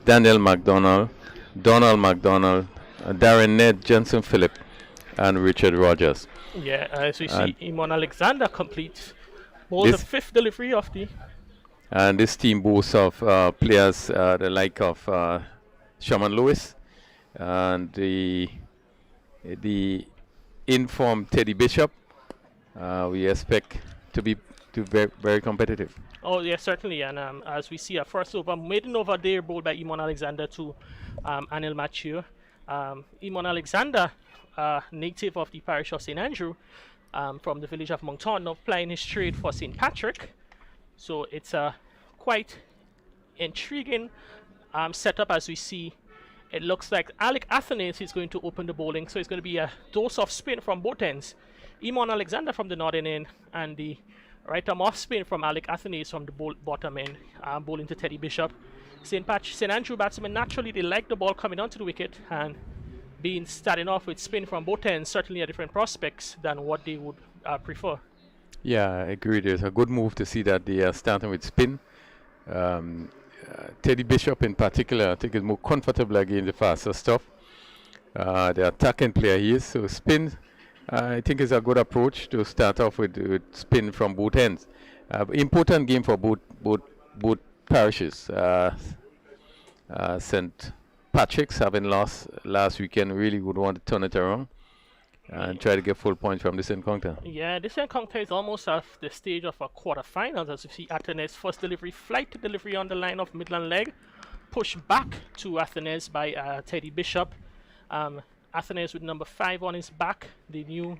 Daniel McDonald, Donald McDonald, Darren Ned, Jensen Phillip, and Richard Rogers. Yeah, as we see, Iman Alexander completes the fifth delivery of the. And this team boasts of players the like of Shaman Lewis and the informed Teddy Bishop. We expect to be very, very competitive. Oh yeah, certainly. And as we see, a first over, maiden over there, bowled by Iman Alexander to Anil Mathieu. Iman Alexander, native of the parish of St. Andrew, from the village of Moncton, now plying his trade for St. Patrick. So it's a quite intriguing setup. As we see, it looks like Alec Athanaze is going to open the bowling. So it's going to be a dose of spin from both ends. Iman Alexander from the northern end and the right arm off spin from Alec Athanaze from the bottom end, bowling to Teddy Bishop. St. Andrew batsmen, naturally they like the ball coming onto the wicket, and starting off with spin from both ends certainly are different prospects than what they would prefer. Yeah, I agree. There's a good move to see that they are starting with spin. Teddy Bishop in particular, I think, is more comfortable against the faster stuff. The attacking player he is, so spin I think is a good approach to start off with spin from both ends. Important game for both parishes. St. Patrick's, having lost last weekend, really would want to turn it around and try to get full points from this encounter. Yeah, this encounter is almost at the stage of a quarterfinals, as you see Athanaze first delivery, flight to delivery on the line of Midland leg, push back to Athanaze by Teddy Bishop. Athanaze with number 5 on his back, the new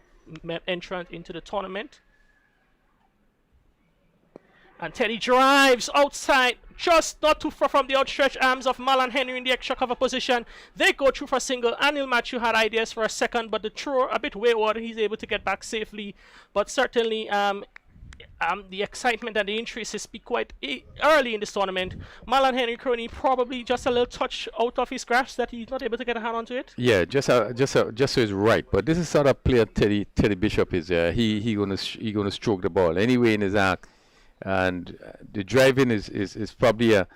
entrant into the tournament. And Teddy drives outside, just not too far from the outstretched arms of Marlon Henry in the extra cover position. They go through for a single. Anil Mathieu had ideas for a second, but the throw a bit wayward. He's able to get back safely. But certainly the excitement and the interest is quite early in this tournament. Marlon Henry Crony probably just a little touch out of his grasp that he's not able to get a hand onto it. Yeah, just so he's right. But this is sort of player Teddy Bishop is. He gonna stroke the ball anyway in his act. And the driving is probably a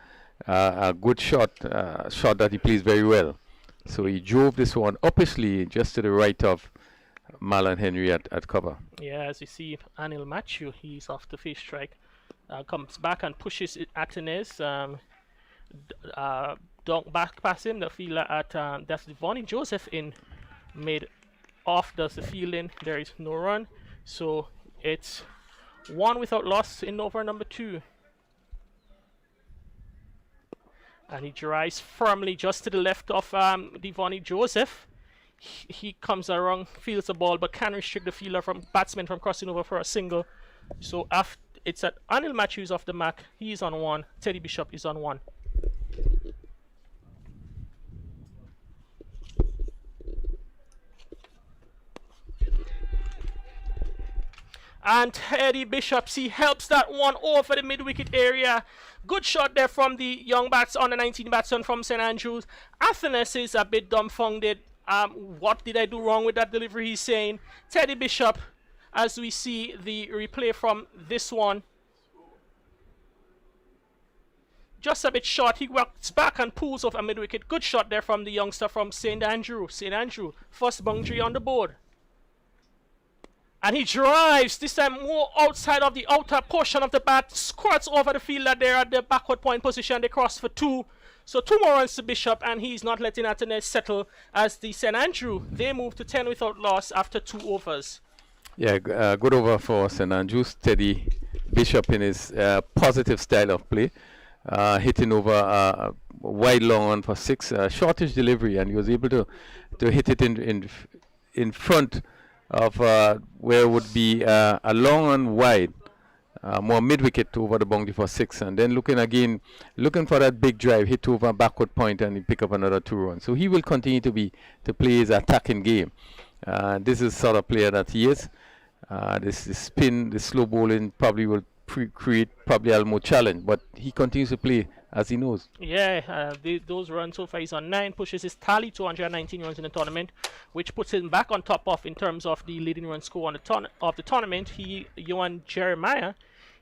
good shot that he plays very well. So he drove this one upishly just to the right of Marlon Henry at cover. Yeah, as you see, Anil Mathieu, he's off the face strike, comes back and pushes it at Athanaze. Dunk back past him, the fielder at that's Devonnie Joseph in mid off does the fielding. There is no run, so it's 1 without loss in over number 2. And he drives firmly just to the left of Devonnie Joseph. He comes around, fields the ball, but can restrict the fielder batsman from crossing over for a single. So after it's at Anil Matthews off the mark. He is on 1. Teddy Bishop is on 1. And Teddy Bishop, he helps that one over the mid-wicket area. Good shot there from the young bats on the 19 batsman from St. Andrews. Athanaze is a bit dumbfounded. What did I do wrong with that delivery, he's saying. Teddy Bishop, as we see the replay from this one, just a bit short. He works back and pulls off a mid-wicket. Good shot there from the youngster from St. Andrew. St. Andrew, first boundary on the board. And he drives, this time more outside of the outer portion of the bat, squirts over the fielder there at the backward point position. They cross for 2. So 2 more runs to Bishop, and he's not letting Athanaze settle as the St. Andrew, they move to 10 without loss after 2 overs. Yeah, good over for St. Andrews. Teddy Bishop in his positive style of play, hitting over a wide long on for 6, shortish delivery, and he was able to hit it in front of where would be a long and wide, more mid-wicket over the boundary for 6, and then looking for that big drive, hit over a backward point, and he pick up another 2 runs. So he will continue to play his attacking game. This is the sort of player that he is. This spin, the slow bowling probably will create probably a more challenge, but he continues to play as he knows. Yeah, those runs so far, he's on 9, pushes his tally to 119 runs in the tournament, which puts him back on top of in terms of the leading run score on the tournament. Johan Jeremiah,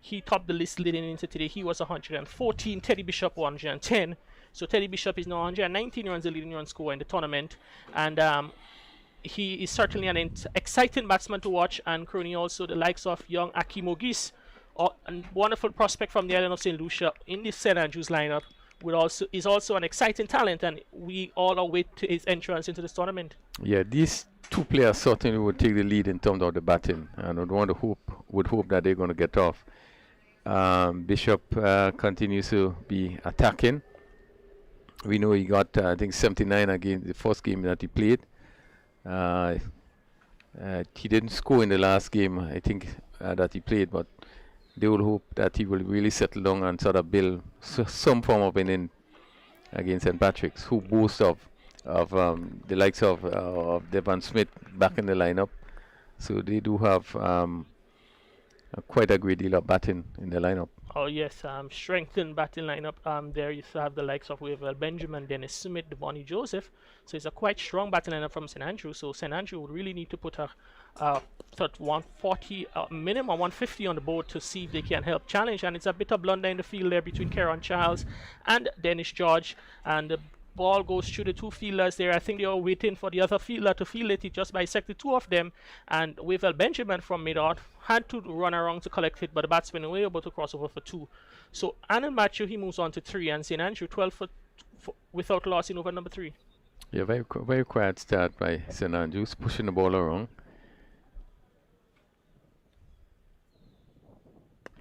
he topped the list leading into today. He was 114. Teddy Bishop 110. So Teddy Bishop is now 119 runs, the leading run scorer in the tournament, and he is certainly an exciting batsman to watch. And currently also the likes of young Akim Ogis, a wonderful prospect from the island of St. Lucia in the St. Andrews lineup, is also an exciting talent, and we all await his entrance into this tournament. Yeah, these two players certainly would take the lead in terms of the batting, and would hope that they're going to get off. Bishop continues to be attacking. We know he got I think 79 against the first game that he played. He didn't score in the last game, I think, that he played, but they will hope that he will really settle down and sort of build some form of inning against St. Patrick's, who boast of the likes of Devon Smith back in the lineup. So they do have quite a great deal of batting in the lineup. Oh yes, strengthened batting lineup. There you have the likes of Wavell Benjamin, Dennis Smith, Devonnie Joseph. So it's a quite strong batting lineup from St. Andrew. So St. Andrew would really need to put a 140, minimum 150 on the board to see if they can help challenge. And it's a bit of blunder in the field there between Kieran Charles and Dennis George, and the ball goes through the two fielders there. I think they were waiting for the other fielder to field it. He just bisected two of them, and Wavell Benjamin from mid-out had to run around to collect it, but the batsman were able to cross over for 2. So Anil Matthew, he moves on to 3, and St. Andrew 12 for without loss in over number 3. Yeah, very quiet start by St. Andrews, pushing the ball around.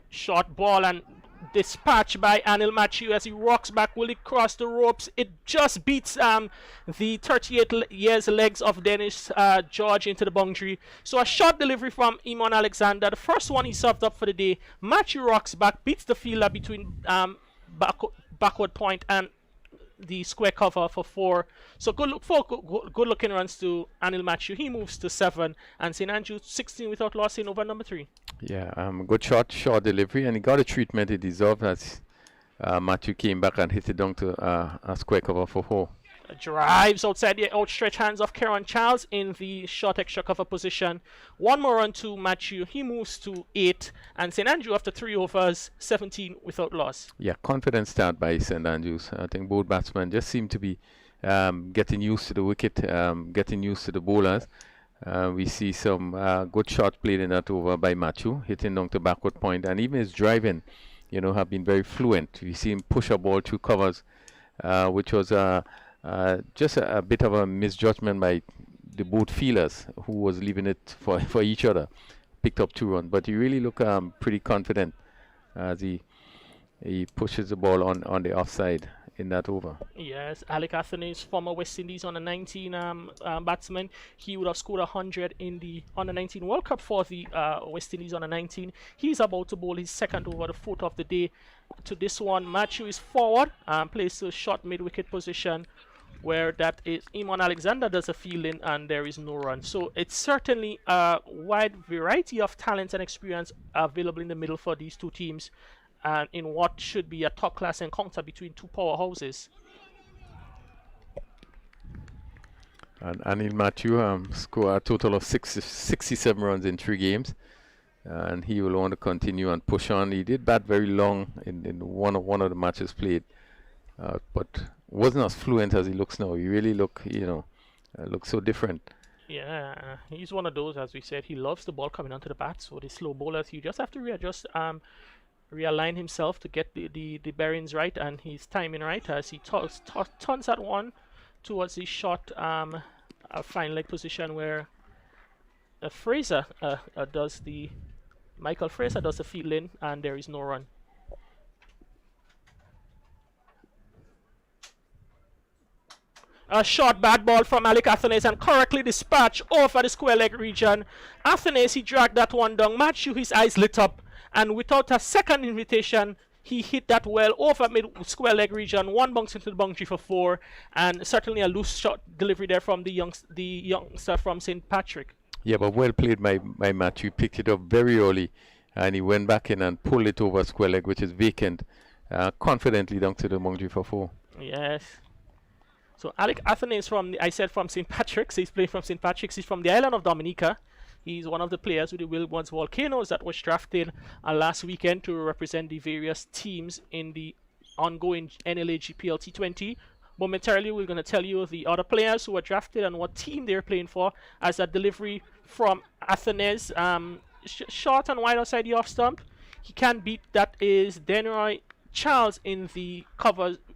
Short ball and dispatched by Anil Matthew as he rocks back. Will it cross the ropes? It just beats the 38 years legs of Dennis George into the boundary. So a short delivery from Iman Alexander, the first one he served up for the day. Matthew rocks back, beats the fielder between backward point and the square cover for 4. So good looking runs to Anil Matthew. He moves to 7, and St. Andrew 16 without loss in over number 3. Yeah, good short delivery, and he got a treatment he deserved as Matthew came back and hit it down to a square cover for 4. Drives outside the outstretched hands of Kieran Charles in the short extra cover position. One more run to Matthew. He moves to 8, and St. Andrew after 3 overs 17 without loss. Yeah, confident start by St. Andrews. I think both batsmen just seem to be getting used to the wicket, getting used to the bowlers. We see some good shot played in that over by Matthew, hitting down to backward point, and even his driving, have been very fluent. We see him push a ball through covers, which was just a bit of a misjudgment by the both fielders who was leaving it for each other. Picked up 2 runs, but he really looked pretty confident as he pushes the ball on the offside in that over. Yes, Alec Athanaze, former West Indies under 19 batsman. He would have scored 100 in the under 19 World Cup for the West Indies under 19. He's about to bowl his second over, the 4th of the day. To this one, Matthew is forward and plays a short mid-wicket position, where that is Iman Alexander does a fielding, and there is no run. So it's certainly a wide variety of talents and experience available in the middle for these two teams, and in what should be a top-class encounter between two powerhouses. And Anil Matthew scored a total of 67 runs in 3 games, and he will want to continue and push on. He did bat very long in one of the matches played, but wasn't as fluent as he looks now. He really looks so different. Yeah, he's one of those, as we said, he loves the ball coming onto the bat. So the slow bowlers, you just have to readjust, realign himself to get the bearings right and his timing right as he turns that one towards the short fine leg position where Fraser Michael Fraser does the fielding, and there is no run. A short bad ball from Alec Athanaze and correctly dispatched over the square leg region. Athanaze, he dragged that one down. Matthew, his eyes lit up, and without a second invitation, he hit that well over mid square leg region. One bounce into the boundary for 4, and certainly a loose shot delivery there from the youngster from St. Patrick. Yeah, but well played by Matthew. He picked it up very early, and he went back in and pulled it over square leg, which is vacant, confidently down to the boundary for 4. Yes. So Alec Athanaze from St. Patrick's. He's playing from St. Patrick's. He's from the island of Dominica. He's one of the players with the Wilbur's Volcanoes that was drafted last weekend to represent the various teams in the ongoing NLA GPL T20. Momentarily, we're going to tell you the other players who were drafted and what team they're playing for, as a delivery from Athenes. Short and wide outside the off stump. He can beat. That is Denroy Charles in the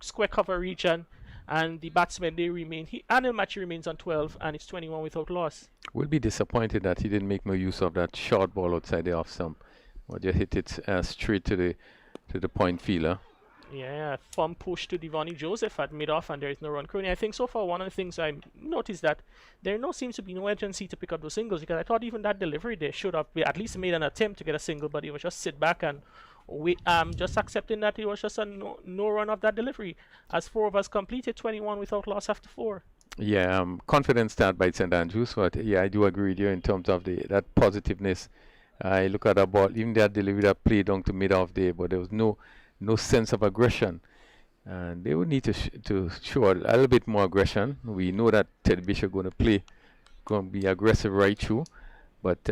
square cover region. And the batsmen, they remain. Anil Machi remains on 12, and it's 21 without loss. We'll be disappointed that he didn't make more use of that short ball outside the off stump. Or just hit it straight to the point fielder. Yeah, thumb push to Devani Joseph at mid-off, and there is no run. Crony, I think so far one of the things I noticed that there seems to be no urgency to pick up those singles, because I thought even that delivery they should have at least made an attempt to get a single, but it was just sit back and wait, just accepting that it was just a no run of that delivery, as 4 of us completed 21 without loss after 4. Yeah, confident start by St. Andrews, but yeah, I do agree with you in terms of that positiveness. I look at that ball, even that delivery that played down to mid-off there, but there was no sense of aggression, and they would need to show a little bit more aggression. We know that Teddy Bishop going to be aggressive right through, but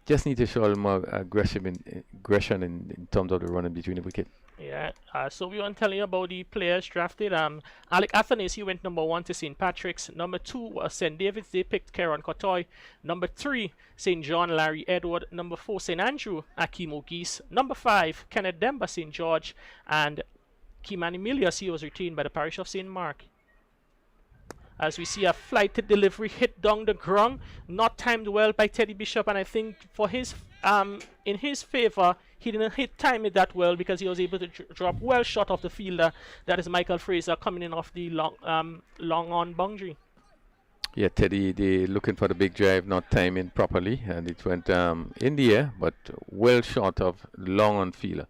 just need to show a little more aggression in terms of the running between the wicket. Yeah, so we want to tell you about the players drafted. Alec Athenes, he went number 1 to St. Patrick's. Number 2 was St. David's. They picked Kieran Kotoy. Number 3, St. John Larry Edward. Number 4, St. Andrew Akim Ogis. Number 5, Kenneth Demba St. George. And Kimani Milius, he was retained by the parish of St. Mark. As we see a flighted delivery hit down the ground, not timed well by Teddy Bishop, and I think for his in his favor, he didn't time it that well, because he was able to drop well short of the fielder. That is Michael Fraser coming in off the long on boundary. Yeah, Teddy, they looking for the big drive, not timing properly, and it went in the air, but well short of long on fielder.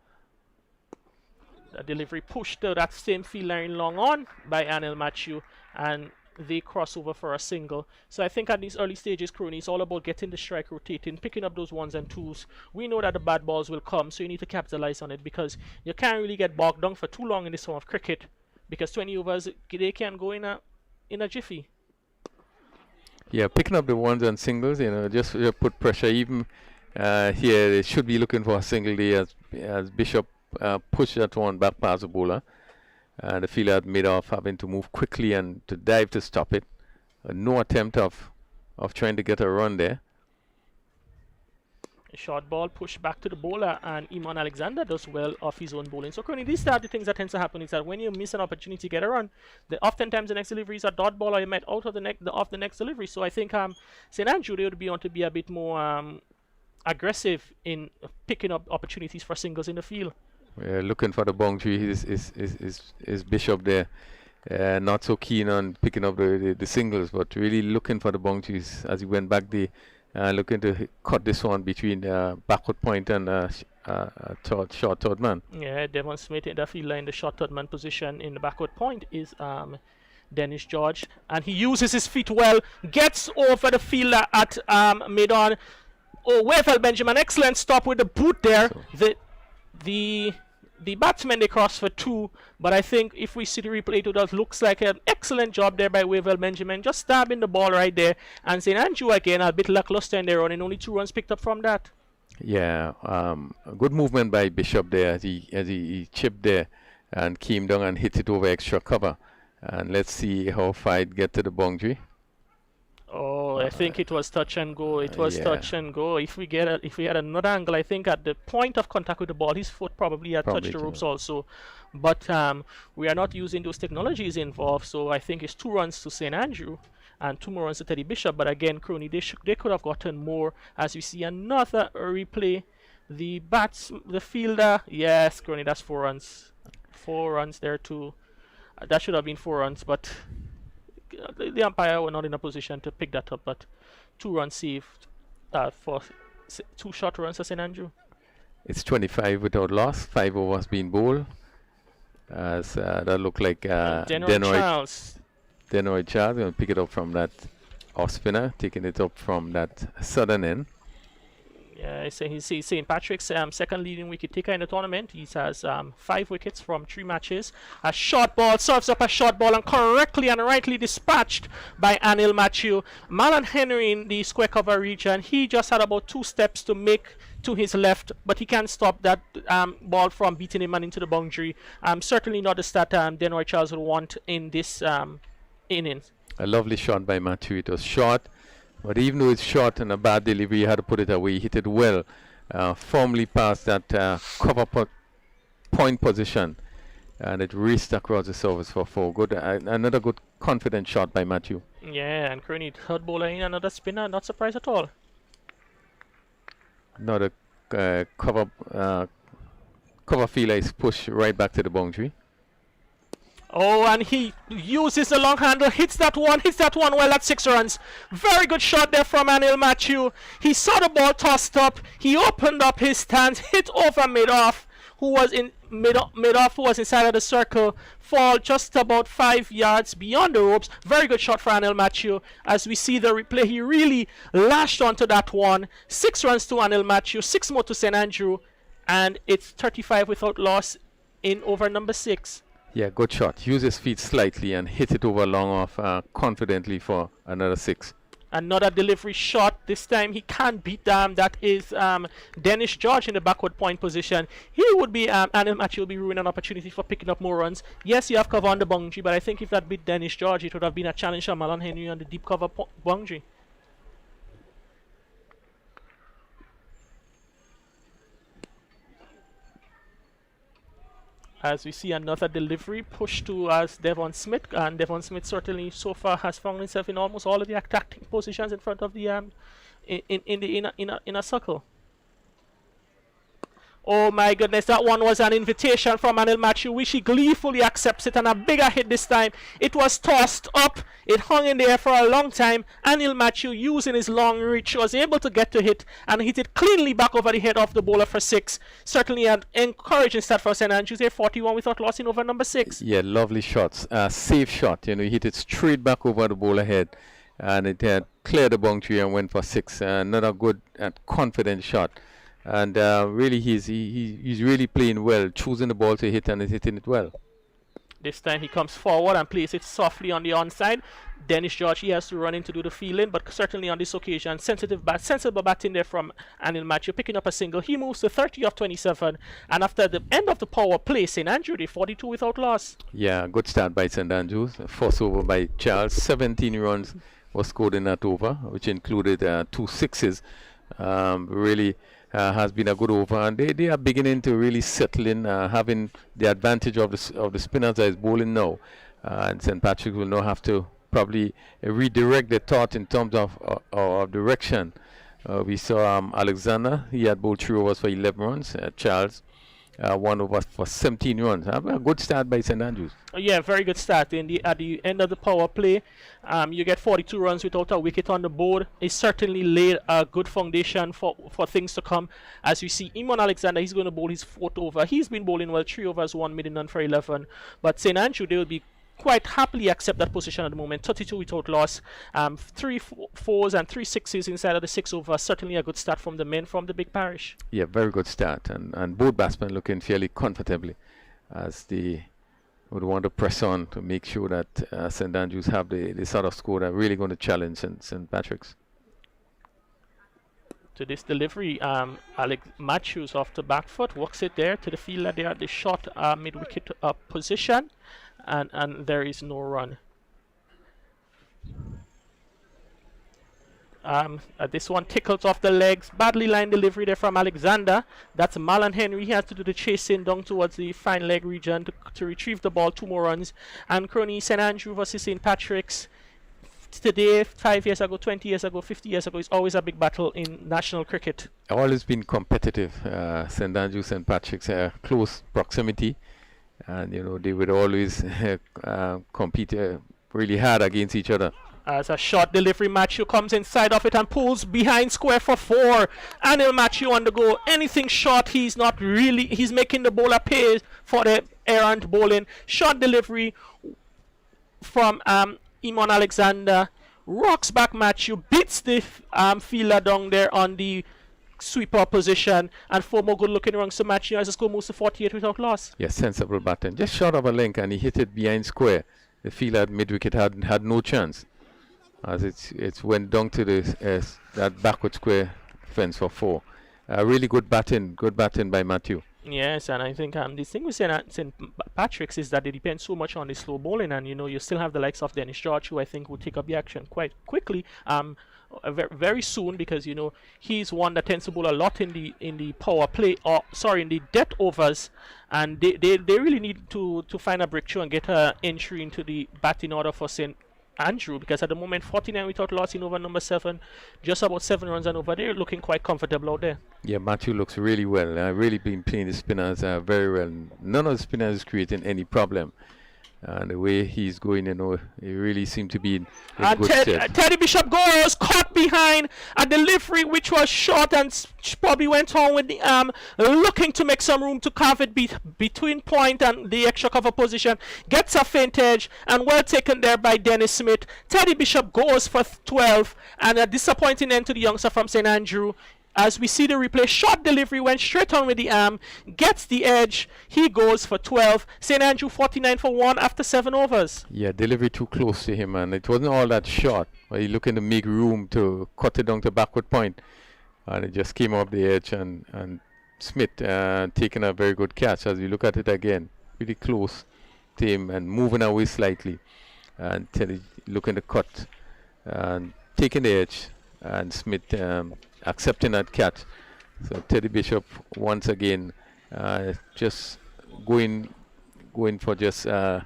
The delivery pushed to that same fielder in long on by Anil Matthew, and they cross over for a single. So I think at these early stages, Crony, it's all about getting the strike rotating, picking up those 1s and 2s. We know that the bad balls will come, so you need to capitalize on it, because you can't really get bogged down for too long in this form of cricket, because 20 overs, they can go in a jiffy. Yeah, picking up the 1s and singles, just put pressure. Even here, they should be looking for a single there as Bishop pushed that one back past the bowler. And the fielder had made off, having to move quickly and to dive to stop it. No attempt of trying to get a run there. A short ball pushed back to the bowler, and Iman Alexander does well off his own bowling. So, Crony, these are the things that tends to happen, is that when you miss an opportunity to get a run, oftentimes the next delivery is a dot ball, or you might out of the next delivery. So I think St. Andrew, they would want to be a bit more aggressive in picking up opportunities for singles in the field. Looking for the boundary is Bishop there. Not so keen on picking up the singles, but really looking for the boundaries as he went back there, looking to cut this one between backward point and short third man. Yeah, Devon Smith in the fielder in the short third man position in the backward point is Dennis George, and he uses his feet well, gets over the fielder at mid-on. Oh, Wavell Benjamin, excellent stop with the boot there. So the batsmen, they cross for 2, but I think if we see the replay, it looks like an excellent job there by Wavell Benjamin, just stabbing the ball right there. And St. Andrew again a bit lackluster in their run, and only 2 runs picked up from that. Yeah, a good movement by Bishop there as he chipped there and came down and hit it over extra cover. And let's see how far it get to the boundary. Oh, I think it was touch and go. It was touch and go. If we had another angle, I think at the point of contact with the ball, his foot probably had touched the ropes also. But we are not using those technologies involved, so I think it's 2 runs to St. Andrew and 2 more runs to Teddy Bishop. But again, Crony, they could have gotten more. As we see another replay, the fielder, yes, Crony, that's 4 runs. 4 runs there too. That should have been 4 runs, but the umpire were not in a position to pick that up. But 2 runs saved for 2 short runs for St. Andrew. It's 25 without loss, 5 overs being bowled. As that looked like Denroy Charles. Denroy Charles going to pick it up from that off spinner, taking it up from that southern end. Yeah, so he's St. Patrick's second leading wicket taker in the tournament. He has 5 wickets from 3 matches. A short ball, serves up a short ball and correctly and rightly dispatched by Anil Matthew. Marlon Henry in the square cover region, he just had about 2 steps to make to his left, but he can't stop that ball from beating him and into the boundary. Certainly not the stat Denroy Charles would want in this innings. A lovely shot by Matthew. It was short, but even though it's short and a bad delivery, he had to put it away. He hit it well, firmly past that point position, and it raced across the surface for 4. Good, another good confident shot by Matthew. Yeah, and Kearney, third bowler in, another spinner. Not surprised at all. Another cover fielder is pushed right back to the boundary. Oh, and he uses the long handle, hits that one well at 6 runs. Very good shot there from Anil Matthew. He saw the ball tossed up. He opened up his stance, hit over mid-off, who was in mid-off, who was inside of the circle, fall just about 5 yards beyond the ropes. Very good shot for Anil Matthew. As we see the replay, he really lashed onto that one. 6 runs to Anil Matthew, 6 more to St. Andrew, and it's 35 without loss in over number 6. Yeah, good shot. Use his feet slightly and hit it over long off confidently for another 6. Another delivery shot. This time he can't beat them. That is Dennis George in the backward point position. He would be, Anil Matthew will be ruining an opportunity for picking up more runs. Yes, you have cover on the boundary, but I think if that beat Dennis George, it would have been a challenge for Marlon Henry on the deep cover boundary. As we see another delivery pushed to Devon Smith, and Devon Smith certainly so far has found himself in almost all of the attacking positions in front of the in the inner circle. Oh my goodness, that one was an invitation from Anil Matthew, which he gleefully accepts it, and a bigger hit this time. It was tossed up, it hung in the air for a long time. Anil Matthew, using his long reach, was able to get to hit and hit it cleanly back over the head of the bowler for 6. Certainly an encouraging start for St. Andrews. They're 41 without loss in over number 6. Yeah, lovely shots. Safe shot. You know, he hit it straight back over the bowler head, and it had cleared the boundary and went for 6. Another good and confident shot. And really, he's really playing well, choosing the ball to hit and is hitting it well. This time he comes forward and plays it softly on the onside. Dennis George, he has to run in to do the fielding, but certainly on this occasion, sensible batting there from Anil Matthew, picking up a single. He moves to 30 of 27, and after the end of the power play, St. Andrew, they 42 without loss. Yeah, good start by St. Andrews. First over by Charles. 17 runs was scored in that over, which included 2 sixes. Really has been a good over, and they are beginning to really settle in, having the advantage of the spinners that is bowling now. And St. Patrick will now have to probably redirect the thought in terms of direction. We saw Alexander, he had bowled 3 overs for 11 runs. Charles, 1 over for 17 runs. A good start by St. Andrews. Yeah, very good start. At the end of the power play, you get 42 runs without a wicket on the board. It certainly laid a good foundation for things to come. As you see, Imon Alexander, he's going to bowl his 4th over. He's been bowling well, 3 overs, 1 mid none for 11. But St. Andrew, they will be quite happily accept that position at the moment. 32 without loss. 3 fours and 3 sixes inside of the 6 over. Certainly a good start from the men from the Big Parish. Yeah, very good start. And both batsmen looking fairly comfortably as they would want to press on to make sure that St. Andrews have the sort of score that are really going to challenge St. Patrick's. To this delivery, Alex Matthews off the back foot, works it there to the fielder there at the short mid-wicket position. And there is no run. This one tickles off the legs. Badly lined delivery there from Alexander. That's Marlon Henry. He has to do the chasing down towards the fine leg region to retrieve the ball. 2 more runs. And Crony, St. Andrew versus St. Patrick's. Today, 5 years ago, 20 years ago, 50 years ago, it's always a big battle in national cricket. Always been competitive. St. Andrew, St. Patrick's, close proximity. And, you know, they would always compete really hard against each other. As a short delivery, Matthew comes inside of it and pulls behind square for 4. Anil Matthew on the go. Anything short, he's making the bowler pay for the errant bowling. Short delivery from Imon Alexander. Rocks back Matthew, beats the fielder down there on the sweeper position, and 4 more good looking runs to match you as the score moves to 48 without loss. Yes, sensible batting. Just short of a link, and he hit it behind square. The fielder at mid-wicket had no chance, as it went down to the that backward square fence for 4. Really good batting by Matthew. Yes, and I think the thing with St. Patrick's is that they depend so much on the slow bowling, and you still have the likes of Dennis George, who I think will take up the action quite quickly, very soon, because he's one that tends to bowl a lot in the power play, in the death overs, and they really need to find a breakthrough and get an entry into the batting order for St. Andrew, because at the moment 49 without loss in over number 7, just about 7 runs and over, they're looking quite comfortable out there. Yeah, Matthew looks really well. Really been playing the spinners very well. None of the spinners is creating any problem. And the way he's going, he really seemed to be in good stead. Teddy Bishop goes caught behind a delivery which was short and probably went on with the arm, looking to make some room to carve it between point and the extra cover position. Gets a faint edge and well taken there by Dennis Smith. Teddy Bishop goes for 12, and a disappointing end to the youngster from St. Andrew. As we see the replay, short delivery went straight on with the arm, gets the edge, he goes for 12. St. Andrew 49 for 1 after 7 overs. Yeah, delivery too close to him, and it wasn't all that short. But he looking to make room to cut it down to backward point, and it just came off the edge, and Smith taking a very good catch. As we look at it again, pretty close to him and moving away slightly, and Teddy looking to cut and taking the edge, and Smith accepting that catch. So Teddy Bishop once again just going for just 12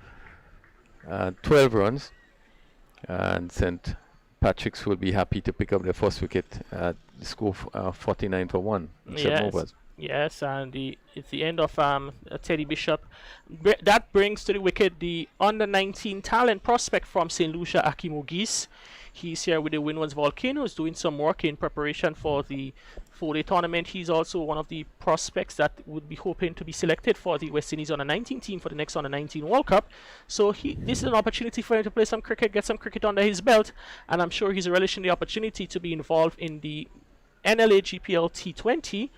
runs, and St. Patrick's will be happy to pick up their first wicket at the score 49 for 1 in 7 overs. Yes, and it's the end of Teddy Bishop. That brings to the wicket the under-19 talent prospect from St. Lucia, Akim Ogis. He's here with the Windwards Volcanoes doing some work in preparation for the 4-day tournament. He's also one of the prospects that would be hoping to be selected for the West Indies under-19 team for the next under-19 World Cup. So this is an opportunity for him to play some cricket, get some cricket under his belt, and I'm sure he's relishing the opportunity to be involved in the NLA GPL T20,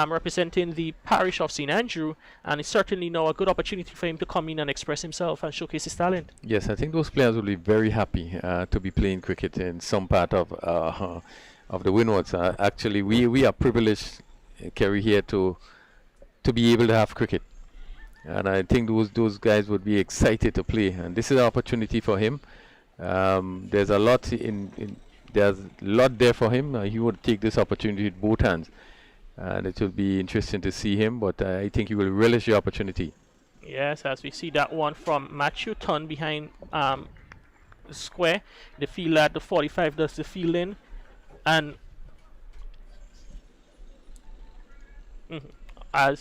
representing the parish of St. Andrew, and it's certainly now a good opportunity for him to come in and express himself and showcase his talent. Yes, I think those players will be very happy to be playing cricket in some part of the Windwards. Actually, we are privileged, Kerry, here to be able to have cricket, and I think those guys would be excited to play, and this is an opportunity for him. There's a lot there's a lot there for him. He would take this opportunity with both hands, and it will be interesting to see him, but I think he will relish the opportunity. Yes, as we see that one from Matthew Tunn behind the square. The field at the 45 does the fielding, and as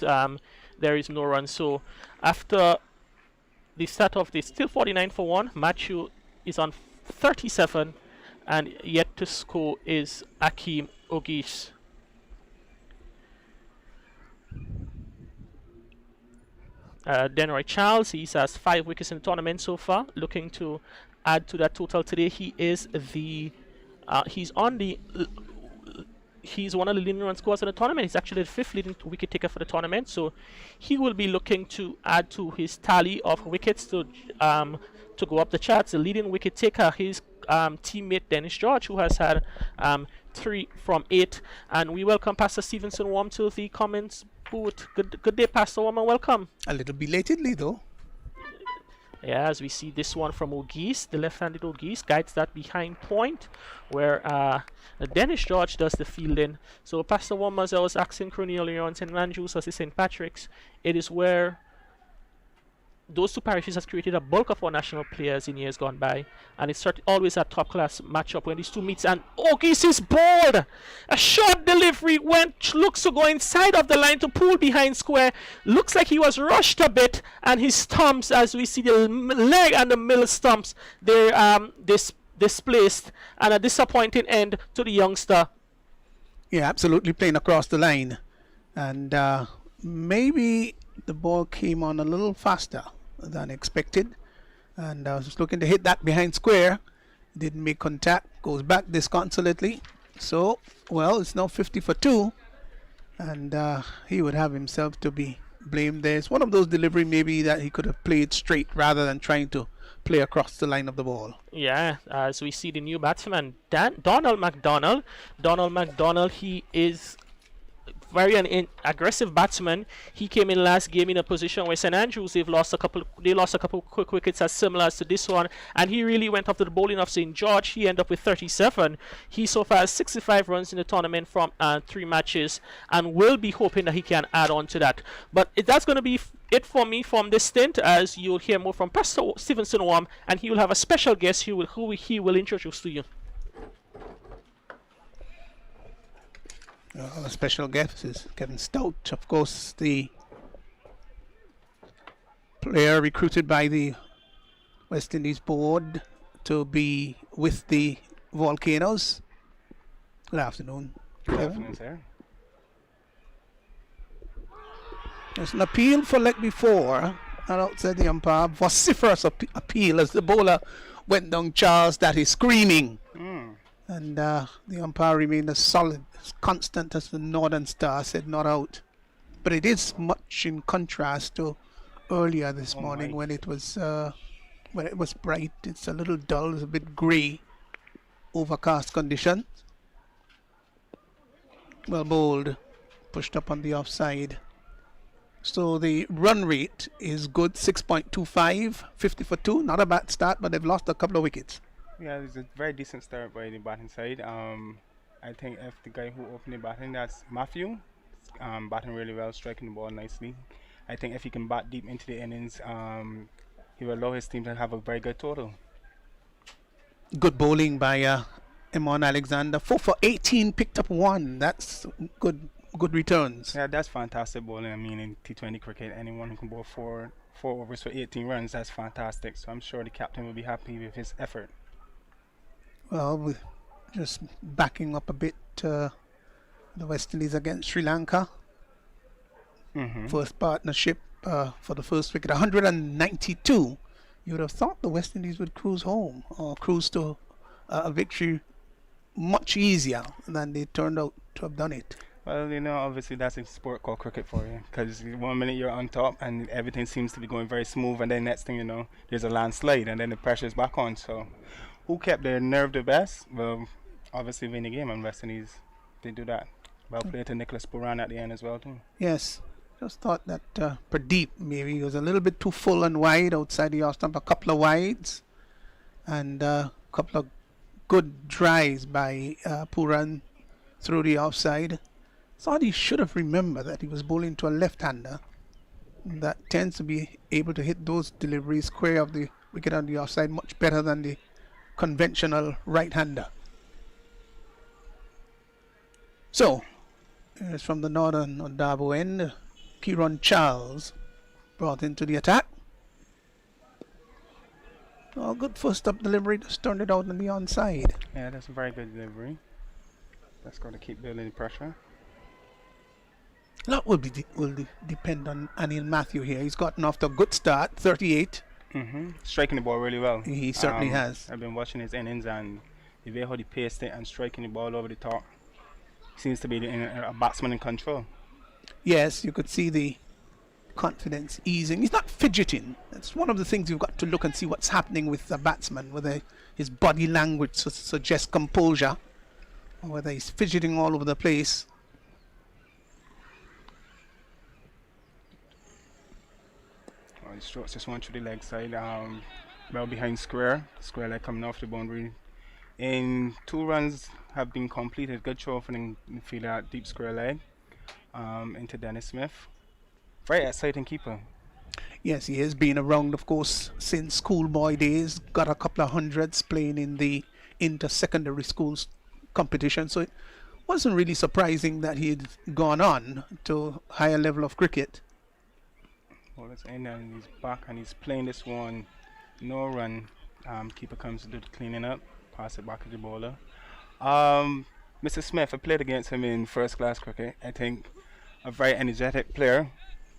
there is no run. So after the start of this, still 49 for 1, Matthew is on 37, and yet to score is Akim Ogis. Denroy Charles, he has 5 wickets in the tournament so far, looking to add to that total today. He is the he's one of the leading run scorers in the tournament. He's actually the 5th leading wicket taker for the tournament, so he will be looking to add to his tally of wickets to go up the charts. The leading wicket taker, his teammate Dennis George, who has had 3 from 8. And we welcome Pastor Stevenson Warm to the comments booth. Good day, Pastor Warm, and welcome. A little belatedly, though. Yeah, as we see this one from Ogis, the left-handed Ogis guides that behind point, where Dennis George does the fielding. So Pastor Warm, as I was asking Crony earlier on, St. Andrews versus St. Patrick's, it is where those two parishes has created a bulk of our national players in years gone by, and it's always a top-class matchup when these two meets. And Ogis is bowled! A short delivery looks to go inside of the line to pull behind square. Looks like he was rushed a bit, and his stumps, as we see the leg and the middle stumps, they're displaced, and a disappointing end to the youngster. Yeah, absolutely playing across the line, and maybe the ball came on a little faster than expected, and I was just looking to hit that behind square. Didn't make contact, goes back disconsolately. So, well, it's now 50 for 2, and he would have himself to be blamed there. It's one of those delivery maybe that he could have played straight rather than trying to play across the line of the ball. Yeah, as we see the new batsman, Donald McDonald. Donald McDonald, he is very an aggressive batsman. He came in last game in a position where St Andrews they lost a couple quick wickets as similar as to this one, and he really went after the bowling of St George. He ended up with 37. He so far has 65 runs in the tournament from 3 matches, and will be hoping that he can add on to that. But that's going to be it for me from this stint, as you'll hear more from Pastor Stevenson Wam, and he will have a special guest who he will introduce to you. Our special guest is Kevin Stout, of course, the player recruited by the West Indies board to be with the Volcanoes. Good afternoon. Good afternoon, sir. There's an appeal for leg before, and outside the umpire, vociferous appeal as the bowler went down Charles that is screaming. And the umpire remained as solid, as constant as the Northern Star, said not out. But it is much in contrast to earlier this morning when it was bright. It's a little dull, it's a bit grey, overcast conditions. Well bowled, pushed up on the offside. So the run rate is good, 6.25, 50 for 2. Not a bad start, but they've lost a couple of wickets. Yeah, it's a very decent start by the batting side. I think if the guy who opened the batting, that's Matthew, batting really well, striking the ball nicely. I think if he can bat deep into the innings, he will allow his team to have a very good total. Good bowling by Imran Alexander. 4 for 18, picked up 1. That's good returns. Yeah, that's fantastic bowling. I mean, in T20 cricket, anyone who can bowl four overs for 18 runs, that's fantastic. So I'm sure the captain will be happy with his effort. Well, we're just backing up a bit the West Indies against Sri Lanka. First partnership for the first wicket, 192. You would have thought the West Indies would cruise home or cruise to a victory much easier than they turned out to have done it. Well, obviously that's a sport called cricket for you, because 1 minute you're on top and everything seems to be going very smooth, and then next thing you know, there's a landslide and then the pressure's back on. So who kept their nerve the best? Well, obviously win the game, and West Indies, they do that. Well played to Nicholas Puran at the end as well too. Yes, just thought that Pradeep maybe was a little bit too full and wide outside the off stump, a couple of wides, and a couple of good drives by Puran through the offside. Thought he should have remembered that he was bowling to a left-hander that tends to be able to hit those deliveries square of the wicket on the offside much better than the conventional right-hander. So, it's from the northern Ondabo end, Kieron Charles brought into the attack. Oh, good first up delivery, just turned it out on the onside. Yeah, that's a very good delivery. That's going to keep building the pressure. A lot will depend on Anil Matthew here. He's gotten off to a good start, 38. Striking the ball really well. He certainly has. I've been watching his innings, and the way how he paced it and striking the ball over the top, seems to be a batsman in control. Yes, you could see the confidence easing. He's not fidgeting. That's one of the things you've got to look and see what's happening with the batsman, whether his body language suggests composure or whether he's fidgeting all over the place. The strokes just went through the leg side, well behind square leg coming off the boundary. And 2 runs have been completed. Good throw from the fielder at deep square leg into Dennis Smith. Very exciting keeper. Yes, he has been around, of course, since schoolboy days. Got a couple of hundreds playing in the inter-secondary schools competition. So it wasn't really surprising that he had gone on to a higher level of cricket. Well, it's in and he's back and he's playing this one. No run. Keeper comes to do the cleaning up. Pass it back to the bowler. Mr. Smith, I played against him in first class cricket. I think a very energetic player.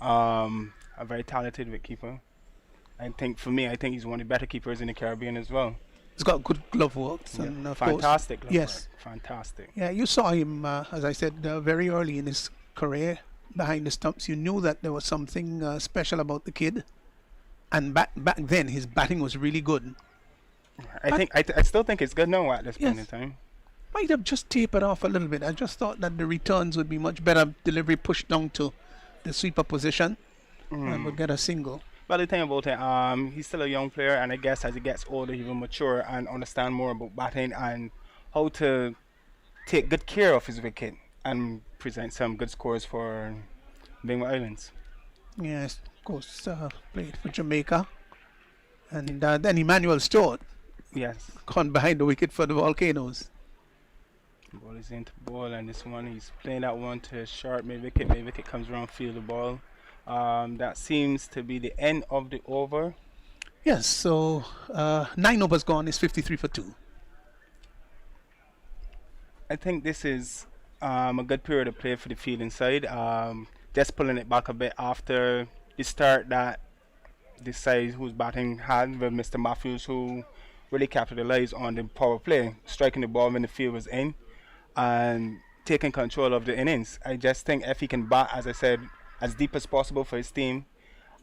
A very talented wicketkeeper. I think he's one of the better keepers in the Caribbean as well. He's got good glove work. Yeah. And fantastic glove yes. work. Fantastic. Yeah, you saw him, as I said, very early in his career behind the stumps, you knew that there was something special about the kid. And back then, his batting was really good. I still think it's good now at this point in Yes. time. Might have just tapered off a little bit. I just thought that the returns would be much better. Delivery pushed down to the sweeper position and would get a single. But the thing about it, he's still a young player, and I guess as he gets older, he will mature and understand more about batting and how to take good care of his wicket and present some good scores for Bengal Islands. Yes, of course, played for Jamaica. And then Emmanuel Stewart Yes. gone behind the wicket for the Volcanoes. Ball is into ball, and this one he's playing that one to short mid wicket. Mid wicket comes around, field the ball. That seems to be the end of the over. Yes, so 9 overs gone is 53 for 2. I think this is a good period of play for the fielding side. Just pulling it back a bit after the start that this side who's batting had with Mr. Matthews, who really capitalized on the power play, striking the ball when the field was in and taking control of the innings. I just think if he can bat, as I said, as deep as possible for his team,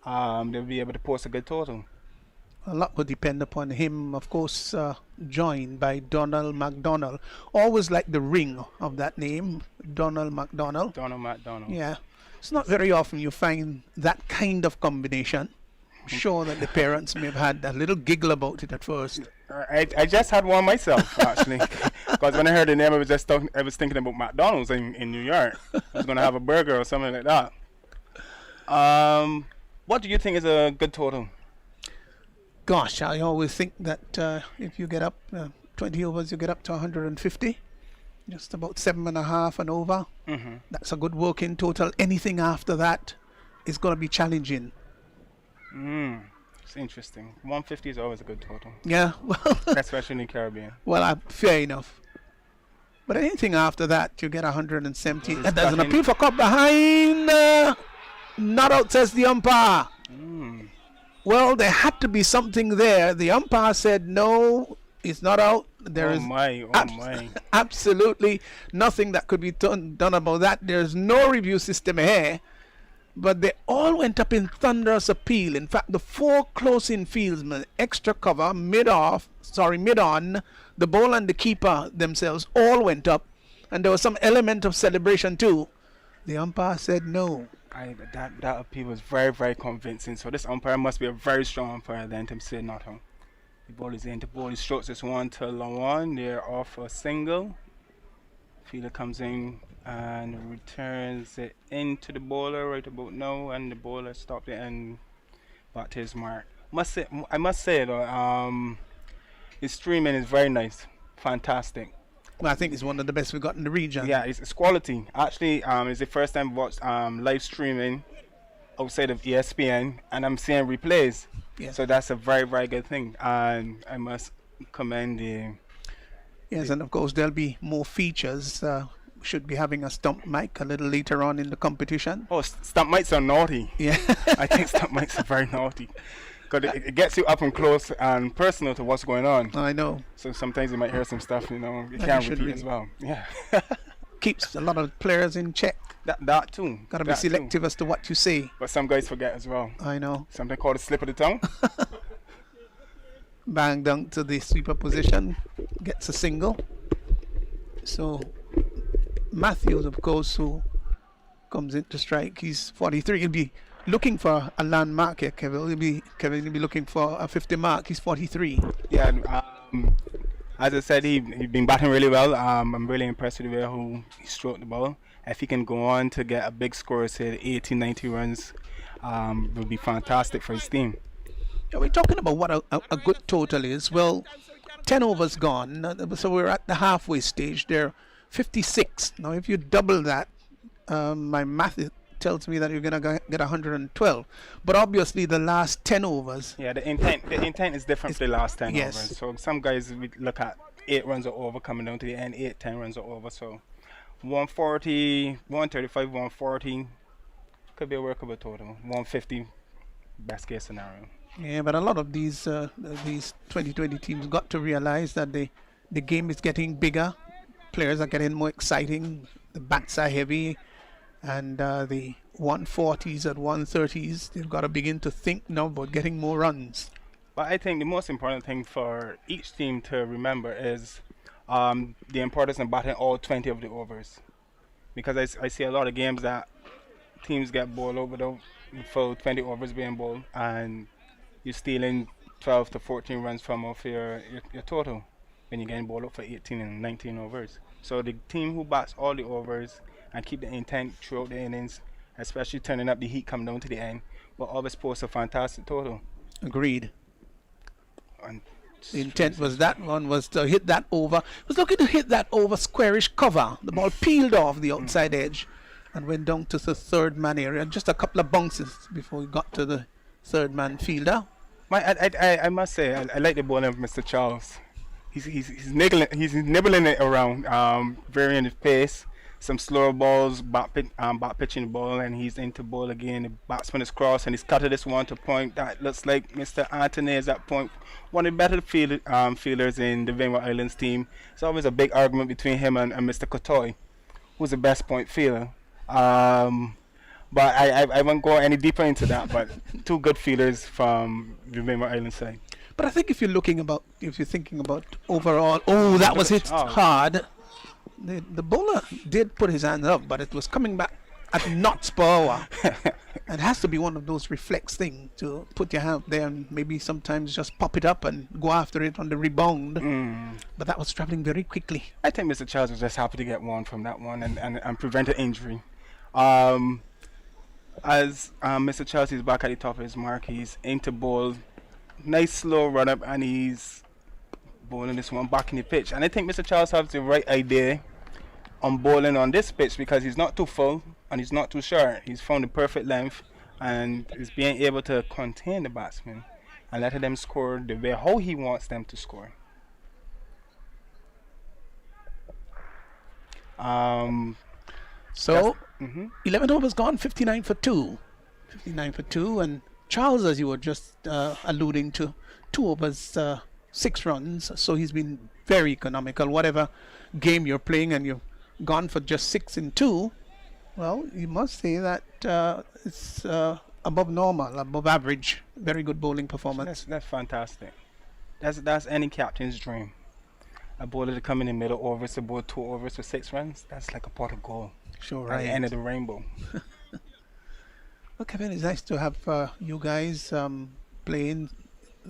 they'll be able to post a good total. A lot would depend upon him, of course, joined by Donald McDonald. Always like the ring of that name, Donald McDonald. Donald McDonald. Yeah, it's not very often you find that kind of combination. Sure that the parents may have had a little giggle about it at first. I just had one myself, actually, because when I heard the name, I was thinking about McDonald's in New York. I was going to have a burger or something like that. What do you think is a good total? Gosh, I always think that if you get up 20 overs, you get up to 150. Just about 7.5 and over. That's a good working total. Anything after that is going to be challenging. It's interesting. 150 is always a good total, Yeah, well, especially in the Caribbean. fair enough. But anything after that, you get 170. It's And there's an cracking. appeal for cut behind. Not out, says the umpire. Well, there had to be something there. The umpire said no, it's not out. There is my. absolutely nothing that could be done about that. There's no review system here. But they all went up in thunderous appeal. In fact, the 4 close-in fieldsmen, extra cover, mid-on, the bowler and the keeper themselves all went up. And there was some element of celebration too. The umpire said no. That appeal was very, very convincing. So this umpire must be a very strong umpire then to say not him. The ball is in. The ball is strokes this one to Lawan. They're off a single. Fielder comes in and returns it into the bowler right about now, and the bowler stopped it and back to his mark. I must say though, his streaming is very nice, fantastic. Well, I think it's one of the best we've got in the region. Yeah, it's quality. Actually, it's the first time I've watched live streaming outside of ESPN, and I'm seeing replays. Yes. So that's a very, very good thing, and I must commend the. Yes, and of course there'll be more features. Should be having a stump mic a little later on in the competition. Oh, stump mics are naughty. Yeah. I think stump mics are very naughty. Because it gets you up and close and personal to what's going on. I know. So sometimes you might hear some stuff, you That you can't should repeat really. as well. Yeah. Keeps a lot of players in check. That too. Got to be That too. selective as to what you say. But some guys forget as well. I know. Something called a slip of the tongue. Bang down to the sweeper position. Gets a single. So Matthews, of course, who comes in to strike, he's 43. He'll be looking for a landmark here, Kevin. He'll be looking for a 50 mark. He's 43. Yeah. As I said, he's been batting really well. I'm really impressed with the way how he stroked the ball. If he can go on to get a big score, say 80, 90 runs, will be fantastic for his team. Yeah, we're talking about what a good total is. Well, 10 overs gone, so we're at the halfway stage. They're 56. Now, if you double that, my math tells me that you're going to get 112. But obviously, the last 10 overs. Yeah, the intent is different for the last 10 yes. overs. So some guys we look at 8 runs or over coming down to the end, 8, 10 runs or over. So 140, 135, 140 could be a workable total. 150, best case scenario. Yeah, but a lot of these 2020 teams got to realize that the game is getting bigger. Players are getting more exciting. The bats are heavy. And the 140s and 130s, they've got to begin to think now about getting more runs. But I think the most important thing for each team to remember is the importance of batting all 20 of the overs. Because I see a lot of games that teams get bowled over the full 20 overs being bowled, and you're stealing 12 to 14 runs from off your total when you're getting bowled up for 18 and 19 overs. So the team who bats all the overs and keep the intent throughout the innings, especially turning up the heat come down to the end, will always post a fantastic total. Agreed. And The intent was that one was to hit that over. Was looking to hit that over squarish cover. The ball peeled off the outside edge and went down to the third man area. Just a couple of bounces before he got to the third man fielder. I must say I like the bowling of Mr. Charles. He's nibbling it around, varying his pace. Some slower balls, back pitching the ball, and he's into ball again. The batsman is crossed, and he's cut this one to point. That looks like Mr. Anthony is at point. One of the better fielders in the Windward Islands team. It's always a big argument between him and Mr. Kotoy, who's the best point fielder. But I won't go any deeper into that. But two good fielders from the Windward Islands side. But I think if you're thinking about overall, that was hit hard. The bowler did put his hands up, but it was coming back at knots per hour. It has to be one of those reflex things to put your hand there and maybe sometimes just pop it up and go after it on the rebound. But that was traveling very quickly. I think Mr. Charles was just happy to get one from that one and prevent an injury. As Mr. Charles is back at the top of his mark, he's into bowl. Nice slow run up, and he's bowling this one back in the pitch. And I think Mr. Charles has the right idea on bowling on this pitch because he's not too full and he's not too short. He's found the perfect length and is being able to contain the batsmen and let them score the way how he wants them to score. So 11 overs gone, 59 for 2. 59 for 2, and Charles, as you were just alluding to, 2 overs, 6 runs. So he's been very economical. Whatever game you're playing and you've gone for just 6 in 2, well, you must say that it's above normal, above average. Very good bowling performance. That's fantastic. That's any captain's dream. A bowler to come in the middle overs to bowl 2 overs for 6 runs. That's like a pot of gold. Sure, At right. the end of the rainbow. Well, Kevin, it's nice to have you guys playing,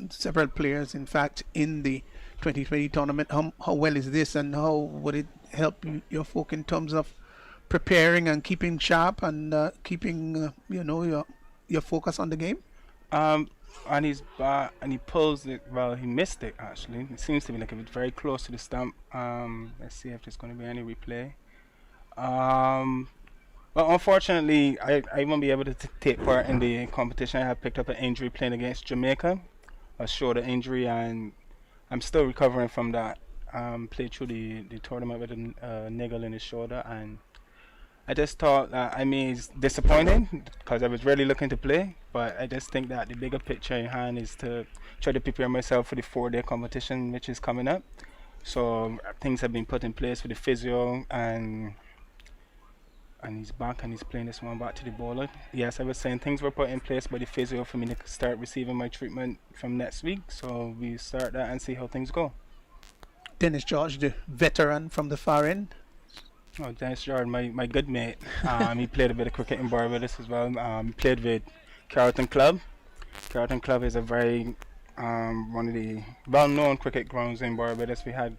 several players, in fact, in the 2020 tournament. How well is this, and how would it help your folk in terms of preparing and keeping sharp and keeping your focus on the game? And he's back, and he pulls it. Well, he missed it actually. It seems to be like a bit very close to the stump. Let's see if there's going to be any replay. Well, unfortunately, I won't be able to take part in the competition. I have picked up an injury playing against Jamaica, a shoulder injury, and I'm still recovering from that. Played through the tournament with a niggle in his shoulder, and I just thought that, it's disappointing because I was really looking to play, but I just think that the bigger picture in hand is to try to prepare myself for the 4-day competition which is coming up. So things have been put in place for the physio, and he's back and he's playing this one back to the bowler. Yes, I was saying things were put in place by the physio for me to start receiving my treatment from next week, so we start that and see how things go. Dennis George, the veteran from the far end. Oh, Dennis George, my good mate. He played a bit of cricket in Barbados as well. He played with Carlton Club. Carlton Club is a very one of the well-known cricket grounds in Barbados. We had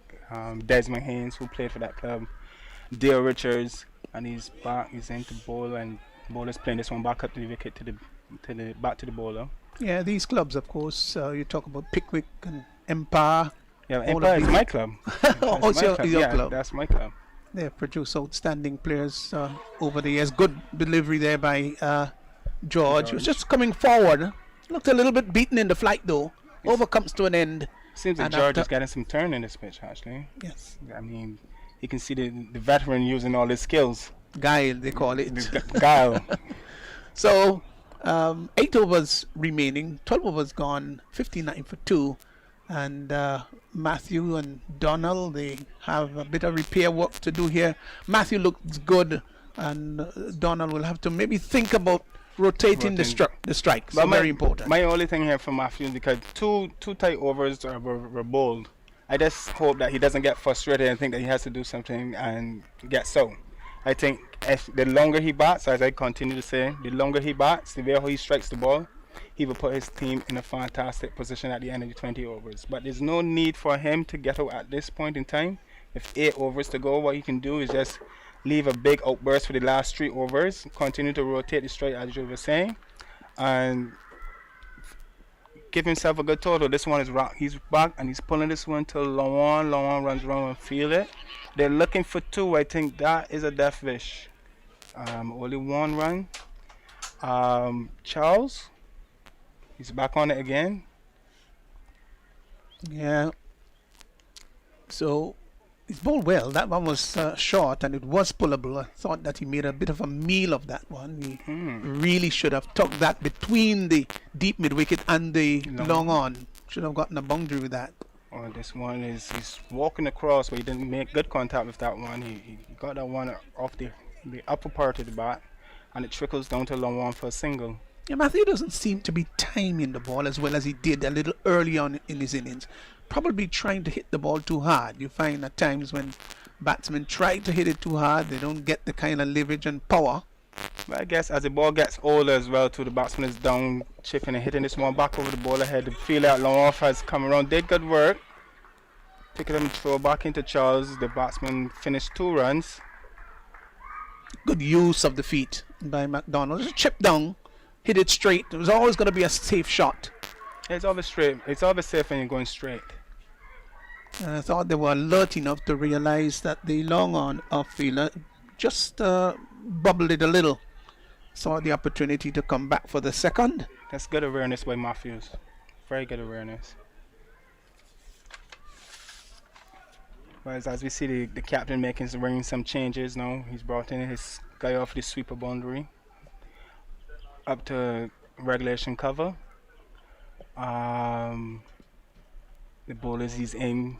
Desmond Haynes, who played for that club. Dale Richards, and he's back. He's into bowl, and bowler's playing this one back up to the wicket back to the bowler. Yeah, these clubs, of course. You talk about Pickwick and Empire. Yeah, Empire is my club. It's your club. That's my club. They have produced outstanding players over the years. Good delivery there by George. He was just coming forward. Looked a little bit beaten in the flight, though. Over comes to an end. Seems like George is getting some turn in this pitch, actually. Yes. You can see the veteran using all his skills. Guile, they call it. Guile. So, 8 overs remaining, 12 overs gone, 59 for 2. And Matthew and Donald, they have a bit of repair work to do here. Matthew looks good and Donald will have to maybe think about rotating the strike. So very important. My only thing here for Matthews, because two tight overs were bowled. I just hope that he doesn't get frustrated and think that he has to do something and get so. I think if the longer he bats, as I continue to say, the longer he bats, the way how he strikes the ball, he will put his team in a fantastic position at the end of the 20 overs. But there's no need for him to get out at this point in time. If 8 overs to go, what he can do is just leave a big outburst for the last 3 overs, continue to rotate the strike as you were saying, and give himself a good total. This one is rock. He's back and he's pulling this one till Lawan runs around and feel it. They're looking for 2. I think that is a death wish. Only 1 run. Charles, he's back on it again. Yeah. So he's bowled well. That one was short and it was pullable. I thought that he made a bit of a meal of that one. He really should have tucked that between the deep mid wicket and the long on. Should have gotten a boundary with that. Oh, this one he's walking across, but he didn't make good contact with that one. He got that one off the upper part of the bat, and it trickles down to long one for a single. Yeah, Matthew doesn't seem to be timing the ball as well as he did a little early on in his innings. Probably trying to hit the ball too hard. You find at times when batsmen try to hit it too hard, they don't get the kind of leverage and power. But I guess as the ball gets older as well too, the batsman is down, chipping and hitting this one back over the ball ahead. The field out long off has come around, did good work. Pick it up and throw back into Charles. The batsman finished 2 runs. Good use of the feet by McDonald. Just chip down, hit it straight. It was always going to be a safe shot. It's always straight. It's always safe when you're going straight. And I thought they were alert enough to realize that the long on off-fielder just bubbled it a little. Saw the opportunity to come back for the second. That's good awareness by Matthews. Very good awareness. Whereas as we see the captain bringing some changes now. He's brought in his guy off the sweeper boundary up to regulation cover. The bowlers he's in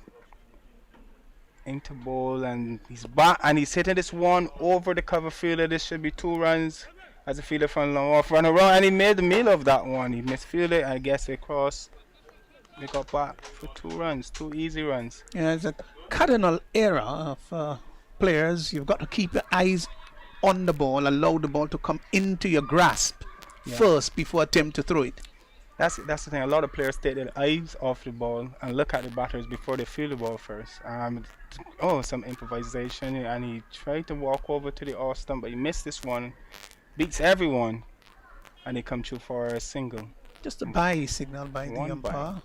to bowl, and he's back and he's hitting this one over the cover fielder. This should be 2 runs as a fielder from long off run around, and he made the meal of that one. He misfielded, I guess they crossed. They got back for 2 runs, 2 easy runs. Yeah, it's a cardinal error of players. You've got to keep your eyes on the ball, allow the ball to come into your grasp first before attempt to throw it. That's the thing. A lot of players take their eyes off the ball and look at the batters before they field the ball first. Some improvisation, and he tried to walk over to the off stump, but he missed this one. Beats everyone, and he come through for a single. Just a bye signal by the umpire.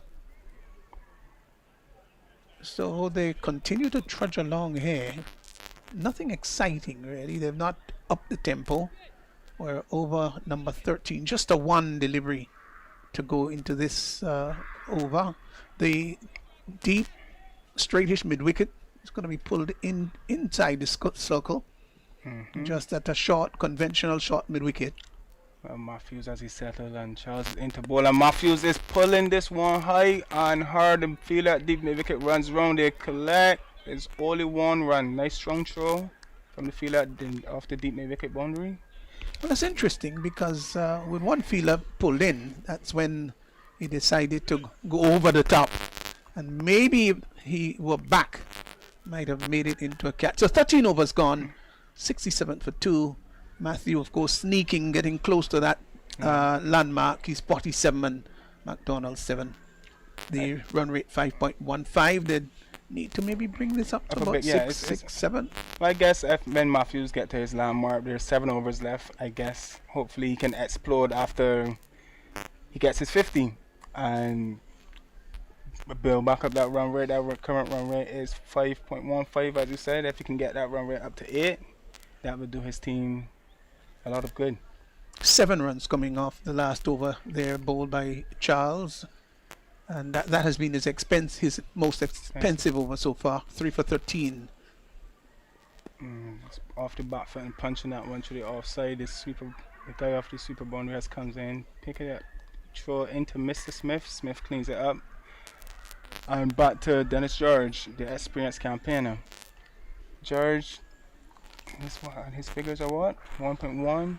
So they continue to trudge along here. Nothing exciting really. They've not upped the tempo. We're over number 13. Just a 1 delivery to go into this over. The deep straightish mid wicket is going to be pulled inside the circle. Just at a short, conventional short mid wicket. Well, Matthews as he settled, and Charles is into bowl, and Matthews is pulling this one high and hard and feel that deep mid wicket runs round. They collect. There's only 1 run. Nice strong throw from the fielder off the deep mid wicket boundary. Well, that's interesting because with 1 fielder pulled in, that's when he decided to go over the top, and maybe if he were back, might have made it into a catch. So 13 overs gone, 67 for 2. Matthew, of course, sneaking, getting close to that landmark. He's 47 and McDonald 7. The run rate 5.15. They need to maybe bring this up to about 6, 7. Well, I guess if when Matthews get to his landmark, there's 7 overs left. I guess hopefully he can explode after he gets his 50 and build back up that run rate. That current run rate is 5.15, as you said. If he can get that run rate up to 8, that would do his team a lot of good. 7 runs coming off the last over there, bowled by Charles, and that has been his most expensive over so far. 3 for 13. Off the back foot and punching that one to the offside. The guy off the sweeper boundary has comes in, pick it up, throw it into Mr. Smith. Smith cleans it up, and back to Dennis George, the experienced campaigner. George His figures are what? 1.1.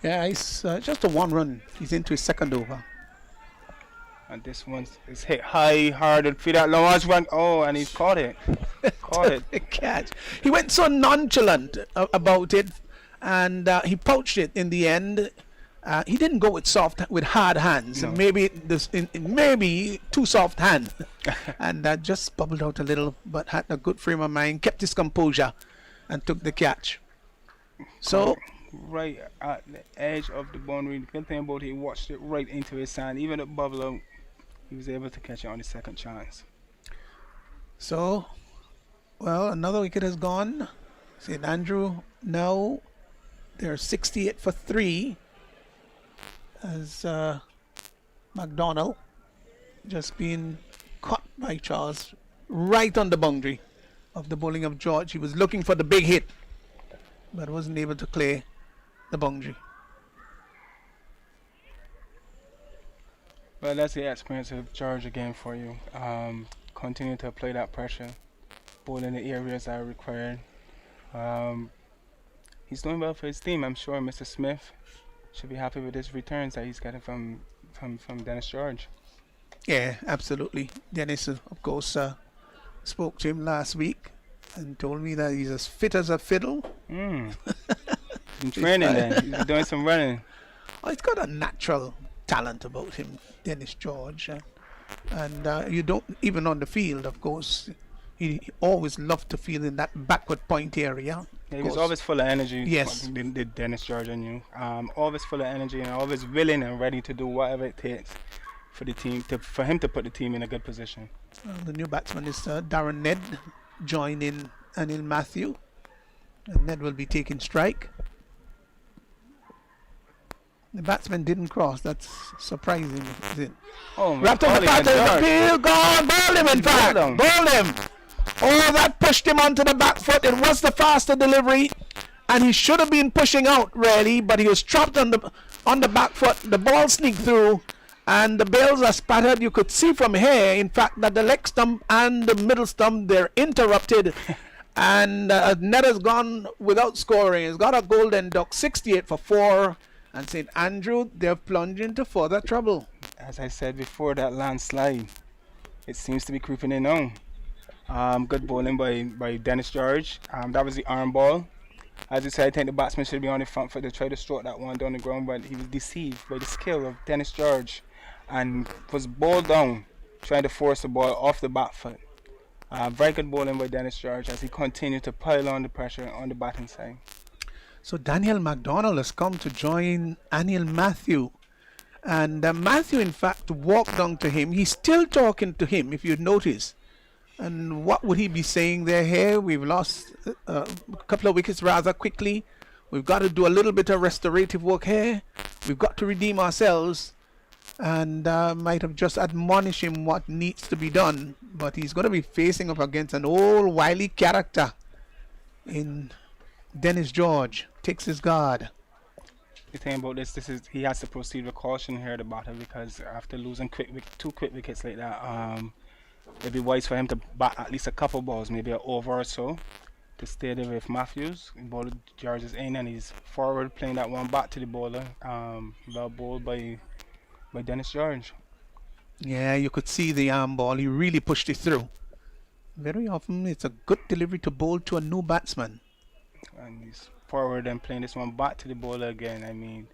Yeah, he's just a 1 run. He's into his second over. And this one is hit high, hard, and feed out large one. Oh, and he's caught it. Caught it. The catch. He went so nonchalant about it, and he poached it in the end. He didn't go with hard hands. No. Maybe maybe too soft hand, and just bubbled out a little. But had a good frame of mind, kept his composure, and took the catch. So. Right at the edge of the boundary. The good thing about it, he watched it right into his hand. Even at bubble out, he was able to catch it on his second chance. So, well, another wicket has gone. St. Andrew now they're 68 for 3 as McDonald just being caught by Charles right on the boundary of the bowling of George. He was looking for the big hit, but wasn't able to clear the boundary. Well, that's the experience of George again for you. Continue to apply that pressure, bowl in the areas that are required. He's doing well for his team. I'm sure Mr. Smith should be happy with his returns that he's getting from Dennis George. Yeah, absolutely. Dennis, of course, spoke to him last week and told me that he's as fit as a fiddle. He's been training then. He's been doing some running. Oh, he's got a natural talent about him, Dennis George. And you don't, even on the field, of course, he always loved to field in that backward point area. Yeah, he was always full of energy. Yes. Did Dennis George and you. Always full of energy and always willing and ready to do whatever it takes for the team, for him to put the team in a good position. The new batsman is Darren Ned, joining Anil Matthew. And Ned will be taking strike. The batsman didn't cross. That's surprising, is it? Oh, Wrapped up the pattern, appeal, gone, bowled him in fact, bowled him. Oh, that pushed him onto the back foot. It was the faster delivery, and he should have been pushing out really, but he was trapped on the back foot. The ball sneaked through, and the bails are spattered. You could see from here, in fact, that the leg stump and the middle stump, they're interrupted. And Ned has gone without scoring. He's got a golden duck, 68 for 4. And St. Andrew, they're plunged into further trouble. As I said before, that landslide, it seems to be creeping in now. Good bowling by Dennis George. That was the arm ball. As I said, I think the batsman should be on the front foot to try to stroke that one down the ground, but he was deceived by the skill of Dennis George and was bowled down, trying to force the ball off the back foot. Very good bowling by Dennis George as he continued to pile on the pressure on the batting side. So Daniel MacDonald has come to join Anil Matthew. And Matthew, in fact, walked down to him. He's still talking to him, if you'd notice. And what would he be saying there? Here, we've lost a couple of wickets rather quickly. We've got to do a little bit of restorative work here. We've got to redeem ourselves. And might have just admonished him what needs to be done. But he's going to be facing up against an old wily character in Dennis George. Takes his guard. The thing about this is he has to proceed with caution here at the bottom, because after losing two quick wickets like that, it'd be wise for him to bat at least a couple balls, maybe an over or so, to stay there with Matthews. Bowler George is in and he's forward playing that one back to the bowler. Well bowled by Dennis George. Yeah, you could see the arm ball. He really pushed it through. Very often it's a good delivery to bowl to a new batsman. And he's forward and playing this one back to the bowler again. I mean,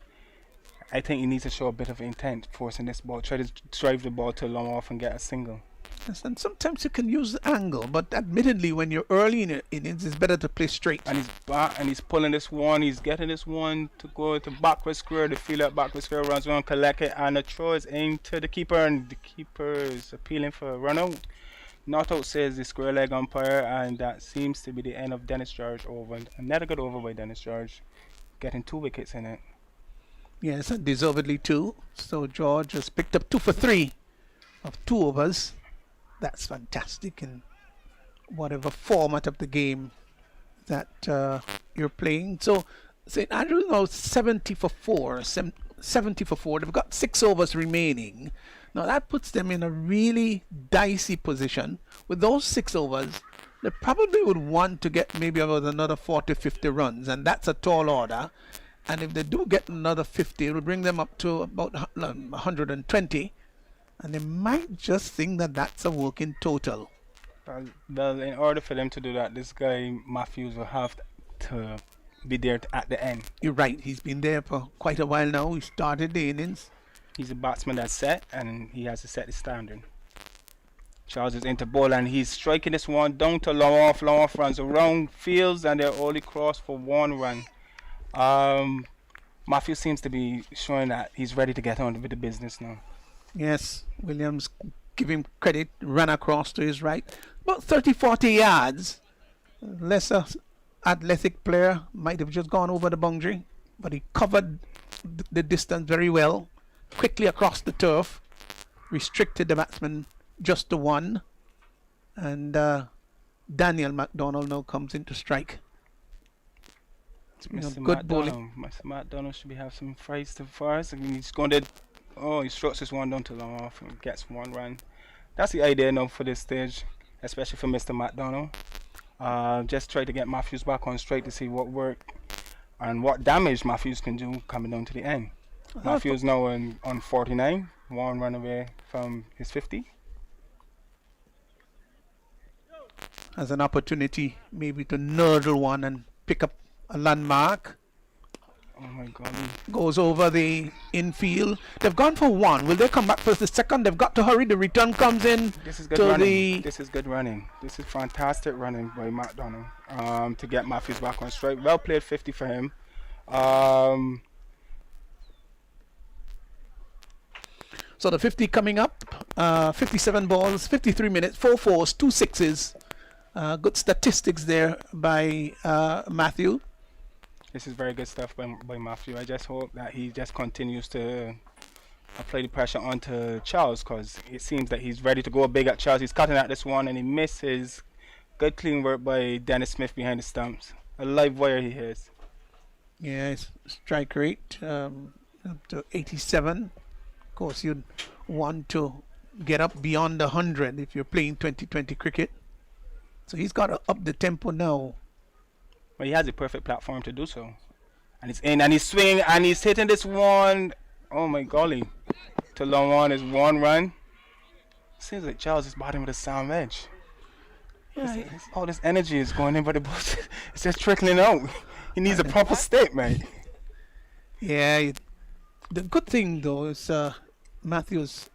I think he needs to show a bit of intent forcing this ball, try to drive the ball to long off and get a single. Yes, and sometimes you can use the angle, but admittedly when you're early in your innings, it's better to play straight. And he's back and he's pulling this one, he's getting this one to go to backward square. The fielder backward square runs around, collect it, and the throw is aimed to the keeper, and the keeper is appealing for a run out. Not out, says the square leg umpire, and that seems to be the end of Dennis George over. Another good over by Dennis George, getting 2 wickets in it. Yes, and deservedly 2. So George has picked up 2 for 3 of 2 overs. That's fantastic in whatever format of the game that you're playing. So St. Andrew now 70 for 4. 70 for 4. They've got 6 overs remaining. Now that puts them in a really dicey position. With those 6 overs, they probably would want to get maybe about another 40, 50 runs, and that's a tall order. And if they do get another 50, it will bring them up to about 120, and they might just think that that's a working total. Well, in order for them to do that, this guy Matthews will have to be there at the end. You're right. He's been there for quite a while now. He started the innings. He's a batsman that's set, and he has to set the standard. Charles is into ball, and he's striking this one down to long off runs around fields, and they're only crossed for 1 run. Matthews seems to be showing that he's ready to get on with the business now. Yes, Williams, give him credit, ran across to his right. About 30, 40 yards. Lesser athletic player might have just gone over the boundary, but he covered the distance very well. Quickly across the turf, restricted the batsman just to 1. And Daniel McDonald now comes in to strike. Good bowling. Mr. McDonald should have some praise for us. And he's going to, he strokes this one down to long off and gets 1 run. That's the idea now for this stage, especially for Mr. McDonald. Just try to get Matthews back on straight to see what work and what damage Matthews can do coming down to the end. Matthews now on 49, 1 run away from his 50. Has an opportunity maybe to nurdle one and pick up a landmark. Oh my God. Goes over the infield. They've gone for 1. Will they come back for the second? They've got to hurry. The return comes in. This is good running. This is good running. This is fantastic running by McDonald to get Matthews back on strike. Well played 50 for him. So the 50 coming up. 57 balls, 53 minutes, 4 fours, 2 sixes. Good statistics there by Matthew. This is very good stuff by Matthew. I just hope that he just continues to apply the pressure onto Charles, because it seems that he's ready to go big at Charles. He's cutting at this one and he misses. Good clean work by Dennis Smith behind the stumps. A live wire he is. Yeah, his strike rate up to 87. Of course, you'd want to get up beyond 100 if you're playing 2020 cricket. So he's got to up the tempo now. But he has the perfect platform to do so. And he's in and he's swinging and he's hitting this one. Oh my golly. To long on is 1 run. Seems like Charles is batting with a sound edge. Yeah, all this energy is going in, but it's just trickling out. He needs a proper stick, mate. Yeah, the good thing though is Matthews,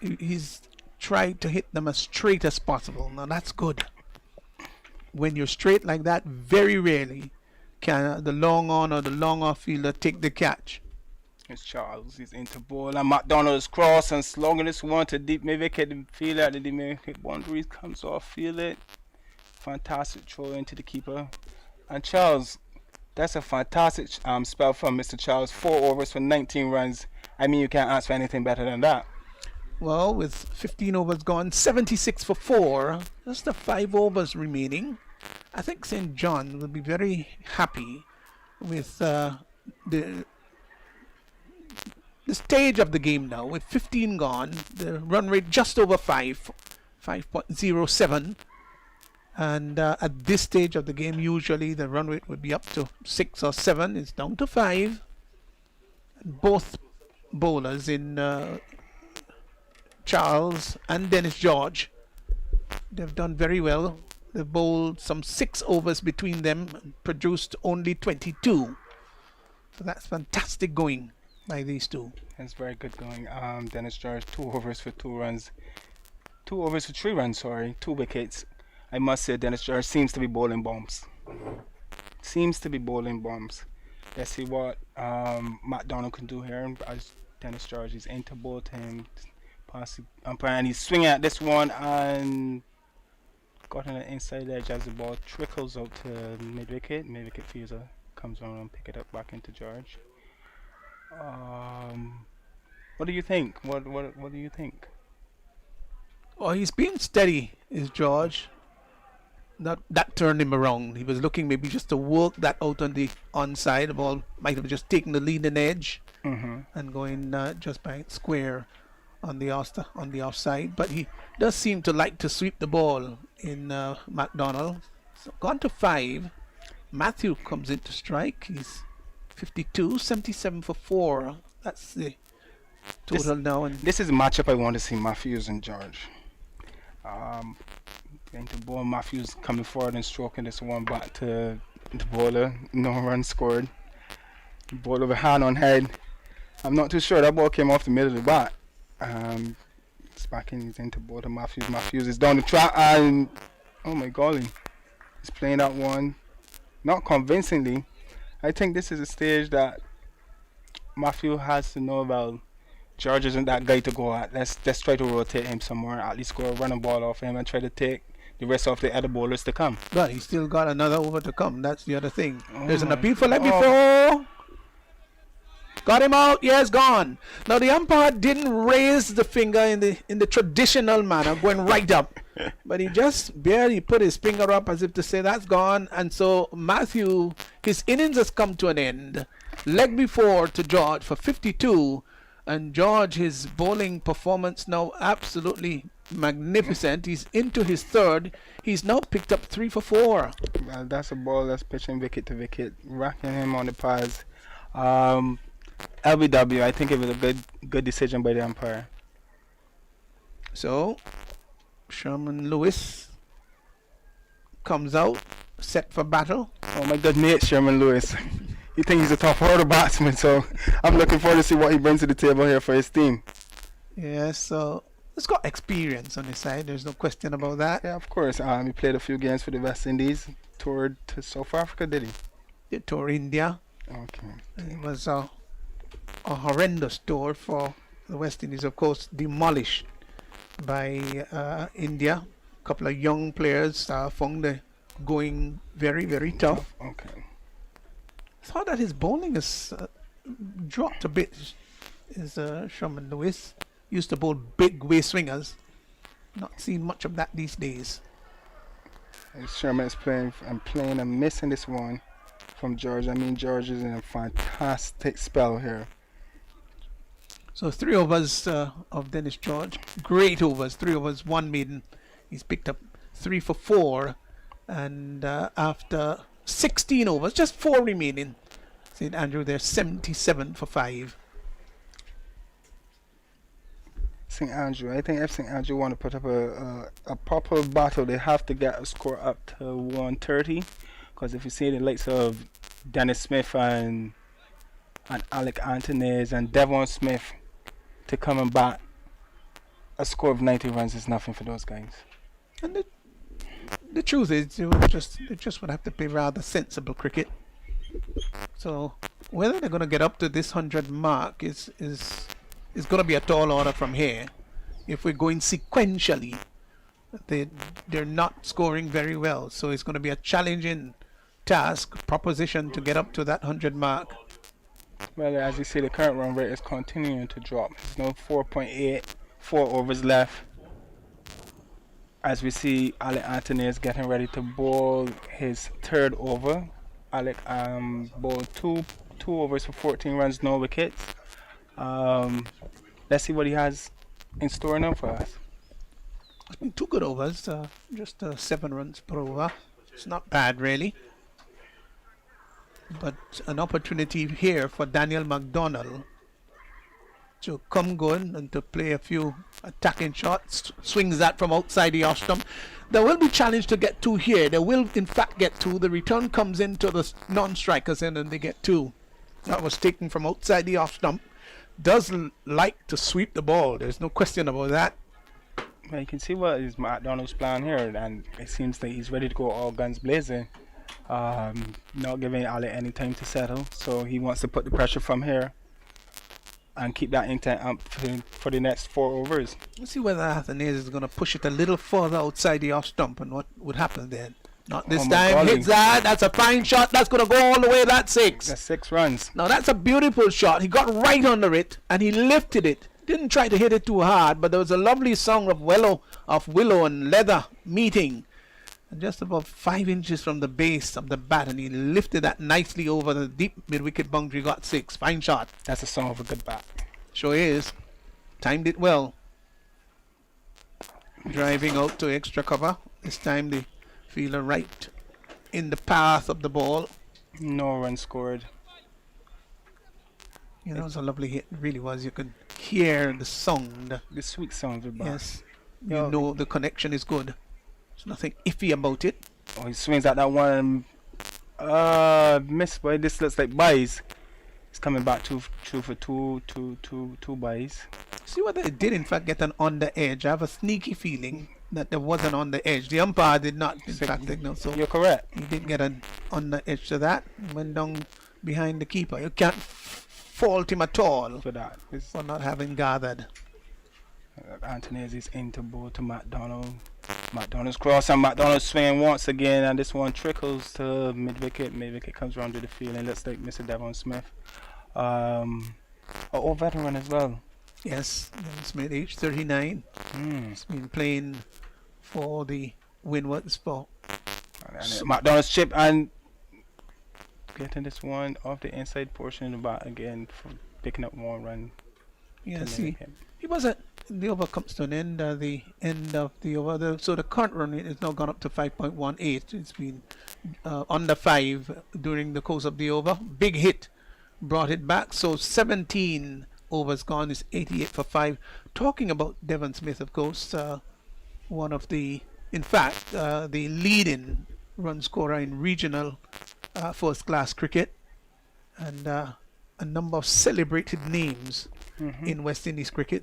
he's tried to hit them as straight as possible. Now that's good. When you're straight like that, very rarely can the long on or the long off fielder take the catch. It's Charles. He's into ball and McDonald is cross and slugging this one to deep mid-wicket. Feel it. The deep mid-wicket boundaries comes off. Feel it. Fantastic throw into the keeper. And Charles, that's a fantastic spell from Mr. Charles. 4 overs for 19 runs. I mean, you can't ask for anything better than that. Well, with 15 overs gone, 76 for 4. Just the 5 overs remaining. I think St. John will be very happy with the stage of the game now. With 15 gone, the run rate just over 5.07. And at this stage of the game, usually the run rate would be up to 6 or 7. It's down to 5. And both bowlers in Charles and Dennis George, they've done very well. They've bowled some 6 overs between them and produced only 22. So that's fantastic going by these two. That's very good going. Dennis George, 2 overs for 2 runs. 2 overs for 3 runs, sorry. 2 wickets. I must say Dennis George seems to be bowling bombs. Let's see what McDonald can do here. As Dennis George is into both him. And he's swinging at this one and got on the inside edge as the ball trickles out to mid-wicket. Mid-wicket fielder comes around and pick it up back into George. What do you think? What do you think? Oh, he's been steady, is George. That turned him around. He was looking maybe just to work that out on the onside. The ball might have just taken the leading edge and going just by square on the offside, but he does seem to like to sweep the ball in McDonald. So gone to 5. Matthew comes in to strike. He's 52, 77 for 4. That's the total now. And This is a matchup I want to see, Matthews and George. Going to ball, Matthews coming forward and stroking this one back to the bowler. No run scored. Ball over hand on head. I'm not too sure. That ball came off the middle of the bat. It's back in. He's into bowler Matthews. Matthews is down the track and oh my golly, he's playing that one not convincingly. I think this is a stage that Matthew has to know about. George isn't that guy to go at. Let's try to rotate him somewhere. At least go run a ball off him and try to take the rest of the other bowlers to come. but he's still got another over to come. That's the other thing. There's an appeal for leg before. Got him out. Yes, gone. Now the umpire didn't raise the finger in the traditional manner, going right up, but he just barely put his finger up as if to say that's gone. And so Matthew, his innings has come to an end. Leg before to George for 52, and George, his bowling performance now absolutely magnificent. He's into his 3rd. He's now picked up 3 for 4. Well, that's a ball that's pitching wicket to wicket, racking him on the pads. LBW, I think it was a good decision by the umpire. So Sherman Lewis comes out, set for battle. Oh, my good mate, Sherman Lewis. You think he's a top order batsman, so I'm looking forward to see what he brings to the table here for his team. Yes, so he's got experience on his side. There's no question about that. Yeah, of course. He played a few games for the West Indies, toured to South Africa, did he? They tour India. Okay. It was a horrendous tour for the West Indies, of course, demolished by India. A couple of young players found the going very, very tough. Okay. I thought that his bowling has dropped a bit. Is Sherman Lewis used to bowl big way swingers. Not seeing much of that these days. And Sherman is playing and missing this one from George. I mean, George is in a fantastic spell here. So 3 overs of Dennis George. Great overs. 3 overs, 1 maiden. He's picked up 3 for 4. And after 16 overs, just 4 remaining, St. Andrew there 77 for 5. St. Andrew, I think if St. Andrew want to put up a proper battle, they have to get a score up to 130. Because if you see the likes of Dennis Smith and Alec Anthony's and Devon Smith to come and bat, a score of 90 runs is nothing for those guys. And the truth is, they just would have to play rather sensible cricket. So whether they're going to get up to this 100 mark is going to be a tall order from here. If we're going sequentially, they're not scoring very well. So it's going to be a challenging proposition to get up to that 100 mark. Well, as you see, the current run rate is continuing to drop. There's no 4.8, 4 overs left. As we see, Alec Anthony is getting ready to bowl his 3rd over. Alec bowled two overs for 14 runs, no wickets. Let's see what he has in store now for us. It's been 2 good overs, just 7 runs per over. It's not bad, really. But an opportunity here for Daniel McDonald to come going and to play a few attacking shots. Swings that from outside the off stump. There will be challenge to get 2 here. They will in fact get 2. The return comes into the non-strikers end and they get 2. That was taken from outside the off stump. Does like to sweep the ball. There's no question about that. Well, you can see what is McDonald's plan here, and it seems that he's ready to go all guns blazing. Not giving Ali any time to settle, so he wants to put the pressure from here and keep that intent up for the next 4 overs. Let's see whether Athanase is going to push it a little further outside the off stump and what would happen then. Not this time. golly. Hits that. That's a fine shot. That's going to go all the way. That's 6. That's 6 runs. Now that's a beautiful shot. He got right under it and he lifted it. Didn't try to hit it too hard, but there was a lovely song of willow and leather meeting. And just about 5 inches from the base of the bat, and he lifted that nicely over the deep mid-wicket boundary. Got 6. Fine shot. That's a song of a good bat. Sure is. timed it well. Driving out to extra cover. This time the fielder right in the path of the ball. No run scored. You know, it was a lovely hit. It really was. You could hear the sound. The sweet sound of the bat. Yes. Yo. You know the connection is good. There's nothing iffy about it. Oh, he swings at that one. Missed, boy. This looks like buys. He's coming back two for two buys. See what they did, in fact, get an on the edge. I have a sneaky feeling that there was an on the edge. The umpire did not, in fact, signal. So You're correct. he did get an on the edge to that. Went down behind the keeper. You can't fault him at all For that. This, for not having gathered. Anthony is into ball to McDonald. McDonald's cross and McDonald swinging once again, and this one trickles to mid wicket. Mid wicket comes round to the field and looks like Mr. Devon Smith. Old veteran as well. Yes, Devon Smith, age 39. He's been playing for the Windwards for. And McDonald's chip and getting this one off the inside portion of the bat again for picking up 1 run. Yeah, see, he wasn't. The over comes to an end. The end of the over. So the current run rate has now gone up to 5.18. It's been under 5 during the course of the over. Big hit brought it back. So 17 overs gone is 88 for 5. Talking about Devon Smith, of course, one of the, in fact, the leading run scorer in regional first class cricket, and a number of celebrated names in West Indies cricket,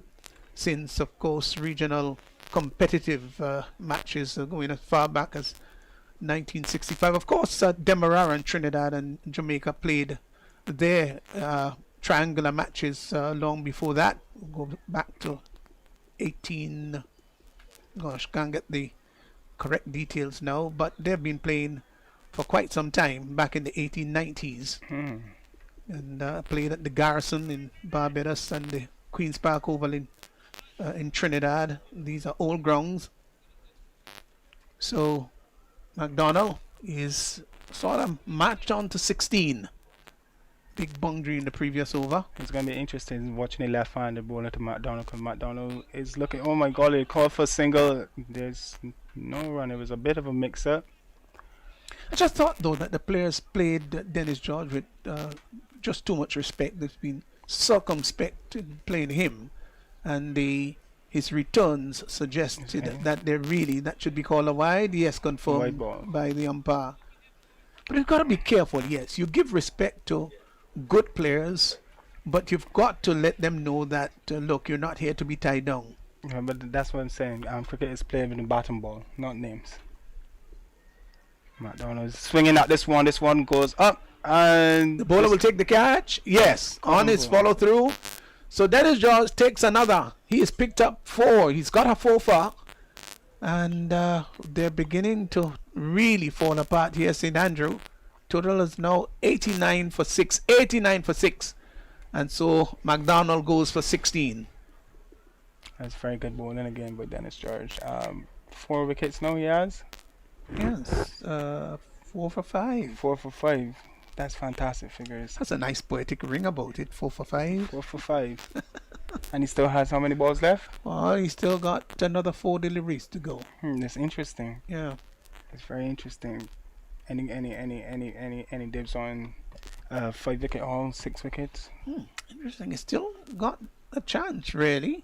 since, of course, regional competitive matches going as far back as 1965. Of course, Demerara and Trinidad and Jamaica played their triangular matches long before that. Go back to 18. Gosh, can't get the correct details now, but they've been playing for quite some time, back in the 1890s. And played at the Garrison in Barbados and the Queen's Park Oval in Trinidad. These are old grounds. So McDonald is sort of marched on to 16. Big boundary in the previous over. It's going to be interesting watching the left-handed bowler to McDonald, because McDonald is looking, oh my god, he called for a single. There's no run. It was a bit of a mix-up. I just thought, though, that the players played Dennis George with just too much respect. They've been circumspect in playing him, and his returns suggested that that should be called a wide. Yes, confirmed by the umpire. But you've got to be careful. Yes, you give respect to good players, but you've got to let them know that look, you're not here to be tied down. Yeah, but that's what I'm saying. Cricket is played with the batting ball, not names. McDonald's swinging at this one. This one goes up, and the bowler will take the catch. Yes, on his follow through. So Dennis George takes another. He has picked up 4. He's got a 4 far, and they're beginning to really fall apart here. St Andrew total is now 89 for 6. 89 for 6, and so McDonald goes for 16. That's very good bowling again by Dennis George. 4 wickets now he has. Yes, 4 for 5. 4 for 5. That's fantastic figures. That's a nice poetic ring about it. 4 for 5. 4 for 5. And he still has how many balls left? Well, he still got another 4 deliveries to go. That's interesting. Yeah, It's very interesting. Any dibs on 5 wicket haul, 6 wickets? Interesting. He's still got a chance, really.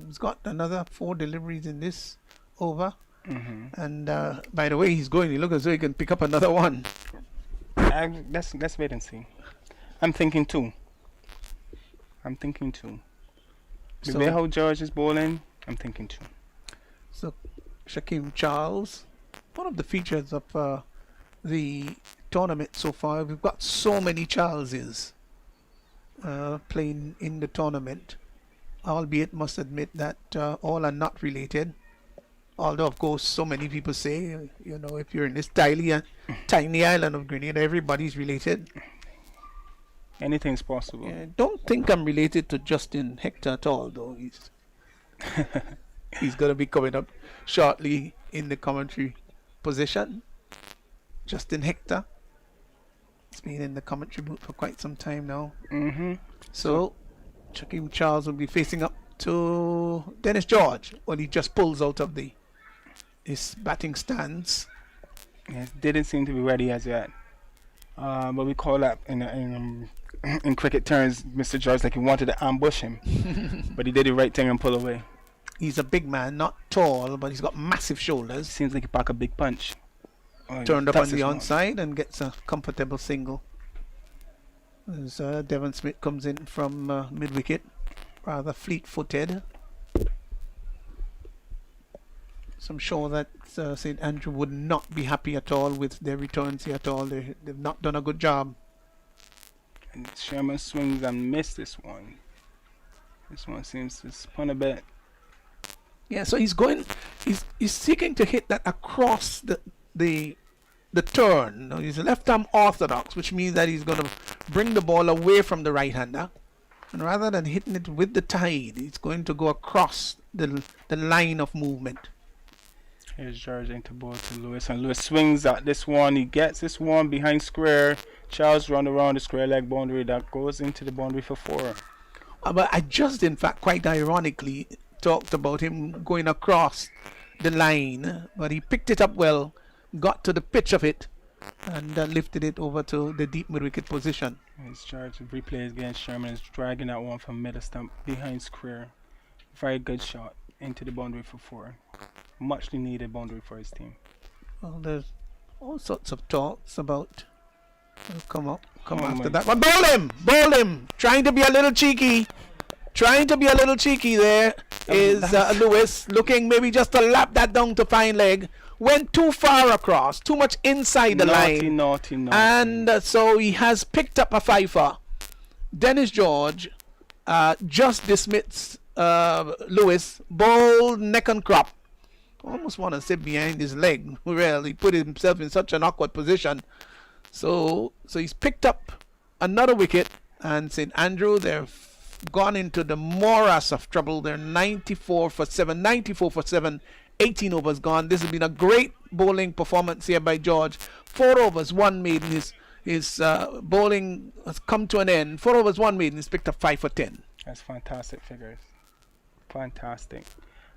He's got another 4 deliveries in this over. And by the way he's going, he looks as though he can pick up another one. Let's wait and see. I'm thinking 2. The way how George is bowling, I'm thinking 2. So Shaquem Charles, one of the features of the tournament so far, we've got so many Charleses playing in the tournament, albeit must admit that all are not related. Although, of course, so many people say, you know, if you're in this tiny island of Grenada, everybody's related. Anything's possible. Don't think I'm related to Justin Hector at all, though. He's going to be coming up shortly in the commentary position. Justin Hector. He's been in the commentary booth for quite some time now. So, Shaquem Charles will be facing up to Dennis George. Well, he just pulls out of his batting stance. Yeah, didn't seem to be ready as yet. But we call that in cricket terms, Mr. George, like he wanted to ambush him, but he did the right thing and pull away. He's a big man, not tall, but he's got massive shoulders. Seems like he packed a big punch. Turned up on the one. onside and gets a comfortable single. As Devon Smith comes in from mid-wicket, rather fleet-footed. So I'm sure that St. Andrew would not be happy at all with their returns here at all. They've not done a good job. And Sherman swings and missed this one. This one seems to spun a bit. Yeah, so he's seeking to hit that across the turn. Now, he's left-arm orthodox, which means that he's going to bring the ball away from the right-hander. And rather than hitting it with the tide, he's going to go across the line of movement. Here's George into ball to Lewis, and Lewis swings at this one. He gets this one behind square. Charles run around the square leg boundary that goes into the boundary for 4. But I just, in fact, quite ironically, talked about him going across the line, but he picked it up well, got to the pitch of it, and lifted it over to the deep mid-wicket position. Here's George replays against Sherman, is dragging that one from middle stump behind square. Very good shot into the boundary for 4. Muchly needed boundary for his team. Well, there's all sorts of talks about come Oh after my that one. Bowl him! Trying to be a little cheeky. There is Lewis, looking maybe just to lap that down to fine leg. Went too far across, too much inside the line. Naughty. And so he has picked up a fifer. Dennis George just dismissed Lewis, ball neck and crop. Almost want to sit behind his leg. Well, he put himself in such an awkward position. So he's picked up another wicket, and St. Andrew, they've gone into the morass of trouble. They're 94 for 7, 18 overs gone. This has been a great bowling performance here by George. 4 overs, 1 maiden. His bowling has come to an end. 4 overs, 1 maiden. He's picked up 5 for 10. That's fantastic figures. Fantastic.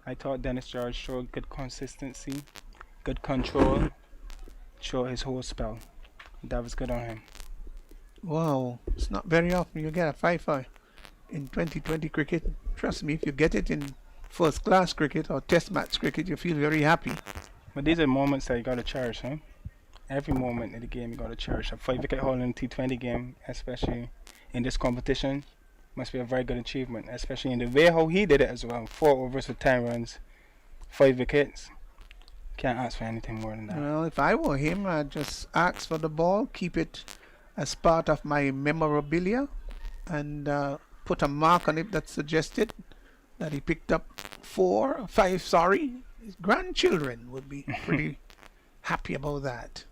I thought Dennis George showed good consistency, good control, showed his whole spell. That was good on him. Wow, it's not very often you get a 5-5 in 2020 cricket. Trust me, if you get it in first class cricket or test match cricket, you feel very happy. But these are moments that you gotta cherish, huh? Every moment in the game you gotta cherish. A 5-wicket haul in a T20 game, especially in this competition, must be a very good achievement, especially in the way how he did it as well. 4 overs with 10 runs, 5 wickets. Can't ask for anything more than that. Well, if I were him, I'd just ask for the ball, keep it as part of my memorabilia, and put a mark on it that suggested that he picked up 5. His grandchildren would be pretty happy about that.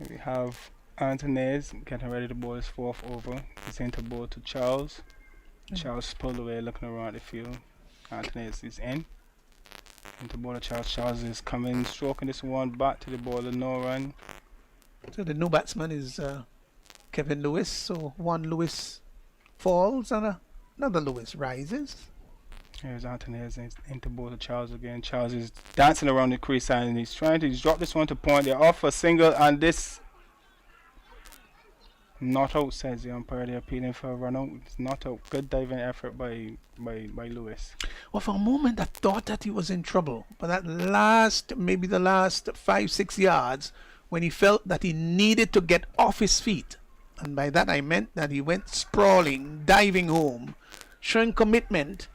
We have Anthony getting ready to bowl his 4th over. He's into bowl to Charles. Charles pulled away, looking around the field. Anthony is in. Into bowl to Charles. Charles is coming, stroking this one back to the bowler, no run. So the new batsman is Kevin Lewis. So one Lewis falls and another Lewis rises. Here's Anthony into bowl to Charles again. Charles is dancing around the crease and he's trying to drop this one to point. They're off for a single, and this not out, says the umpire. They're appealing for a run out. It's not out. Good diving effort by Lewis. Well, for a moment I thought that he was in trouble, but maybe the last 5-6 yards, when he felt that he needed to get off his feet, and by that I meant that he went sprawling, diving home, showing commitment.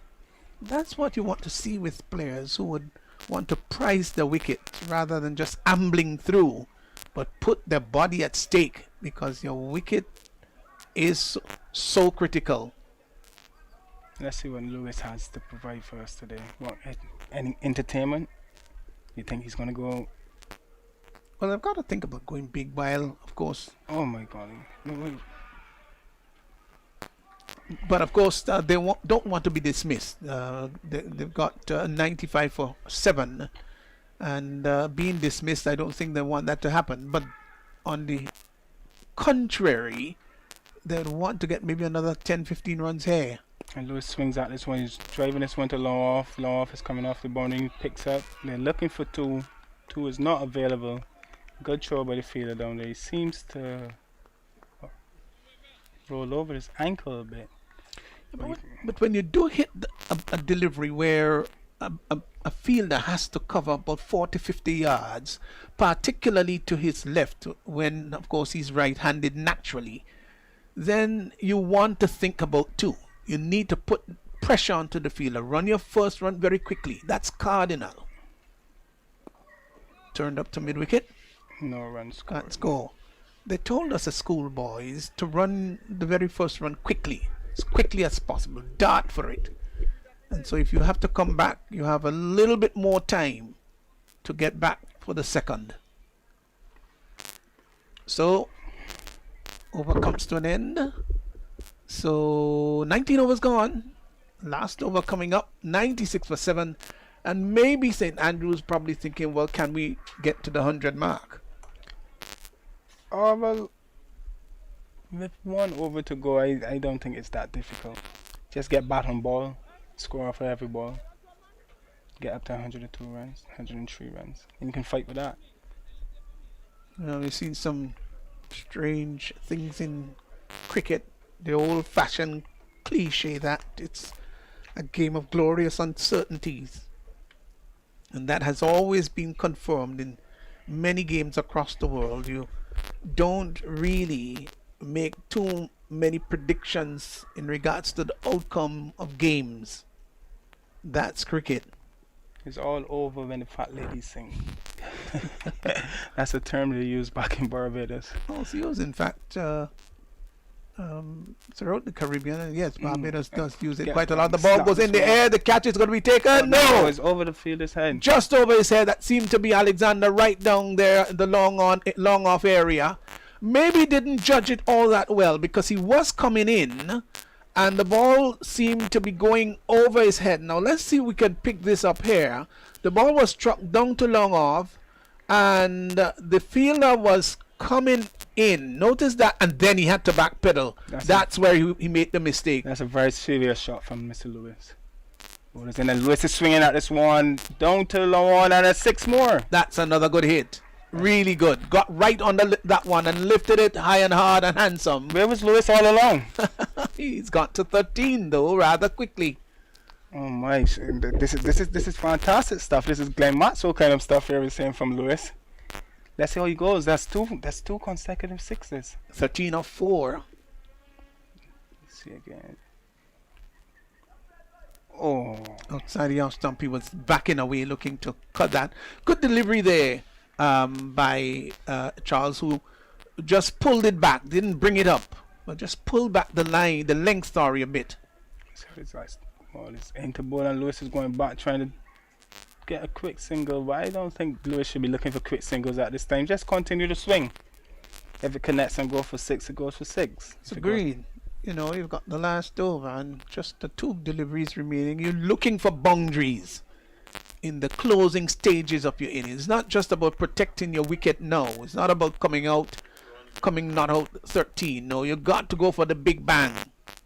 That's what you want to see with players who would want to prize the wicket rather than just ambling through, but put their body at stake, because your wicket is so critical. Let's see what Lewis has to provide for us today. What, any entertainment? You think he's going to go? Well, I've got to think about going big, while, of course. Oh my God. No. But of course, they don't want to be dismissed. They've got 95 for 7, and being dismissed, I don't think they want that to happen. But on the contrary, they'd want to get maybe another 10-15 runs here. And Lewis swings out this one. He's driving this one to long off. Long off is coming off the boundary. Picks up. They're looking for two. Two is not available. Good throw by the fielder down there. He seems to roll over his ankle a bit. But when you do hit a delivery where a fielder has to cover about 40-50 yards, particularly to his left, when of course he's right-handed naturally, then you want to think about two. You need to put pressure onto the fielder. Run your first run very quickly. That's cardinal. Turned up to mid-wicket. No run scored. Let's go. They told us as schoolboys to run the very first run quickly, as quickly as possible. Dart for it. And so if you have to come back, you have a little bit more time to get back for the second. So, over comes to an end. So, 19 overs gone. Last over coming up, 96 for 7. And maybe St. Andrews probably thinking, well, can we get to the 100 mark? Oh, well, with 1 over to go, I don't think it's that difficult. Just get bat on ball, score off of every ball, get up to 102 runs, 103 runs, and you can fight with that. Well, we've seen some strange things in cricket. The old-fashioned cliche that it's a game of glorious uncertainties. And that has always been confirmed in many games across the world. You don't really make too many predictions in regards to the outcome of games. That's cricket. It's all over when the fat ladies sing. That's a term they use back in Barbados. Oh, so it was in fact throughout the Caribbean, and yes, Barbados does use it quite a lot. The ball goes in the air, the catch is going to be taken. No, it's over the fielder's head. Just over his head. That seemed to be Alexander right down there, the long off area. Maybe didn't judge it all that well because he was coming in, and the ball seemed to be going over his head. Now let's see if we can pick this up here. The ball was struck down to long off, and the fielder was coming in. Notice that, and then he had to backpedal. That's where he made the mistake. That's a very serious shot from Mr. Lewis. And then Lewis is swinging at this one down to the long one, and a 6 more. That's another good hit. Really good. Got right on that one and lifted it high and hard and handsome. Where was Lewis all along? He's got to 13 though, rather quickly. Oh my! This is fantastic stuff. This is Glenn Maxwell kind of stuff here we're saying from Lewis. Let's see how he goes. That's two consecutive sixes. 13 of 4. Let's see again. Oh. Outside the off stump, he was backing away, looking to cut that. Good delivery there by Charles, who just pulled it back, didn't bring it up, but just pulled back the line, the length, sorry, a bit. So it's into ball, and Lewis is going back trying to get a quick single, but I don't think Lewis should be looking for quick singles at this time. Just continue to swing. If it connects and goes for 6, it goes for 6. It's agreed. You know, you've got the last over and just the 2 deliveries remaining. You're looking for boundaries in the closing stages of your innings. It's not just about protecting your wicket now. It's not about coming not out 13. No, you got to go for the big bang.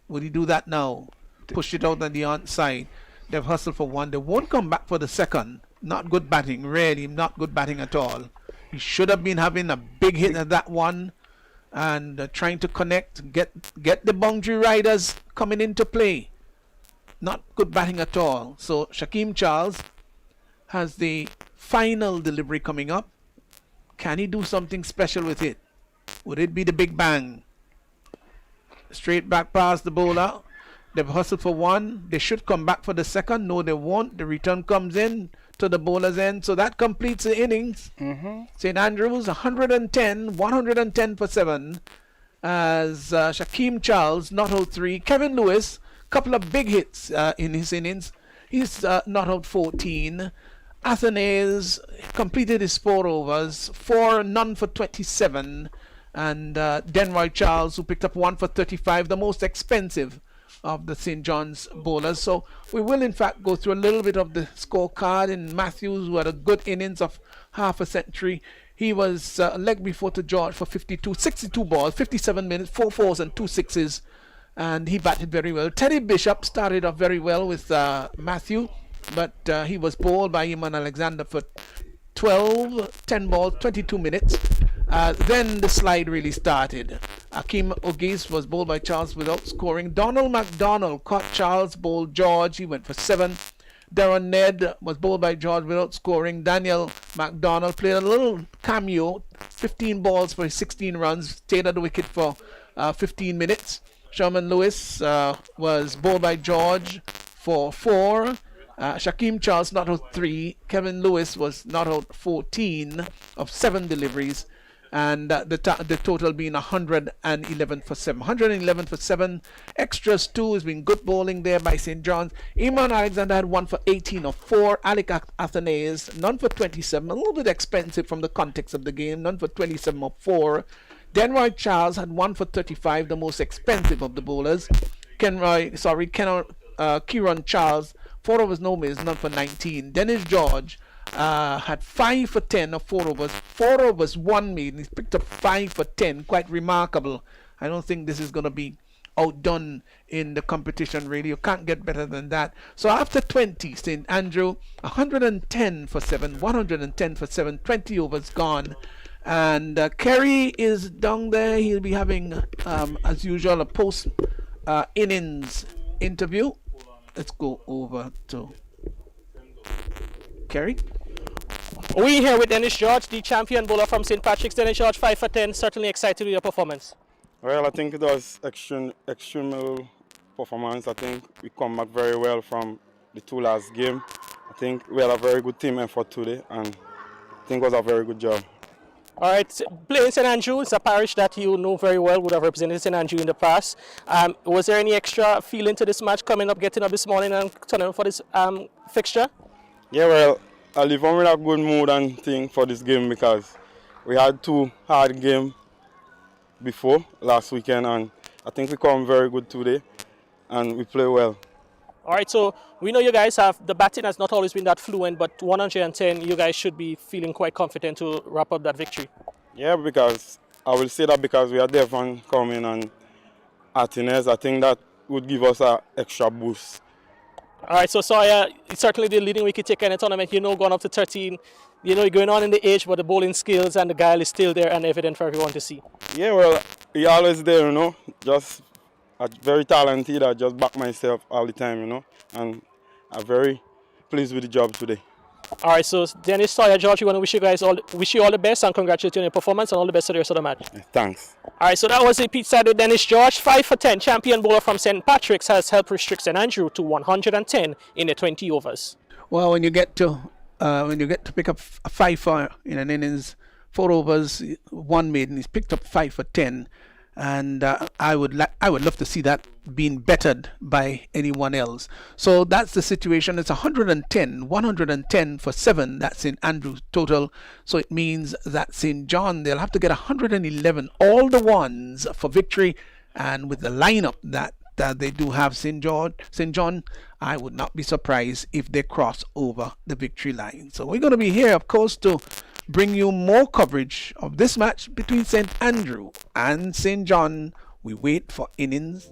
Would he do that now? Push it out on the onside. They've hustled for 1. They won't come back for the second. Not good batting, really not good batting at all. He should have been having a big hit at that one and trying to connect, get the boundary riders coming into play. Not good batting at all. So Shaquem Charles has the final delivery coming up. Can he do something special with it? Would it be the big bang? Straight back past the bowler. They've hustled for 1. They should come back for the second. No, they won't. The return comes in to the bowler's end. So that completes the innings. St. Andrews 110 for 7 as Shaquem Charles not out 3. Kevin Lewis, couple of big hits in his innings. He's not out 14. Athenaeus completed his 4 overs, 4 none for 27. And Denroy Charles, who picked up 1 for 35, the most expensive of the St. John's bowlers. So we will in fact go through a little bit of the scorecard. In Matthews, who had a good innings of half a century, he was leg before to George for 62 balls, 57 minutes, 4 fours and 2 sixes, and he batted very well. Teddy Bishop started off very well with Matthew, but he was bowled by Iman Alexander for 10 balls, 22 minutes. Then the slide really started. Akeem Ogis was bowled by Charles without scoring. Donald McDonald caught Charles, bowled George. He went for 7. Darren Ned was bowled by George without scoring. Daniel McDonald played a little cameo, 15 balls for 16 runs, stayed at the wicket for 15 minutes. Sherman Lewis was bowled by George for 4. Shaquem Charles not out 3. Kevin Lewis was not out 14 of 7 deliveries. And the total being 111 for 7. 111 for 7. Extras 2 has been good bowling there by St. John's. Iman Alexander had 1 for 18 of 4. Alec Athanaeus, none for 27. A little bit expensive from the context of the game. None for 27 of 4. Denroy Charles had 1 for 35, the most expensive of the bowlers. Kieran Charles, 4 overs no miss, none for 19. Dennis George had 5 for 10 of 4 overs. 4 overs, 1 made. He's picked up 5 for 10. Quite remarkable. I don't think this is going to be outdone in the competition, really. You can't get better than that. So after 20, St. Andrew, 110 for 7. 110 for 7. 20 overs gone. And Kerry is down there. He'll be having, as usual, a post-innings interview. Let's go over to Kerry. We here with Dennis George, the champion bowler from St. Patrick's. Dennis George, 5 for 10. Certainly excited with your performance. Well, I think it was extreme performance. I think we come back very well from the 2 last game. I think we had a very good team effort today, and I think it was a very good job. All right, playing St. Andrew, it's a parish that you know very well, would have represented St. Andrew in the past. Was there any extra feeling to this match coming up, getting up this morning and turning up for this fixture? Yeah, well, I live on with a good mood and thing for this game because we had 2 hard games before last weekend, and I think we come very good today and we play well. All right, so we know you guys have, the batting has not always been that fluent, but 110, you guys should be feeling quite confident to wrap up that victory. Yeah, because I will say that because we had Devon coming and Martinez, I think that would give us an extra boost. All right, so Sawyer, certainly the leading wicket taker in the tournament, going up to 13. You're going on in the age, but the bowling skills and the guile is still there and evident for everyone to see. Yeah, well, he always there, just very talented. I just back myself all the time, and I'm very pleased with the job today. All right, so Dennis, Sawyer, George, we want to wish you all the best and congratulate you on your performance and all the best for the rest of the match. Thanks. All right, so that was the pitch side with Dennis George. 5 for 10, champion bowler from St. Patrick's, has helped restrict St. Andrew to 110 in the 20 overs. Well, when you get to pick up a 5 for in an innings, 4 overs, 1 maiden, he's picked up 5 for 10. And I would love to see that being bettered by anyone else. So that's the situation. It's 110 for 7. That's in Andrew's total. So it means that St. John, they'll have to get 111, all the ones for victory. And with the lineup that they do have, St. John, I would not be surprised if they cross over the victory line. So we're going to be here, of course, to bring you more coverage of this match between St. Andrew and St. John. We wait for innings.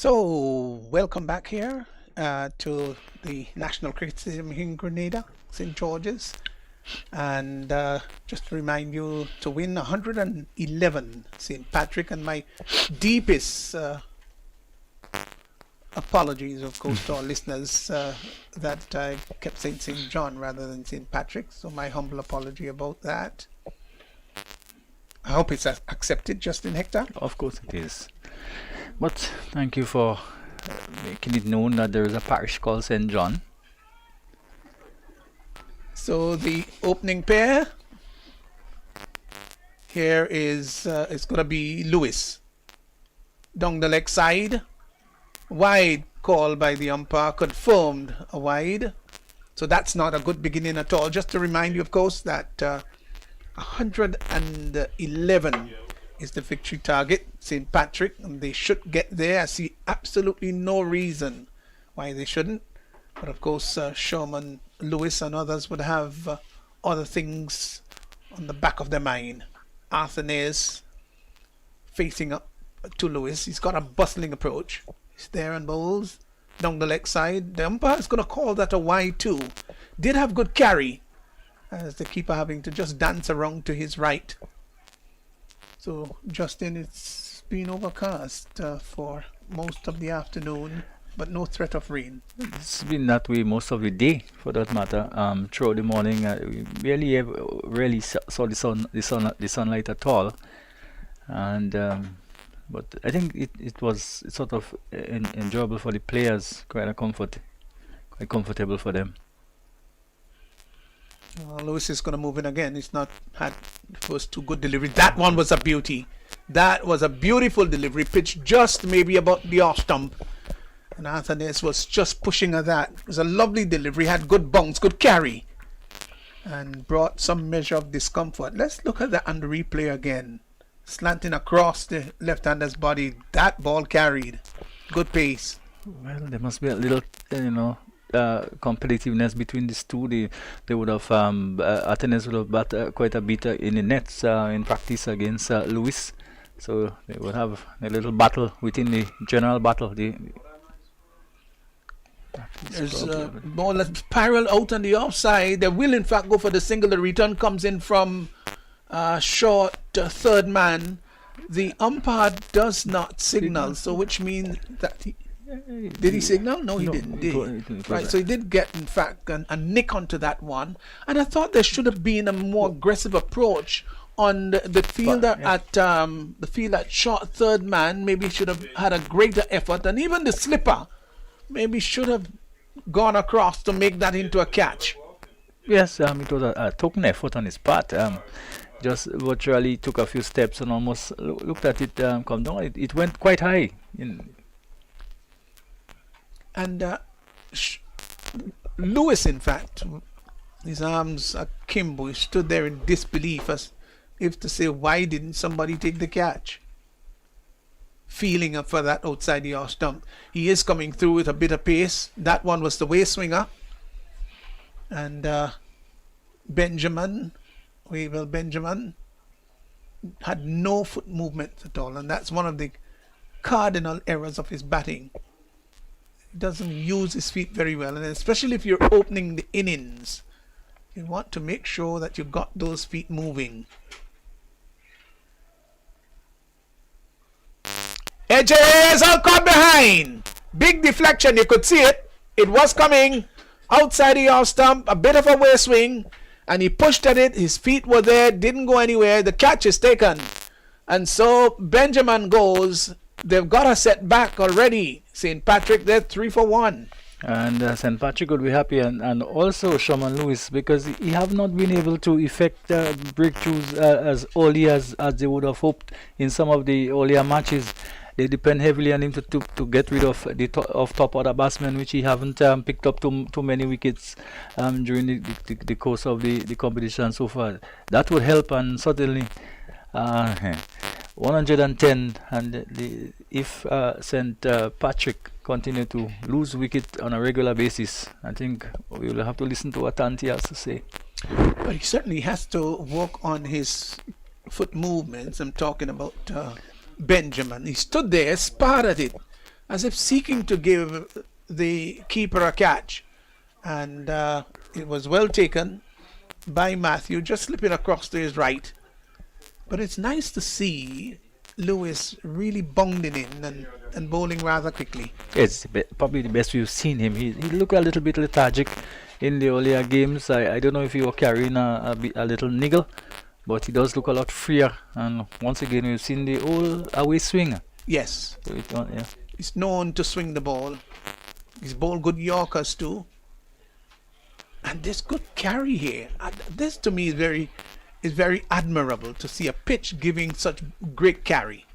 So, welcome back here to the National Cricket Stadium in Grenada, St. George's. And just to remind you, to win 111 St. Patrick, and my deepest apologies, of course, to our listeners that I kept saying St. John rather than St. Patrick. So my humble apology about that. I hope it's accepted, Justin Hector. Of course it is. But thank you for making it known that there is a parish called St. John. So the opening pair here is it's going to be Lewis. Down the leg side. Wide call by the umpire, confirmed a wide. So that's not a good beginning at all. Just to remind you, of course, that 111 is the victory target, St. Patrick, and they should get there. I see absolutely no reason why they shouldn't. But of course, Sherman, Lewis, and others would have other things on the back of their mind. Arthur Nares facing up to Lewis. He's got a bustling approach. He's there and bowls down the leg side. The umpire is going to call that a wide too. Did have good carry, as the keeper having to just dance around to his right. So, Justin, it's been overcast for most of the afternoon, but no threat of rain. It's been that way most of the day, for that matter. Throughout the morning, we really saw the sunlight at all, and but I think it was sort of enjoyable for the players, quite comfortable for them. Lewis is going to move in again. He's not had the first two good deliveries. That one was a beauty. That was a beautiful delivery, pitched just maybe about the off stump. And Arthur Nares was just pushing at that. It was a lovely delivery, had good bounce, good carry, and brought some measure of discomfort. Let's look at that on the replay again. Slanting across the left-hander's body. That ball carried. Good pace. Well, there must be a little, competitiveness between these two. They would have Athens would have bat quite a bit in the nets in practice against Lewis, so they would have a little battle within the general battle. There's ball that spiral out on the offside. They will in fact go for the single. The return comes in from short third man. The umpire does not signal, so which means that did he signal? No, he didn't. Right, so he did get, in fact, a nick onto that one. And I thought there should have been a more aggressive approach on the fielder at the field at short third man. Maybe should have had a greater effort, and even the slipper maybe should have gone across to make that into a catch. Yes, it was a token effort on his part. Just virtually took a few steps and almost looked at it come down. It went quite high. And Lewis, in fact, his arms akimbo, he stood there in disbelief as if to say, why didn't somebody take the catch? Feeling up for that outside the off stump. He is coming through with a bit of pace. That one was the way swinger. And Benjamin had no foot movement at all. And that's one of the cardinal errors of his batting. He doesn't use his feet very well, and especially if you're opening the innings, you want to make sure that you got those feet moving. Edges all caught behind. Big deflection, you could see it. It was coming outside the off stump, a bit of a way swing, and he pushed at it. His feet were there, didn't go anywhere. The catch is taken, and so Benjamin goes. They've got a set back already. St. Patrick, they're 3 for 1. And St. Patrick would be happy, and also Sherman Lewis, because he have not been able to effect breakthroughs as early as they would have hoped in some of the earlier matches. They depend heavily on him to get rid of the top order batsmen, which he haven't picked up too many wickets during the course of the competition so far. That would help, and certainly 110, and if St. Patrick continue to lose wicket on a regular basis, I think we will have to listen to what Tanti has to say. But he certainly has to work on his foot movements. I'm talking about Benjamin. He stood there, sparred at it, as if seeking to give the keeper a catch. And it was well taken by Matthew, just slipping across to his right. But it's nice to see Lewis really bounding in and bowling rather quickly. It's probably the best we've seen him. He looked a little bit lethargic in the earlier games. I don't know if he was carrying a little niggle, but he does look a lot freer. And once again, we've seen the old away swing. Yes. So yeah. He's known to swing the ball. He's bowled good Yorkers too. And this good carry here. This to me is very admirable to see a pitch giving such great carry.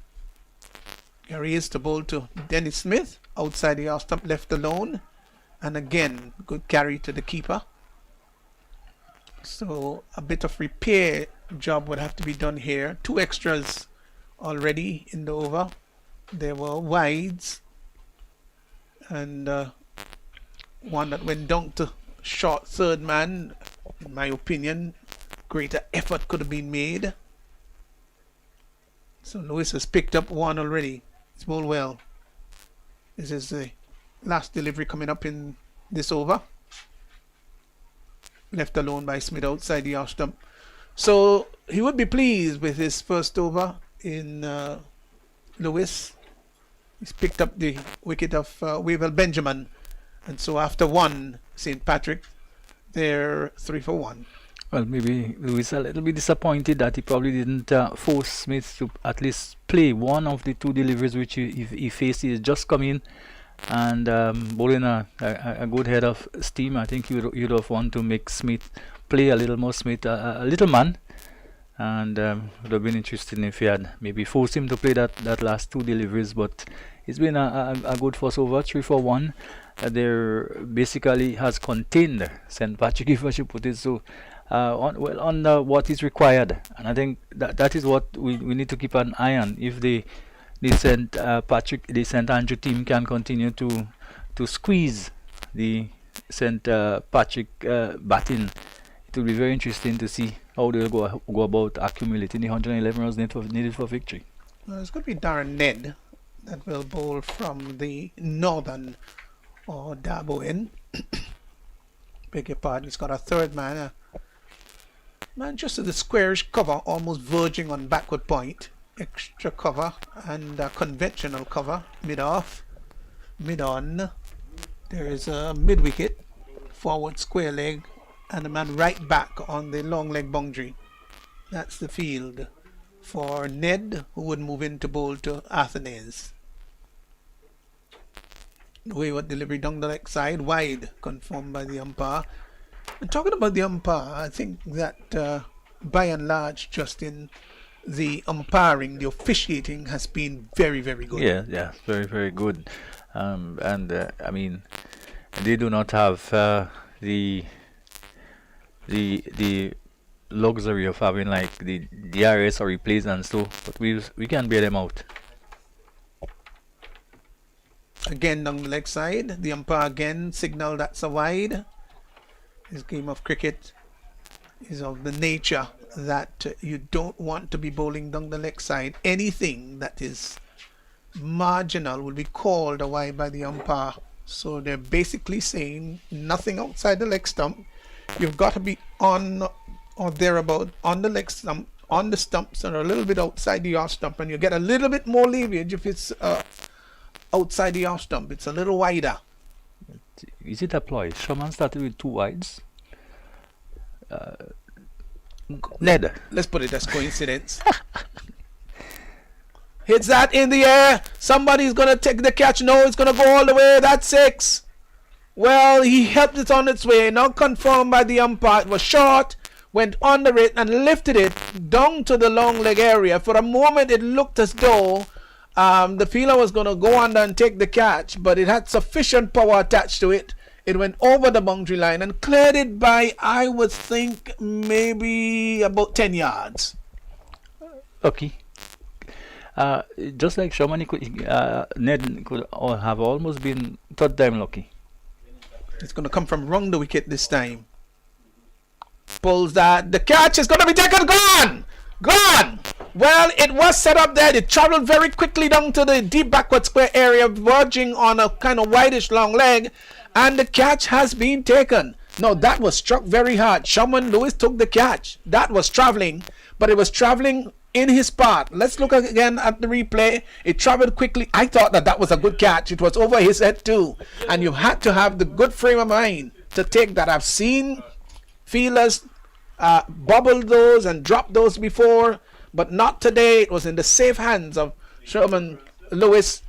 Carry is to bowl to Dennis Smith outside the off stump, left alone. And again, good carry to the keeper. So a bit of repair job would have to be done here. 2 extras already in the over. There were wides. And one that went down to short third man. In my opinion, greater effort could have been made. So Lewis has picked up one already. It's bowled well. This is the last delivery coming up in this over. Left alone by Smith outside the off stump. So he would be pleased with his first over in Lewis. He's picked up the wicket of Wavell Benjamin. And so after one, St. Patrick, they're 3 for 1. Well, maybe Lewis a little bit disappointed that he probably didn't force Smith to at least play one of the 2 deliveries which he faced. He just come in and bowling a good head of steam. I think you'd have wanted to make Smith play a little more. Smith, a little man, and would have been interesting if he had maybe forced him to play that last 2 deliveries. But it's been a good first over, 3 for 1. There basically has contained St. Patrick, if I should put it so. On what is required, and I think that is what we need to keep an eye on. If the St. Andrew team can continue to squeeze the St. Patrick batting, it will be very interesting to see how they'll go about accumulating the 111 runs needed for victory. Well, it's going to be Darren Ned that will bowl from the northern or Dabo end. Beg your pardon. He's got a third man. Man, just to the squarish cover, almost verging on backward point. Extra cover and conventional cover. Mid-off, mid-on. There is a mid-wicket, forward square leg, and a man right back on the long leg boundary. That's the field for Ned, who would move in to bowl to Athenaeus. Wayward delivery down the leg side, wide, confirmed by the umpire. And talking about the umpire, I think that by and large, Justin, the umpiring, the officiating has been very, very good. Yeah, very, very good. And I mean, they do not have the luxury of having like the DRS or replays and so, but we can bear them out. Again down the leg side, the umpire again signaled that's a wide. This game of cricket is of the nature that you don't want to be bowling down the leg side. Anything that is marginal will be called a wide by the umpire. So they're basically saying nothing outside the leg stump. You've got to be on or thereabout on the leg stump, on the stumps, and a little bit outside the off stump, and you get a little bit more leverage if it's outside the off stump. It's a little wider. Is it a ploy? Shaman started with 2 wides. Ned. Let's put it as coincidence. Hits that in the air. Somebody's going to take the catch. No, it's going to go all the way. That's 6. Well, he helped it on its way. Not confirmed by the umpire. It was short. Went under it and lifted it down to the long leg area. For a moment, it looked as though the fielder was going to go under and take the catch, but it had sufficient power attached to it. It went over the boundary line and cleared it by, I would think, maybe about 10 yards. Okay. Just like Shaman, Ned could have almost been third time lucky. It's going to come from wrong the wicket this time. Pulls that. The catch is going to be taken. Gone! Gone! Well, it was set up there. It traveled very quickly down to the deep backward square area, verging on a kind of wideish long leg, and the catch has been taken. No, that was struck very hard. Sherman Lewis took the catch. That was traveling, but it was traveling in his path. Let's look again at the replay. It traveled quickly. I thought that was a good catch. It was over his head too, and you had to have the good frame of mind to take that. I've seen fielders bubble those and drop those before, but not today. It was in the safe hands of Sherman Lewis,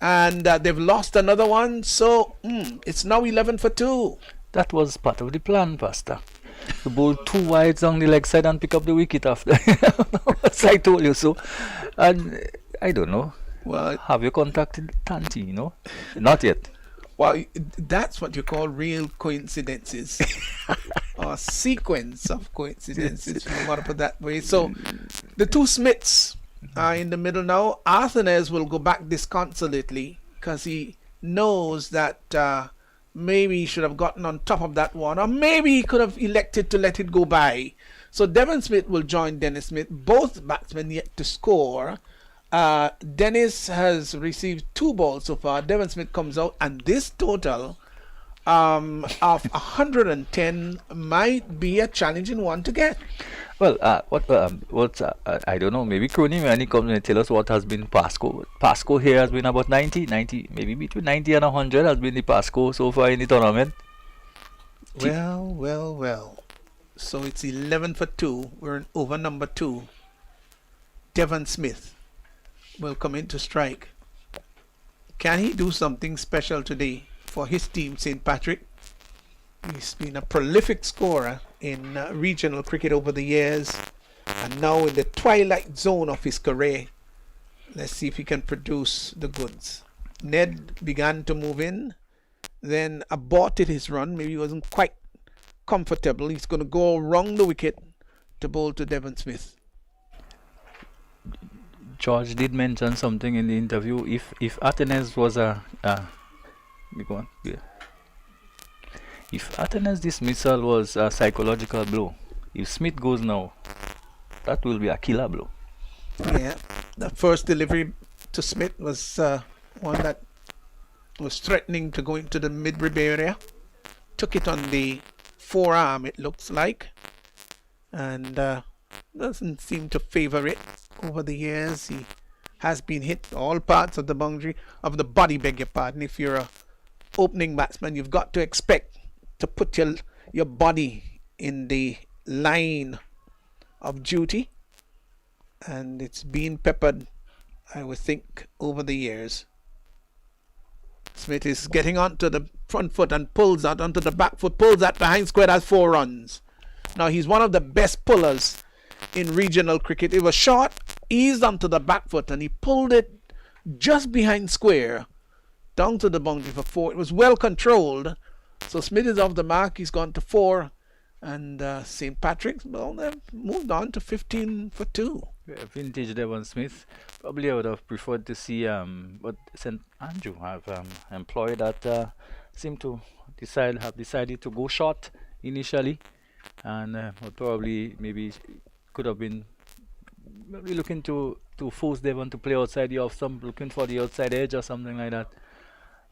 and they've lost another one. So it's now 11 for 2. That was part of the plan, Pastor. To bowl 2 wides on the leg side and pick up the wicket after. As I told you so. And I don't know. Well, have you contacted Tanti, Not yet. Well, that's what you call real coincidences. Or sequence of coincidences, if you want to put that way. So the two Smiths are in the middle now. Arthanez will go back disconsolately because he knows that maybe he should have gotten on top of that one, or maybe he could have elected to let it go by. So Devon Smith will join Dennis Smith. Both batsmen yet to score. Dennis has received 2 balls so far. Devon Smith comes out, and this total of 110 might be a challenging one to get. Well, I don't know. Maybe Crony, when he comes and tell us what has been Pasco. Pasco here has been about 90, maybe between 90 and 100 has been the Pasco so far in the tournament. Well. So it's 11 for 2. We're in over number 2. Devon Smith will come in to strike. Can he do something special today for his team, St. Patrick? He's been a prolific scorer in regional cricket over the years, and now in the twilight zone of his career. Let's see if he can produce the goods. Ned began to move in, then aborted his run. Maybe he wasn't quite comfortable. He's going to go around the wicket to bowl to Devon Smith. George did mention something in the interview. If Arthanez was if Arthanez dismissal was a psychological blow, if Smith goes now, that will be a killer blow. Yeah, the first delivery to Smith was one that was threatening to go into the mid-rib area. Took it on the forearm, it looks like, and doesn't seem to favor it. Over the years, he has been hit all parts of the boundary, of the body, beg your pardon. If you're a opening batsman, you've got to expect to put your body in the line of duty, and it's been peppered, I would think, over the years. Smith is getting onto the front foot and pulls that onto the back foot, pulls that behind square. That's 4 runs. Now he's one of the best pullers in regional cricket. It was short, eased onto the back foot, and he pulled it just behind square down to the boundary for 4. It was well controlled. So Smith is off the mark. He's gone to 4, and St. Patrick's, well, they've moved on to 15 for 2. Yeah, vintage Devon Smith. Probably I would have preferred to see what St. Andrew have employed that seem to have decided to go short initially, and probably maybe could have been maybe looking to force Devon to play outside the off stump, looking for the outside edge or something like that.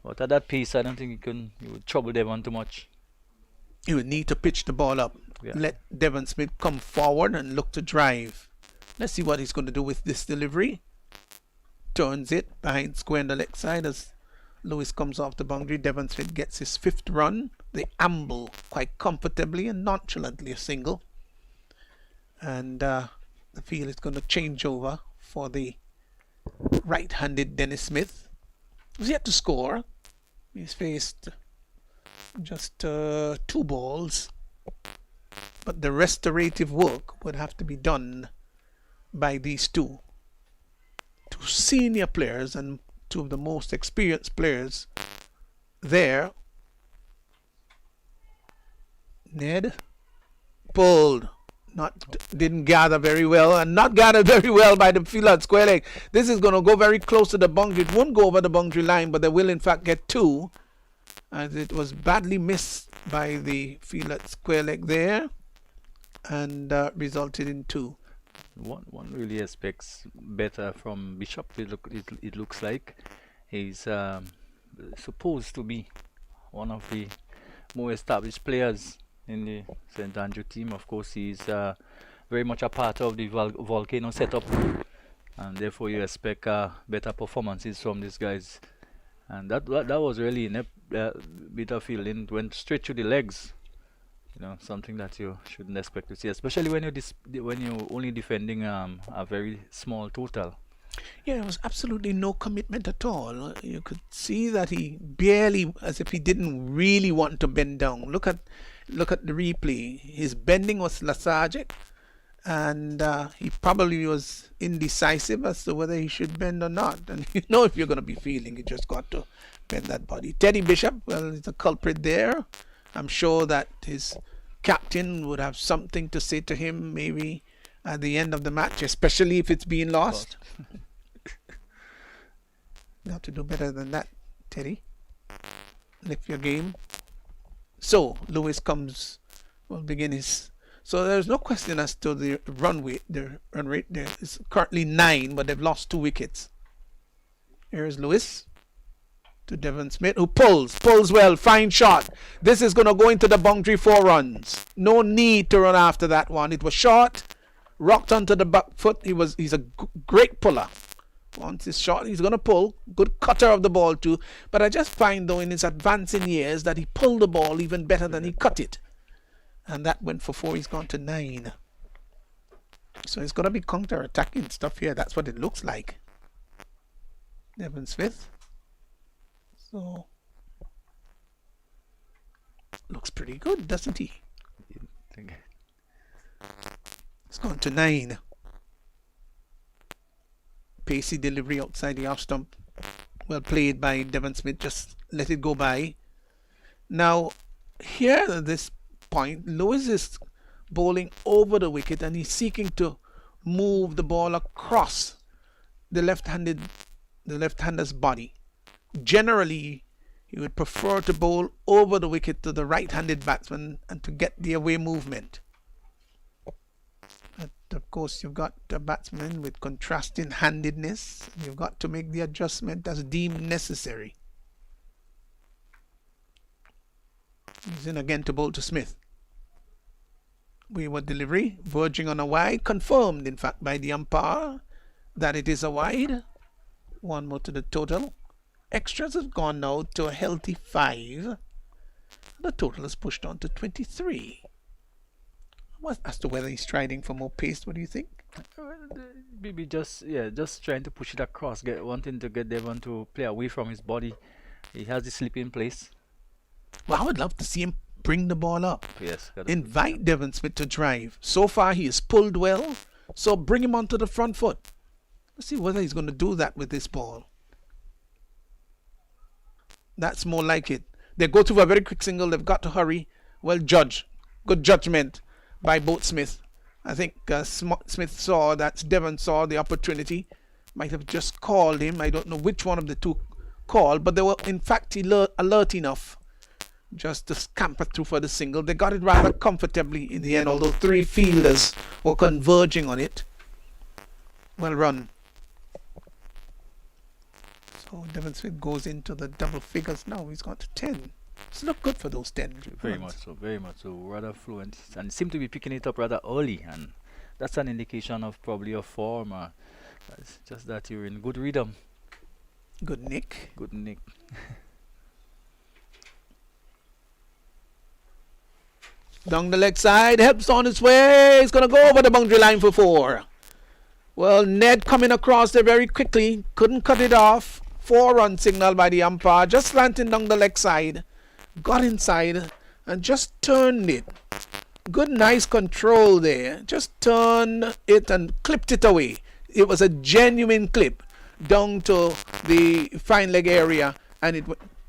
But at that pace, I don't think he would trouble Devon too much. He would need to pitch the ball up. Yeah. Let Devon Smith come forward and look to drive. Let's see what he's going to do with this delivery. Turns it behind square on the leg side as Lewis comes off the boundary. Devon Smith gets his 5th run. They amble quite comfortably and nonchalantly a single. And the field is going to change over for the right-handed Dennis Smith, who's yet to score. He's faced just 2 balls, but the restorative work would have to be done by these two senior players and 2 of the most experienced players there. Ned pulled, didn't gather very well, and not gathered very well by the fielder at square leg. This is going to go very close to the boundary. It won't go over the boundary line, but they will in fact get 2, as it was badly missed by the fielder at square leg there, and resulted in 2. One really expects better from Bishop. It looks like he's supposed to be one of the more established players in the St. Andrew team. Of course, he's very much a part of the Volcano setup, and therefore you expect better performances from these guys. And that was really inept bit of fielding, went straight to the legs. You know, something that you shouldn't expect to see, especially when you're only defending a very small total. Yeah, there was absolutely no commitment at all. You could see that he barely, as if he didn't really want to bend down. Look at the replay. His bending was lethargic, and he probably was indecisive as to whether he should bend or not. And you know, if you're going to be fielding, you just got to bend that body. Teddy Bishop, well, he's a culprit there. I'm sure that his captain would have something to say to him maybe at the end of the match, especially if it's being lost. You have to do better than that, Teddy. Lift your game. So Lewis will begin his. So there's no question as to the run rate. The run rate there is currently 9, but they've lost 2 wickets. Here's Lewis to Devon Smith, who pulls well, fine shot. This is going to go into the boundary 4 runs. No need to run after that one. It was short, rocked onto the back foot. He's a great puller. Once it's shot, he's going to pull. Good cutter of the ball too. But I just find, though, in his advancing years, that he pulled the ball even better than he cut it. And that went for 4. He's gone to 9. So it's going to be counter-attacking stuff here. That's what it looks like. Devon Smith. So, looks pretty good, doesn't he? It's gone to 9. Pacey delivery outside the off stump. Well played by Devon Smith. Just let it go by. Now, here at this point, Lewis is bowling over the wicket and he's seeking to move the ball across the left-hander's body. Generally, he would prefer to bowl over the wicket to the right-handed batsman and to get the away movement. But of course, you've got a batsman with contrasting handedness. You've got to make the adjustment as deemed necessary. He's in again to bowl to Smith. Wayward delivery, verging on a wide, confirmed in fact by the umpire that it is a wide. 1 more to the total. Extras have gone now to a healthy 5. The total is pushed on to 23. As to whether he's striding for more pace, what do you think? Maybe just trying to push it across, wanting to get Devon to play away from his body. He has the slip in place. Well, I would love to see him bring the ball up. Yes. Invite Devon Smith to drive. So far, he has pulled well. So bring him onto the front foot. Let's see whether he's going to do that with this ball. That's more like it. They go to a very quick single. They've got to hurry. Well judged. Good judgment by both Smith. I think Smith saw that Devon saw the opportunity. Might have just called him. I don't know which one of the two called, but they were in fact alert enough just to scamper through for the single. They got it rather comfortably in the end, although 3 fielders were converging on it. Well run. So Devon Smith goes into the double figures now. He's got to 10. It's look good for those 10. Very much so. Rather fluent, and seem to be picking it up rather early, and that's an indication of probably your form. It's just that you're in good rhythm. Good nick. Down the leg side, helps on his way. He's going to go over the boundary line for 4. Well, Ned coming across there very quickly. Couldn't cut it off. 4-run signal by the umpire. Just slanting down the leg side. Got inside and just turned it. Good, nice control there. Just turned it and clipped it away. It was a genuine clip down to the fine leg area, and it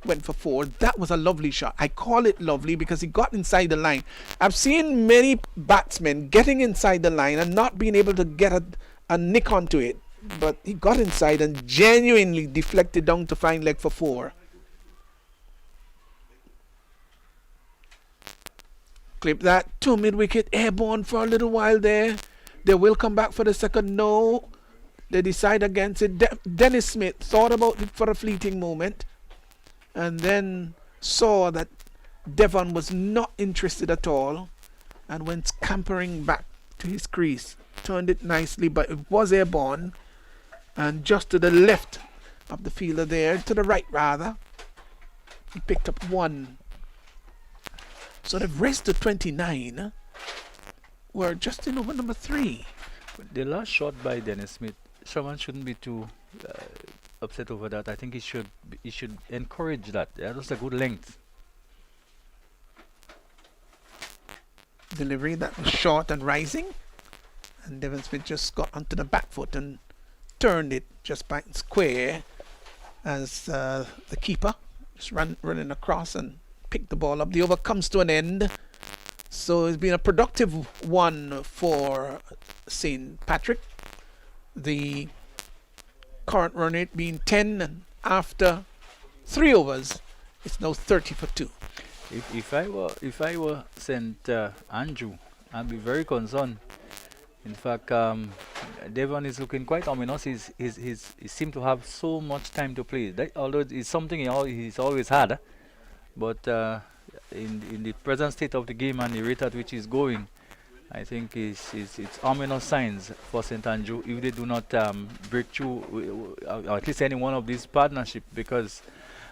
went for 4. That was a lovely shot. I call it lovely because he got inside the line. I've seen many batsmen getting inside the line and not being able to get a nick onto it, but he got inside and genuinely deflected down to fine leg for 4. Clip that to mid wicket, airborne for a little while there. They will come back for the second. No, they decide against it. Dennis Smith thought about it for a fleeting moment and then saw that Devon was not interested at all and went scampering back to his crease. Turned it nicely, but it was airborne and just to the left of the fielder there, to the right rather. He picked up one. So the rest of 29 were just in over number 3. The last shot by Dennis Smith, someone shouldn't be too upset over that. I think he should encourage that. That was a good length. Delivery that was short and rising, and Devon Smith just got onto the back foot and turned it just back square as the keeper just running across and picked the ball up. The over comes to an end, so it's been a productive one for St. Patrick. The current run rate being 10, and after 3 overs it's now 30 for 2. If I were St. Andrew, I'd be very concerned. In fact, Devon is looking quite ominous. He seems to have so much time to play. Although it's something he's always had, but in the present state of the game and the rate at which he's going, I think it's ominous signs for St. Andrew if they do not break through, or at least any one of these partnerships, because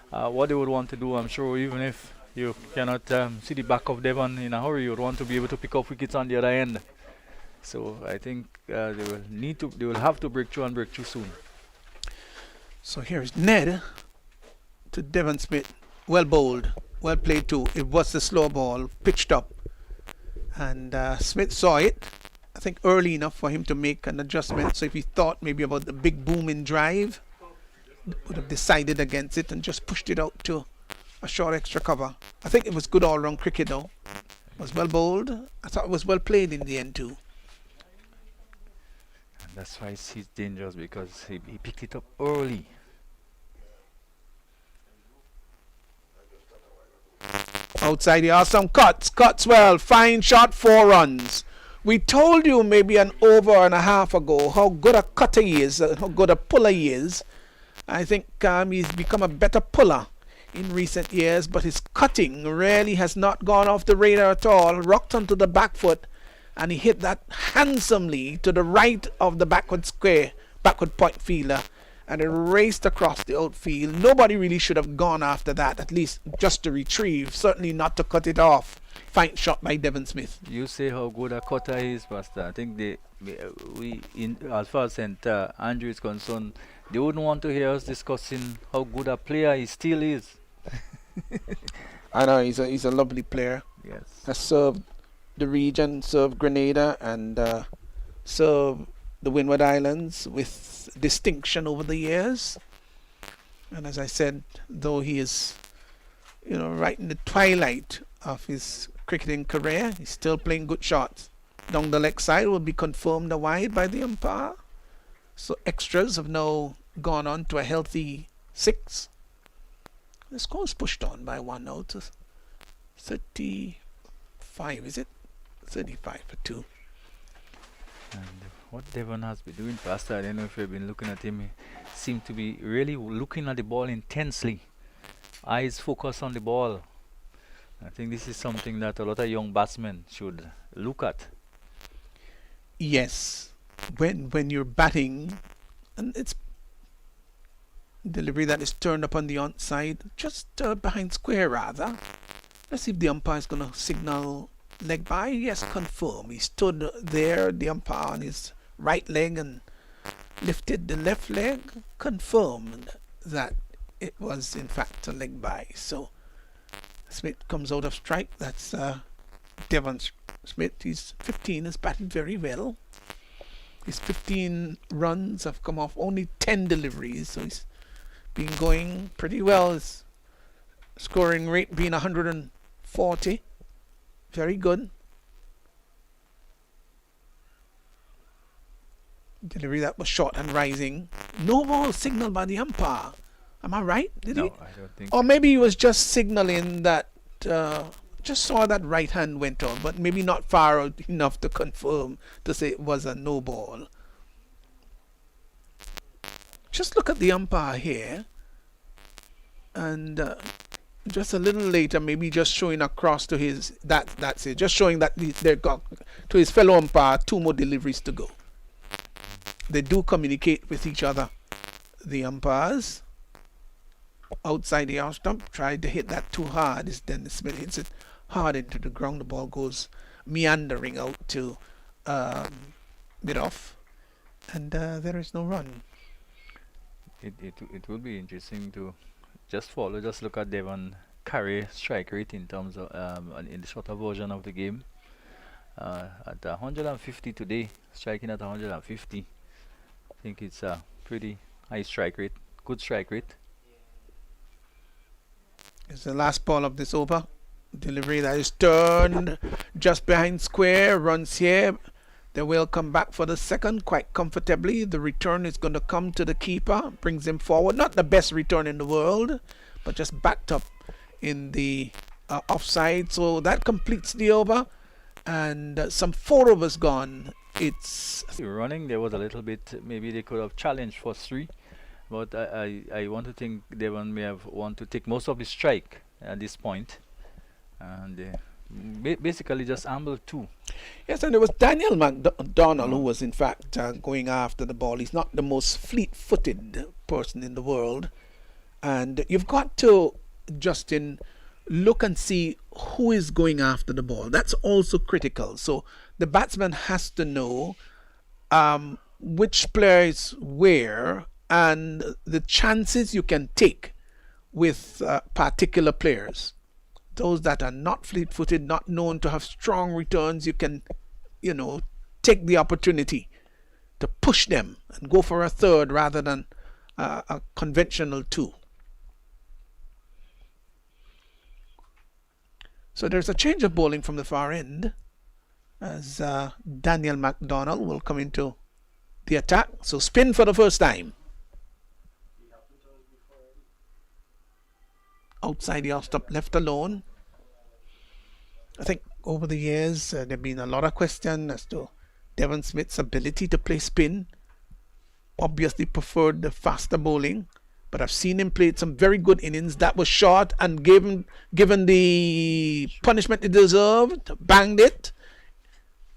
what they would want to do, I'm sure, even if you cannot see the back of Devon in a hurry, you would want to be able to pick up wickets on the other end. So I think they will have to break through and break through soon. So here's Ned to Devon Smith. Well bowled, well played too. It was the slow ball pitched up, and Smith saw it, I think, early enough for him to make an adjustment. So if he thought maybe about the big boom in drive, would have decided against it and just pushed it out to a short extra cover. I think it was good all-round cricket though. It was well bowled. I thought it was well played in the end too. And that's why he's dangerous, because he picked it up early. Outside here are some cuts well, fine shot, 4 runs. We told you maybe an over and a half ago how good a cutter he is, how good a puller he is. I think he's become a better puller in recent years, but his cutting really has not gone off the radar at all. Rocked onto the back foot, and he hit that handsomely to the right of the backward point fielder, and it raced across the outfield. Nobody really should have gone after that, at least just to retrieve, certainly not to cut it off. Fine shot by Devon Smith. You say how good a cutter he is, Pastor. I think as far as St. Andrew is concerned, they wouldn't want to hear us discussing how good a player he still is. I know he's a lovely player. Yes. Has served the region, served Grenada, and served the Windward Islands with distinction over the years. And as I said, though he is, right in the twilight of his cricketing career, he's still playing good shots. Down the leg side will be confirmed a wide by the umpire. So extras have now gone on to a healthy 6. The score is pushed on by 1 now to 35, is it? 35 for 2. And what Devon has been doing, Pastor, I don't know if you've been looking at him, he seemed to be really looking at the ball intensely. Eyes focused on the ball. I think this is something that a lot of young batsmen should look at. Yes. When you're batting, and it's delivery that is turned up on the onside, just behind square rather. Let's see if the umpire is going to signal leg by. Yes, confirm. He stood there, the umpire on his right leg, and lifted the left leg, confirmed that it was in fact a leg by. So Smith comes out of strike. That's Devon Smith. He's 15, has batted very well. His 15 runs have come off only 10 deliveries, so he's been going pretty well. His scoring rate being 140. Very good. Delivery that was short and rising. No ball signaled by the umpire. Am I right? Did he? No, I don't think. Or maybe he was just signaling that Just saw that right hand went on, but maybe not far out enough to confirm to say it was a no ball. Just look at the umpire here, and just a little later, maybe just showing across to his that's it. Just showing that they're got to his fellow umpire 2 more deliveries to go. They do communicate with each other. The umpires outside the off stump tried to hit that too hard. Dennis Smith hits it hard into the ground. The ball goes meandering out to mid-off, and there is no run. It will be interesting to just look at Devon Curry strike rate in terms of in the shorter version of the game. At 150 today, striking at 150. I think it's a pretty high strike rate, good strike rate. It's the last ball of this over. Delivery that is turned just behind square. Runs here. They will come back for the second quite comfortably. The return is going to come to the keeper. Brings him forward. Not the best return in the world, but just backed up in the offside. So that completes the over. And some 4 overs gone. It's running. There was a little bit. Maybe they could have challenged for 3. But I want to think Devon may have want to take most of the strike at this point. And basically just ambled 2. Yes, and it was Daniel McDonald who was in fact going after the ball. He's not the most fleet-footed person in the world, and you've got to, Justin, look and see who is going after the ball. That's also critical. So the batsman has to know which player is where and the chances you can take with particular players. Those that are not fleet-footed, not known to have strong returns, you can, take the opportunity to push them and go for a third rather than a conventional 2. So there's a change of bowling from the far end as Daniel McDonald will come into the attack. So spin for the first time. Outside the off-stump, left alone. I think over the years there have been a lot of questions as to Devon Smith's ability to play spin. Obviously preferred the faster bowling, but I've seen him play some very good innings. That was short and given the punishment it deserved. Banged it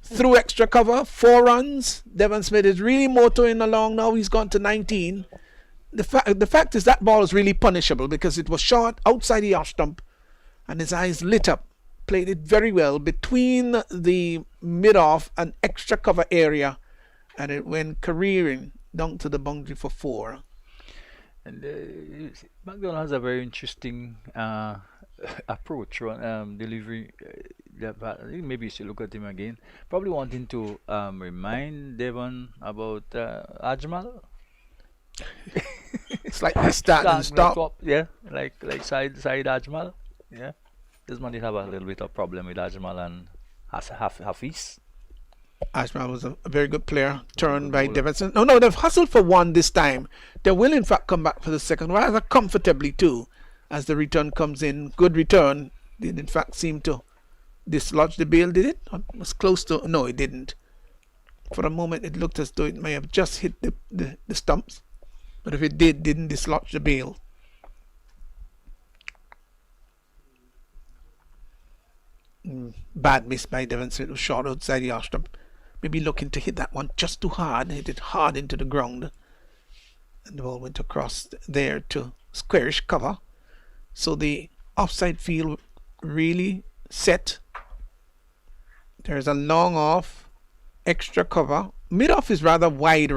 through extra cover, 4 runs. Devon Smith is really motoring along now. He's gone to 19. The fact is that ball is really punishable because it was short outside the off stump and his eyes lit up. Played it very well between the mid-off and extra cover area, and it went careering down to the boundary for 4. And McDonald has a very interesting approach on delivery. Maybe you should look at him again. Probably wanting to remind Devon about Ajmal. Slightly start and stop. Yeah, like side Ajmal. Yeah, this man did have a little bit of problem with Ajmal and Hafiz. Ajmal was a very good player, turned by Davidson. No, they've hustled for 1 this time. They will in fact come back for the second, rather comfortably too, as the return comes in. Good return. Did in fact seem to dislodge the bail, did it? It was close to. No, it didn't. For a moment it looked as though it may have just hit the stumps, but if it didn't dislodge the bail. Bad miss by Devon Smith. It was short outside the off stump. Maybe looking to hit that one just too hard. Hit it hard into the ground, and the ball went across there to squarish cover. So the offside field really set. There's a long off, extra cover. Mid off is rather wide,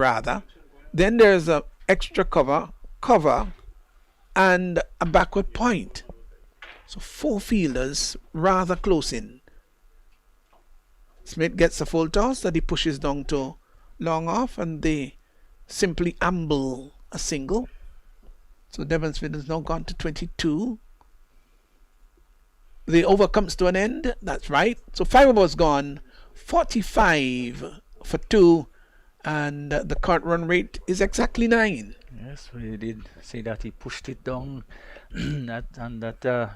then there's a extra cover, and a backward point. So 4 fielders rather close in. Smith gets a full toss that he pushes down to long off, and they simply amble a single. So Devon Smith has now gone to 22. The over comes to an end. That's right. So 5 overs gone. 45 for 2, and the current run rate is exactly 9. Yes, we did say that he pushed it down, that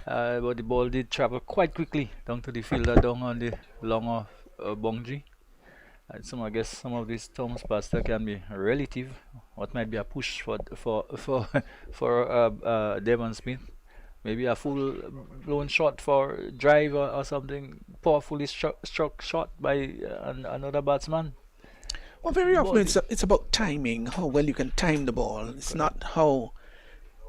But the ball did travel quite quickly down to the fielder down on the longer boundary. And I guess some of these Thomas Pastor can be relative. What might be a push for Devon Smith. Maybe a full blown shot for drive or something powerfully struck shot by another batsman. Well, very The often ball it's about timing, how well you can time the ball. It's not how,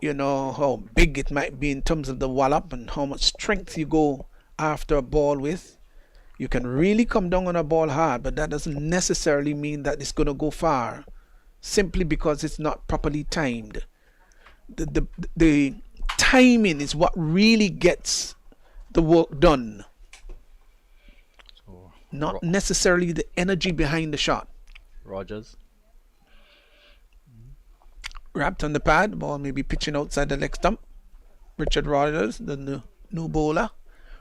how big it might be in terms of the wallop and how much strength you go after a ball with. You can really come down on a ball hard, but that doesn't necessarily mean that it's going to go far, simply because it's not properly timed. The timing is what really gets the work done, So not necessarily the energy behind the shot. Rogers. Wrapped on the pad, ball may be pitching outside the leg stump. Richard Rogers, the new bowler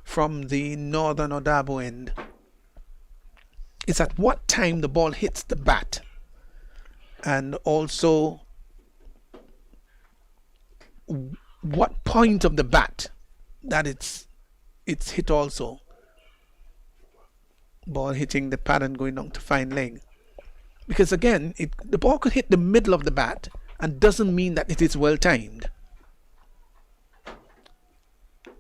from the northern Odabo end. It's at what time the ball hits the bat, and also what point of the bat that it's hit also. Ball hitting the pad and going down to fine leg. Because again, the ball could hit the middle of the bat and doesn't mean that it is well timed.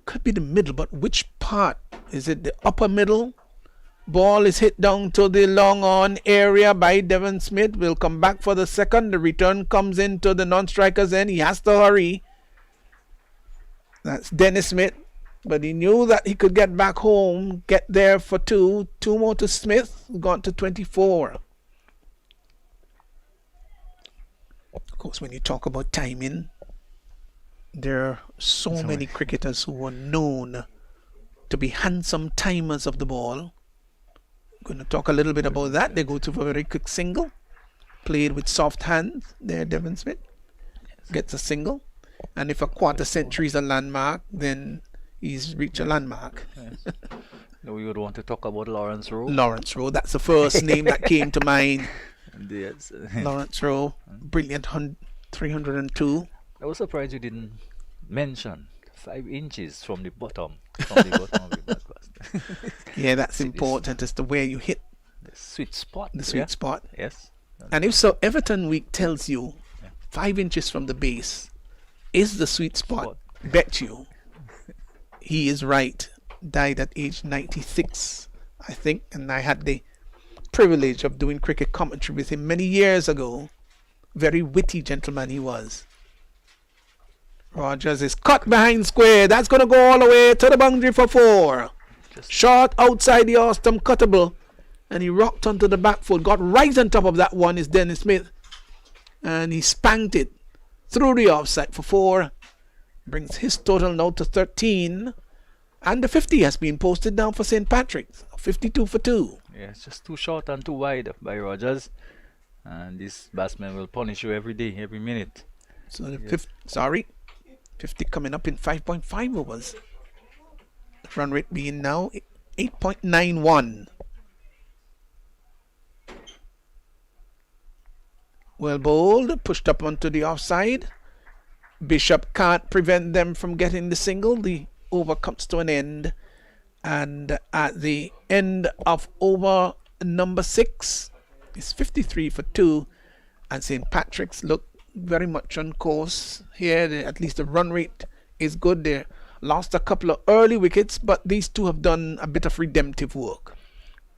Could be the middle, but which part? Is it the upper middle? Ball is hit down to the long on area by Devon Smith. Will come back for the second. The return comes into the non-striker's end. He has to hurry. That's Dennis Smith. But he knew that he could get back home, get there for two. Two more to Smith, gone to 24. Of course, when you talk about timing, there are so many cricketers who are known to be handsome timers of the ball. Going to talk a little bit about that. They go to a very quick single, played with soft hands. There, Devon Smith gets a single, and if a quarter century is a landmark, then he's reached a landmark. Yes. We would want to talk about Lawrence Rowe. Lawrence Rowe, that's the first name that came to mind. Yes. Lawrence Rowe, brilliant 302. I was surprised you didn't mention 5 inches from the bottom of the bat pass. Yeah, that's See this- important as to where you hit The sweet spot. the sweet spot. Yes. And if so, Everton Week tells you 5 inches from the base is the sweet spot. Bet you he is right. Died at age 96, I think, and I had the privilege of doing cricket commentary with him many years ago. Very witty gentleman he was. Rogers is cut behind square. That's going to go all the way to the boundary for 4. Short outside the off-stump cuttable, and he rocked onto the back foot. Got right on top of that one is Dennis Smith, and he spanked it through the offside for 4. Brings his total now to 13, and the 50 has been posted down for St. Patrick's. 52 for 2. Yeah, it's just too short and too wide by Rogers. And this batsman will punish you every day, every minute. So the 50 coming up in 5.5 overs. The run rate being now 8.91. Well bowled, pushed up onto the offside. Bishop can't prevent them from getting the single. The over comes to an end. And at the end of over number 6, it's 53 for 2. And St. Patrick's look very much on course here. At least the run rate is good. They lost a couple of early wickets, but these two have done a bit of redemptive work.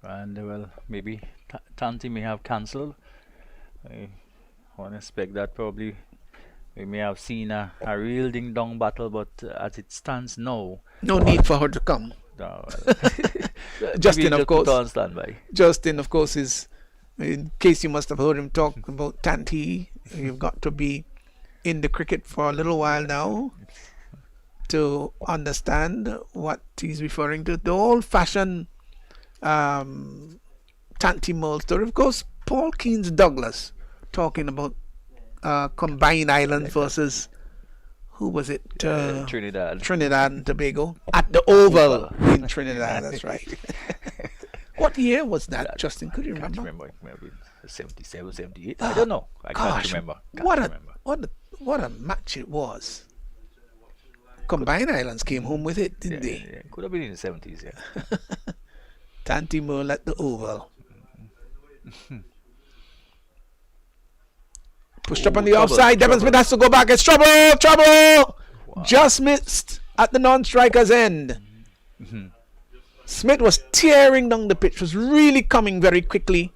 And well, maybe Tanti may have cancelled. I want to expect that probably we may have seen a real ding-dong battle, but as it stands now, No need for her to come. no, Justin, maybe of just course. put her on standby. Justin, of course, is, in case you must have heard him talk about Tanti, you've got to be in the cricket for a little while now to understand what he's referring to. The old-fashioned Tanti Mull story. Of course, Paul Keynes Douglas talking about Combined Islands versus, who was it? Trinidad. Trinidad and Tobago at the Oval in Trinidad. That's right. What year was that, Justin? Could you I can't remember? remember. Maybe 77, 78. I don't know. I can't Gosh, remember. Can't what remember. a match it was. Combined Islands came home with it, didn't they? Yeah, could have been in the 70s, yeah. Tanty Merle at the Oval. Pushed up on the trouble, offside. Devon Smith has to go back. It's trouble! Trouble! Wow. Just missed at the non-striker's end. Smith was tearing down the pitch, was really coming very quickly.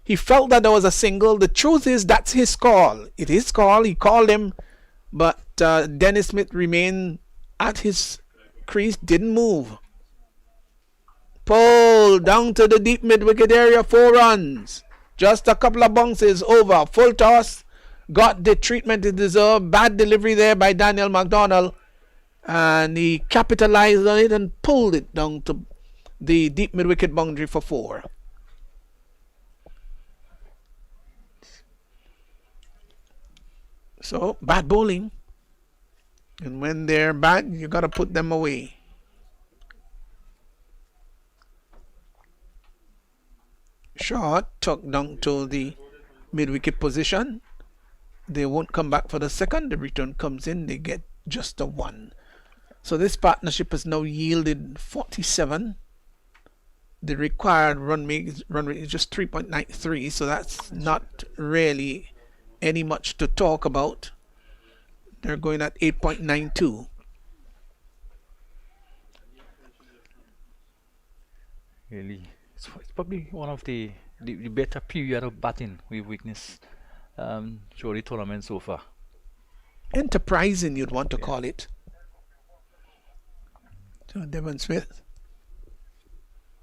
He felt that there was a single. The truth is, that's his call. It is call. He called him, but Dennis Smith remained at his crease, didn't move. Pull down to the deep mid-wicket area, 4 runs. Just a couple of bounces over. Full toss. Got the treatment it deserved. Bad delivery there by Daniel McDonald. And he capitalized on it and pulled it down to the deep mid-wicket boundary for 4. So, bad bowling. And when they're bad, you got to put them away. Short tucked down to the mid-wicket position. They won't come back for the second. The return comes in. They get just a 1. So this partnership has now yielded 47. The required run rate is just 3.93. So that's not really any much to talk about. They're going at 8.92. Really, it's probably one of the better period of batting we've witnessed through the tournament so far. Enterprising, you'd want to call it. So Devon Smith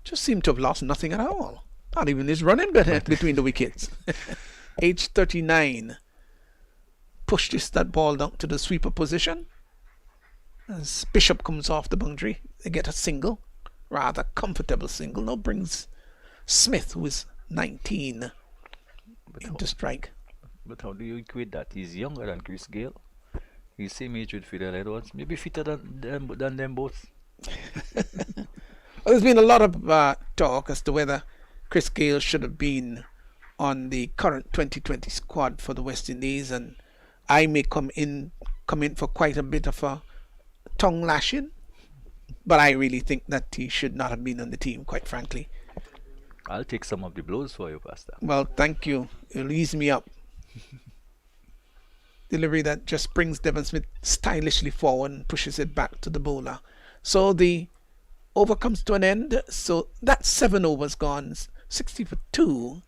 just seemed to have lost nothing at all. Not even his running between the wickets. Age 39. Pushed that ball down to the sweeper position. As Bishop comes off the boundary, they get a single. Rather comfortable single. Now brings Smith, who is 19, into strike. But how do you equate that? He's younger than Chris Gale. He's same age with Fidel Edwards. Maybe fitter than them both. Well, there's been a lot of talk as to whether Chris Gale should have been on the current 2020 squad for the West Indies, and I may come in for quite a bit of a tongue lashing, but I really think that he should not have been on the team, quite frankly. I'll take some of the blows for you, Pastor. Well, thank you. It'll ease me up. Delivery that just brings Devon Smith stylishly forward and pushes it back to the bowler. So the over comes to an end. So that's 7 overs gone. 60 for 2.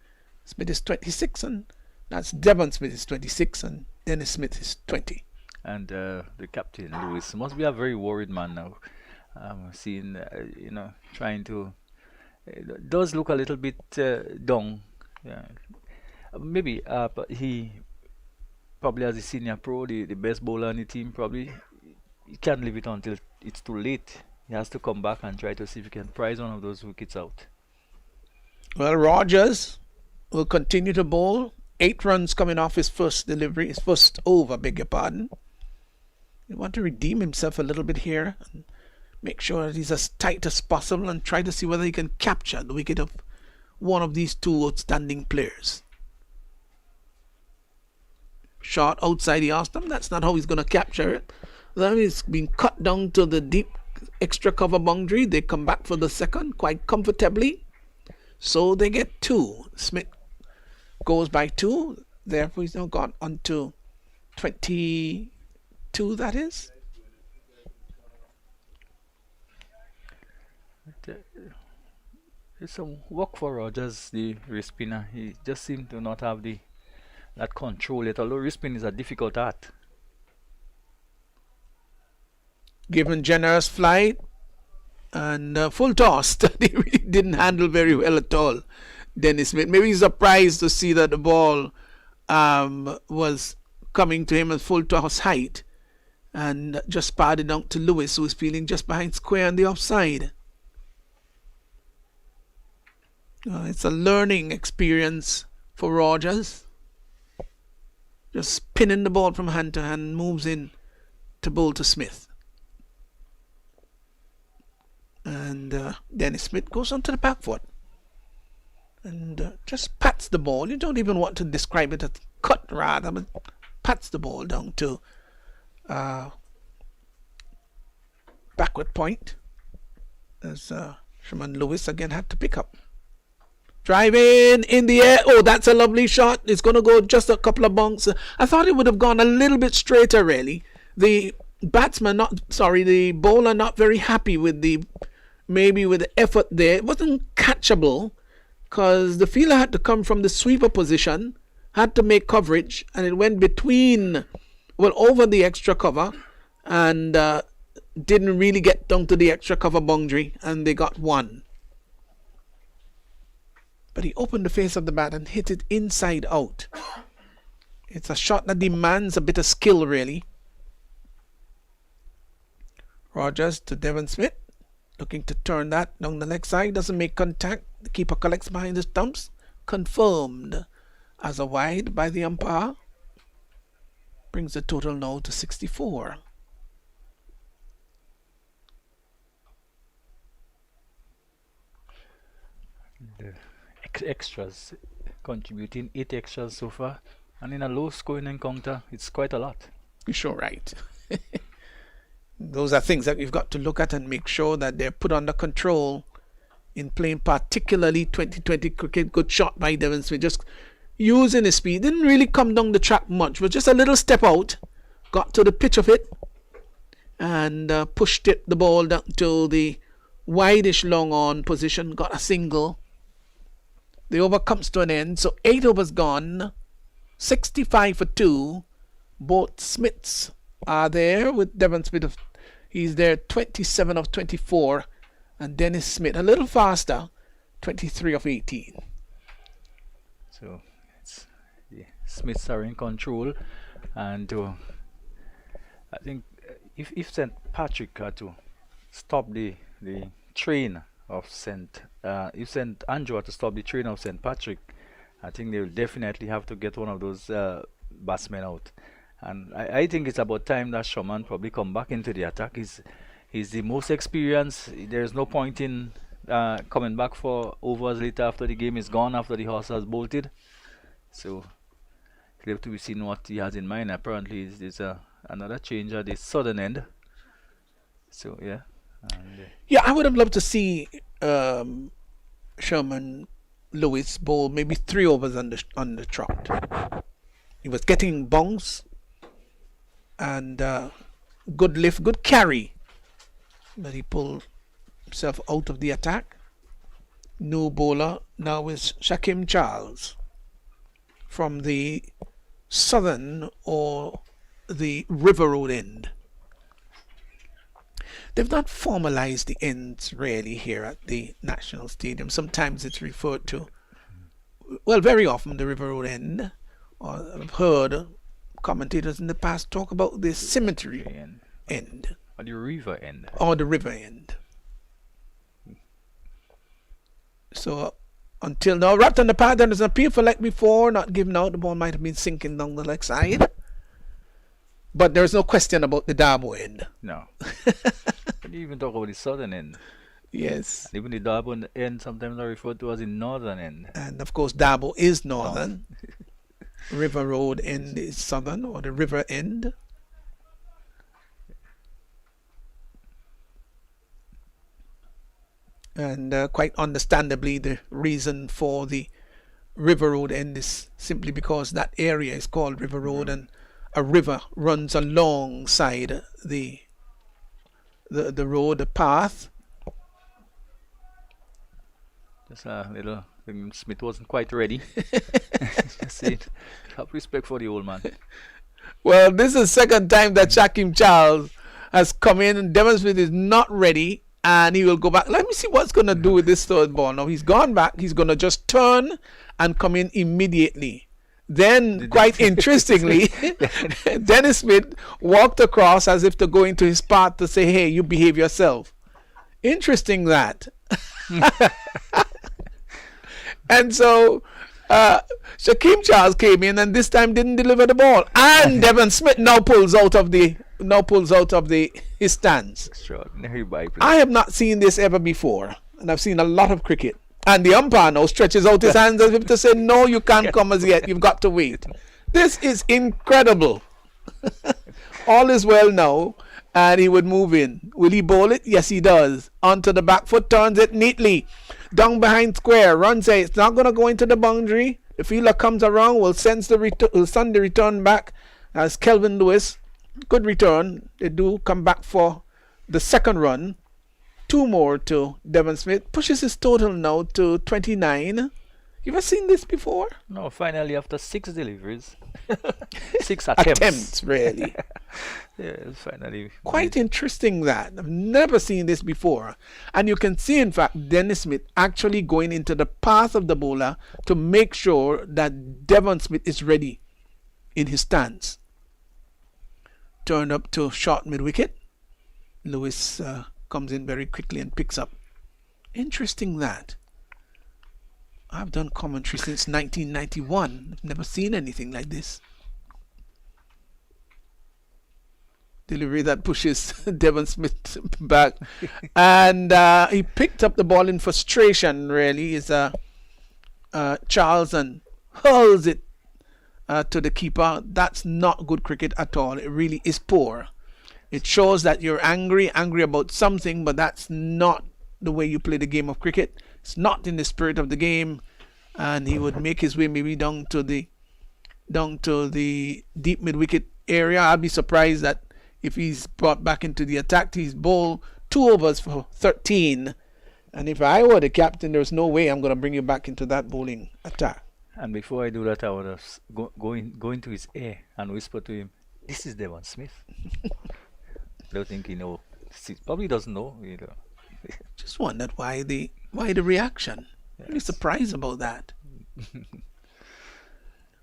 Smith is 26, and that's Devon Smith is 26, and Dennis Smith is 20. And the captain, Lewis, must be a very worried man now. Seeing, trying to... It does look a little bit down. Yeah. Maybe, but he probably as a senior pro, the best bowler on the team, probably he can't leave it until it's too late. He has to come back and try to see if he can prize one of those wickets out. Well, Rogers will continue to bowl. 8 runs coming off his first delivery, his first over, beg your pardon. He want to redeem himself a little bit here and make sure that he's as tight as possible and try to see whether he can capture the wicket of one of these two outstanding players. Shot outside the off-stump. That's not how he's going to capture it. Then it's been cut down to the deep extra cover boundary. They come back for the second quite comfortably. So they get 2. Smith goes by 2. Therefore, he's now gone on to 22, that is. It's some work for Rogers, the wrist spinner. He just seemed to not have that control yet, although wrist spin is a difficult art. Given generous flight and full toss that he really didn't handle very well at all. Dennis Smith, maybe he's surprised to see that the ball was coming to him at full toss height and just padded out to Lewis, who was feeling just behind square on the offside. It's a learning experience for Rogers. Just spinning the ball from hand to hand, moves in to bowl to Smith. And Dennis Smith goes onto the back foot and just pats the ball. You don't even want to describe it as cut, rather, but pats the ball down to backward point as Sherman Lewis again had to pick up. Drive in the air. Oh, that's a lovely shot. It's going to go just a couple of bunks. I thought it would have gone a little bit straighter, really. The bowler not very happy with the effort there. It wasn't catchable because the fielder had to come from the sweeper position, had to make coverage, and it went over the extra cover and didn't really get down to the extra cover boundary, and they got one. But he opened the face of the bat and hit it inside out. It's a shot that demands a bit of skill, really. Rogers to Devon Smith, looking to turn that down the leg side, doesn't make contact. The keeper collects behind the stumps. Confirmed as a wide by the umpire. Brings the total now to 64. The extras contributing 8 extras so far, and in a low scoring encounter, it's quite a lot. You're sure right. Those are things that we've got to look at and make sure that they're put under control in playing particularly 2020 cricket. Good shot by Devon Smith, just using his speed. Didn't really come down the track much, but just a little step out, got to the pitch of it and pushed the ball down to the wide-ish long on position, got a single. The over comes to an end, so 8 overs gone, 65 for 2. Both Smiths are there with Devon Smith. He's there 27 of 24, and Dennis Smith a little faster, 23 of 18. So the Smiths are in control, and I think if St. Patrick had to stop the train of if St. Andrew had to stop the train of St. Patrick, I think they will definitely have to get one of those batsmen out. And I think it's about time that Sherman probably come back into the attack. He's the most experienced. There's no point in coming back for overs later after the game is gone, after the horse has bolted. So we'll have to be seen what he has in mind. Apparently there's another change at the southern end. So yeah. Yeah, I would have loved to see Sherman Lewis bowl maybe 3 overs on the trot. He was getting bongs and good lift, good carry, but he pulled himself out of the attack. New bowler now is Shakim Charles from the southern or the River Road end. They've not formalized the ends really here at the National Stadium. Sometimes it's referred to, well, very often the River Road end. Or I've heard commentators in the past talk about the cemetery end. Or the river end. Or the river end. So until now, wrapped on the pattern doesn't appear for like before, not given out. The ball might have been sinking down the leg side. But there's no question about the Darbo end. No. But you even talk about the southern end. Yes. And even the Darbo end sometimes are referred to as the northern end. And of course Darbo is northern. River Road end is southern, or the river end. And quite understandably, the reason for the River Road end is simply because that area is called River Road, and a river runs alongside the road, the path. Just a little thing, Smith wasn't quite ready. Just it. Have respect for the old man. Well, this is the second time that Shakim Charles has come in, and Devon Smith is not ready, and he will go back. Let me see what's going to do with this third ball. Now he's gone back. He's going to just turn and come in immediately. Then, quite interestingly, Dennis Smith walked across as if to go into his path to say, hey, you behave yourself. Interesting that. And so Shakim Charles came in and this time didn't deliver the ball. And Devon Smith now pulls out of his stance. Extraordinary byplay. I have not seen this ever before, and I've seen a lot of cricket. And the umpire now stretches out his hands as if to say, no, you can't come as yet. You've got to wait. This is incredible. All is well now. and he would move in. Will he bowl it? Yes, he does. Onto the back foot, turns it neatly. Down behind square, runs it. It's not going to go into the boundary. The fielder comes around, will send the return back as Kelvin Lewis. Good return. They do come back for the second run. 2 more to Devon Smith. Pushes his total now to 29. You ever seen this before? No, finally after 6 deliveries, 6 attempts. Attempts, really. Yeah, finally. Quite interesting that. I've never seen this before. And you can see, in fact, Dennis Smith actually going into the path of the bowler to make sure that Devon Smith is ready in his stance. Turned up to short mid-wicket. Lewis comes in very quickly and picks up. Interesting that. I've done commentary since 1991. I've never seen anything like this. Delivery that pushes Devon Smith back. And he picked up the ball in frustration, really, is Charles, and hurls it to the keeper. That's not good cricket at all. It really is poor. It shows that you're angry about something, but that's not the way you play the game of cricket. It's not in the spirit of the game. And he would make his way maybe down to the deep mid-wicket area. I'd be surprised that if he's brought back into the attack, he's bowled 2 overs for 13. And if I were the captain, there's no way I'm going to bring you back into that bowling attack. And before I do that, I would have go into his ear and whisper to him, "This is Devon Smith." Don't think he know. Probably doesn't know. You know. Just wondered why the reaction. Yes. Really surprised about that.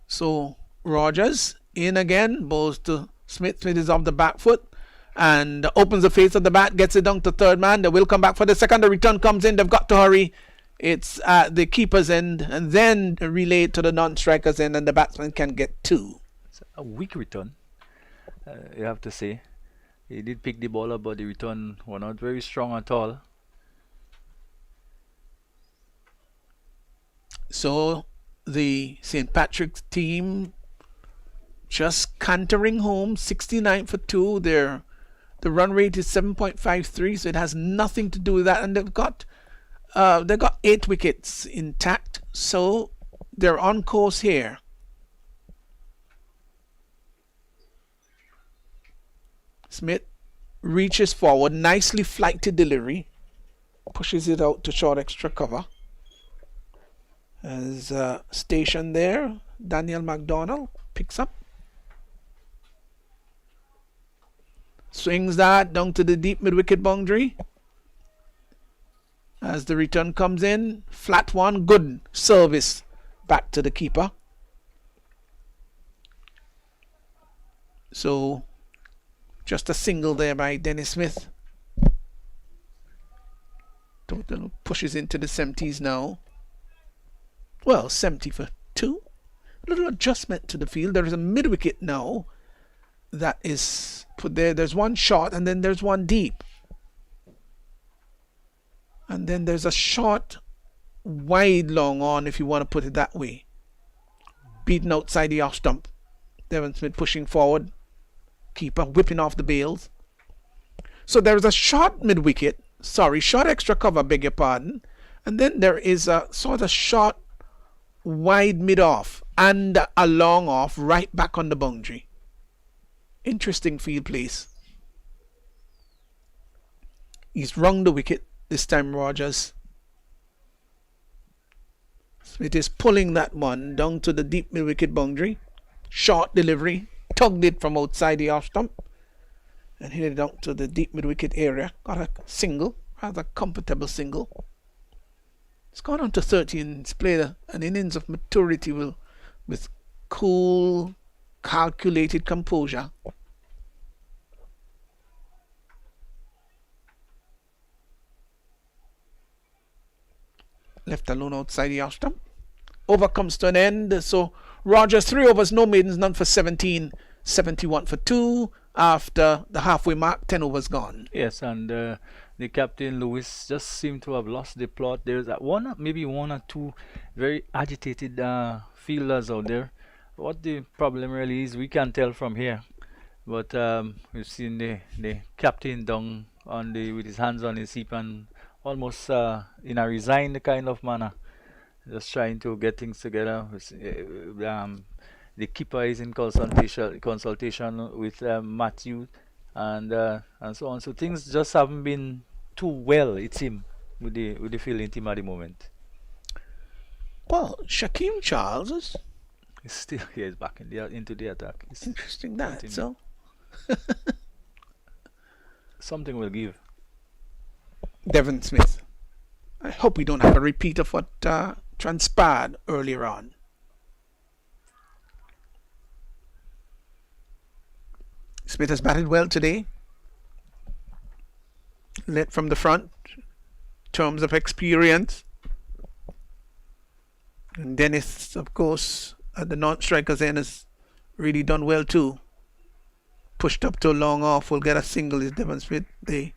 So Rogers in again, bowls to Smith. Smith is off the back foot and opens the face of the bat, gets it down to third man. They will come back for the second. The return comes in. They've got to hurry. It's at the keeper's end and then relayed to the non-striker's end, and the batsman can get 2. It's a weak return, you have to say. He did pick the ball up, but the return were not very strong at all. So the St. Patrick's team just cantering home, 69 for 2. The run rate is 7.53, so it has nothing to do with that. And they've got 8 wickets intact, so they're on course here. Smith reaches forward, nicely flighted delivery, pushes it out to short extra cover. As station there, Daniel McDonald picks up, swings that down to the deep mid-wicket boundary. As the return comes in, flat one, good service back to the keeper. So just a single there by Dennis Smith. Total pushes into the 70s now. Well, 70 for 2. A little adjustment to the field. There is a mid-wicket now that is put there. There's one short and then there's one deep. And then there's a short, wide, long on, if you want to put it that way. Beaten outside the off stump. Devon Smith pushing forward. Keeper whipping off the bails. So there's a short mid-wicket. Sorry, short extra cover, beg your pardon. And then there is a sort of short, wide mid-off and a long off right back on the boundary. Interesting field place. He's wrung the wicket this time, Rogers. Smith is pulling that one down to the deep mid-wicket boundary. Short delivery. Tugged it from outside the off stump and hit it down to the deep mid-wicket area. Got a single, rather comfortable single. It's gone on to 30 and it's played an innings of maturity with cool, calculated composure. Left alone outside the off stump. Over comes to an end. So Rogers, 3 overs, no maidens, none for 17, 71 for 2. After the halfway mark, 10 overs gone. Yes, and the captain Lewis just seemed to have lost the plot. There's maybe one or two very agitated fielders out there. What the problem really is, we can't tell from here. But we've seen the captain down on the with his hands on his hip and almost in a resigned kind of manner, just trying to get things together. The keeper is in consultation with Matthew and so on. So things just haven't been too well, it seems, with the fielding team at the moment. Well, Shaquem Charles is He's still here, he's back into the attack. It's interesting that. continue. So Something will give. Devon Smith. I hope we don't have a repeat of what transpired earlier on. Smith has batted well today. Led from the front. Terms of experience. And Dennis, of course, at the non-strikers end has really done well too. Pushed up to a long off, will get a single. Is Devon Smith. They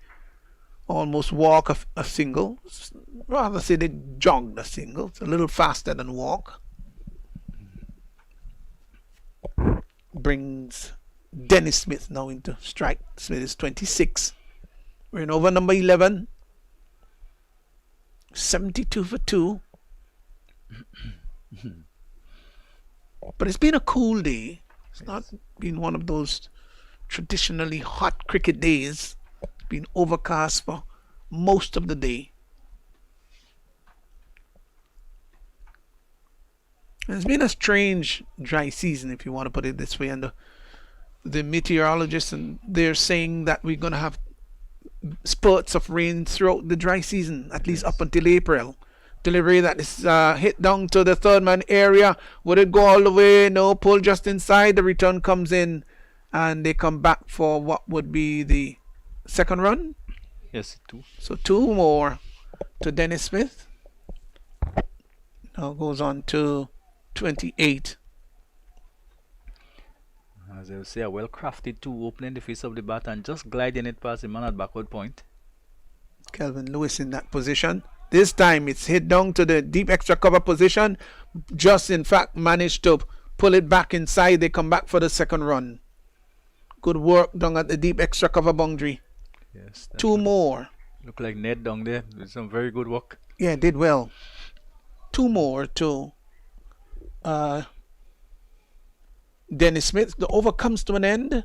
almost walk a single. Rather say they jogged a single. It's a little faster than walk. Brings Dennis Smith now into strike. Smith is 26. We're in over number 11. 72 for 2. But it's been a cool day. It's not been one of those traditionally hot cricket days. It's been overcast for most of the day. And it's been a strange dry season, if you want to put it this way. And the meteorologists, and they're saying that we're going to have spurts of rain throughout the dry season, at least up until April. Delivery that is hit down to the third man area. Would it go all the way? No, pull just inside. The return comes in and they come back for what would be the second run. Yes, 2. So 2 more to Dennis Smith. Now goes on to 28. As I would say, a well-crafted 2 opening the face of the bat and just gliding it past the man at backward point. Kelvin Lewis in that position. This time it's hit down to the deep extra cover position. Just in fact managed to pull it back inside. They come back for the second run. Good work down at the deep extra cover boundary. Yes. 2 more. Look like Ned down there with some very good work. Yeah, did well. 2 more to Dennis Smith. The over comes to an end.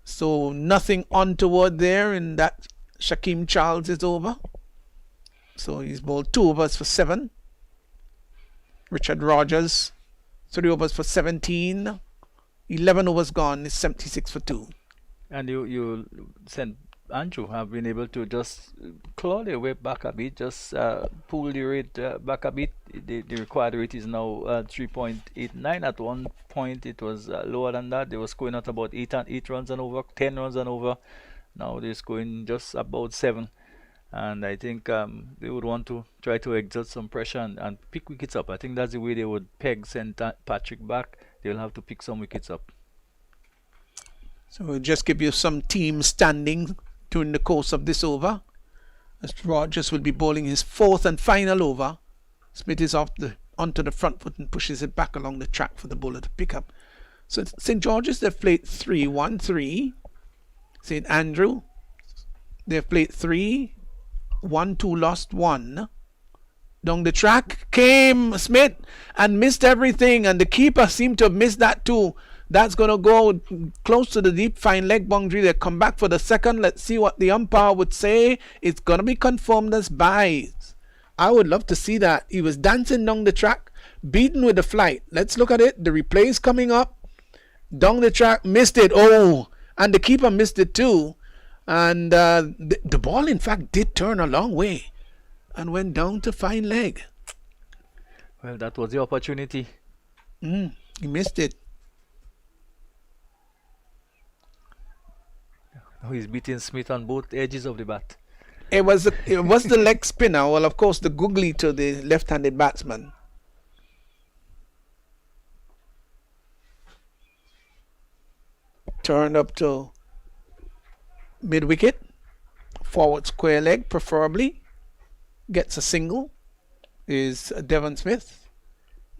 So nothing untoward there in that Shaquem Charles is over. So he's bowled 2 overs for 7. Richard Rogers, 3 overs for 17. 11 overs gone is 76 for 2. And you St. Andrew have been able to just claw their way back a bit, just pull the rate back a bit. The required rate is now 3.89. At one point it was lower than that. They were scoring at about 8 runs and over, 10 runs and over. Now they're scoring just about 7. And I think they would want to try to exert some pressure and pick wickets up. I think that's the way they would peg St. Patrick back. They'll have to pick some wickets up. So we'll just give you some team standing during the course of this over. As Rogers will be bowling his 4th and final over. Smith is onto the front foot and pushes it back along the track for the bowler to pick up. So St. George's, they've played 3-1-3. St. Andrew, they've played 3-1-2, lost 1. Down the track came Smith and missed everything, and the keeper seemed to have missed that too. That's going to go close to the deep fine leg boundary. They come back for the second. Let's see what the umpire would say. It's going to be confirmed as byes. I would love to see that. He was dancing down the track, beaten with the flight. Let's look at it. The replay is coming up. Down the track, missed it. Oh, and the keeper missed it too. And the ball, in fact, did turn a long way and went down to fine leg. Well, that was the opportunity. He missed it. Now he's beating Smith on both edges of the bat. It was the leg spinner. Well, of course, the googly to the left-handed batsman. Turned up to mid-wicket. Forward square leg, preferably. Gets a single. Is Devon Smith.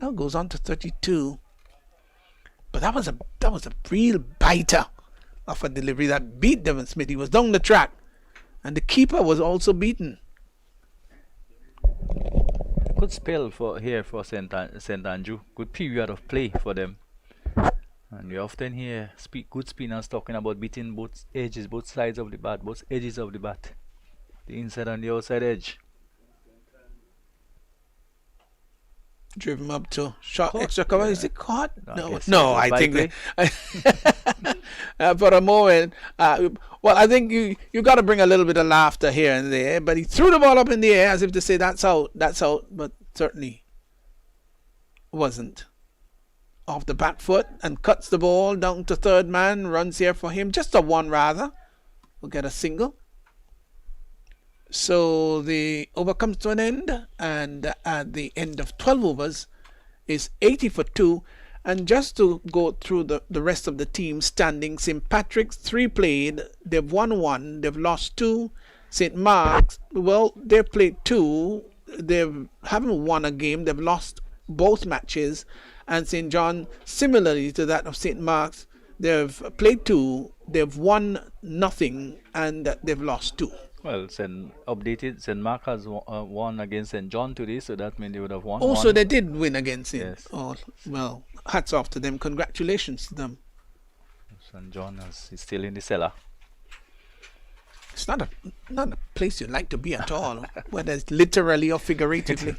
Now goes on to 32. But that was a real biter of a delivery that beat Devon Smith. He was down the track, and the keeper was also beaten. Good spell for St. Andrew. Good period of play for them. And you often hear good spinners talking about beating both edges, both sides of the bat, both edges of the bat, the inside and the outside edge. Driven up to short extra cover. Is it caught? No, guess no. so. I think Bike for a moment. Well, I think you got to bring a little bit of laughter here and there. But he threw the ball up in the air as if to say that's out, but certainly wasn't. Off the back foot and cuts the ball down to third man. Runs here for him, just a one rather. We'll get a single. So the over comes to an end, and at the end of 12 overs is 80 for 2. And just to go through the rest of the team standings, St. Patrick's 3 played, they've won 1, they've lost 2. St. Mark's, well, they've played 2, they haven't won a game, they've lost both matches. And St. John, similarly to that of St. Mark's, they've played 2, they've won nothing, and they've lost 2. Well, St. Mark has won against St. John today, so that means they would have won. Also, they did win against him. Yes. Oh, well, hats off to them. Congratulations to them. St. John is still in the cellar. It's not a place you'd like to be at all, whether it's literally or figuratively.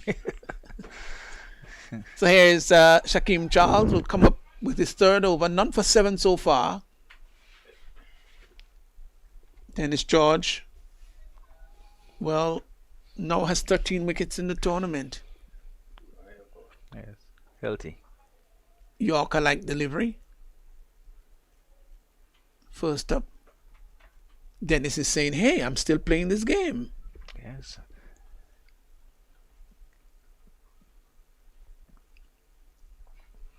So here's Shaquem Charles, will come up with his third over. None for 7 so far. Dennis George, well, now has 13 wickets in the tournament. Yes, healthy. Yorker-like delivery. First up, Dennis is saying, hey, I'm still playing this game. Yes.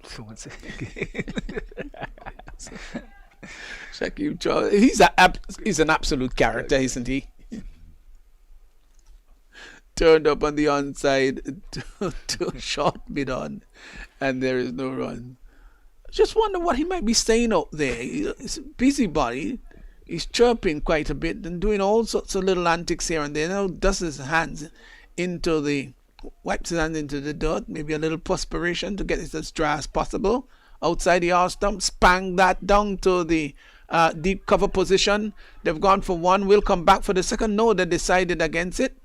Someone say Shaquem Charles, he's an absolute character, isn't he? Turned up on the onside to a short mid on, and there is no run. Just wonder what he might be saying out there. He's a busybody. He's chirping quite a bit and doing all sorts of little antics here and there. Now wipes his hands into the dirt, maybe a little perspiration to get it as dry as possible. Outside the arse stump, spang that down to the deep cover position. They've gone for 1, will come back for the second. No, they decided against it.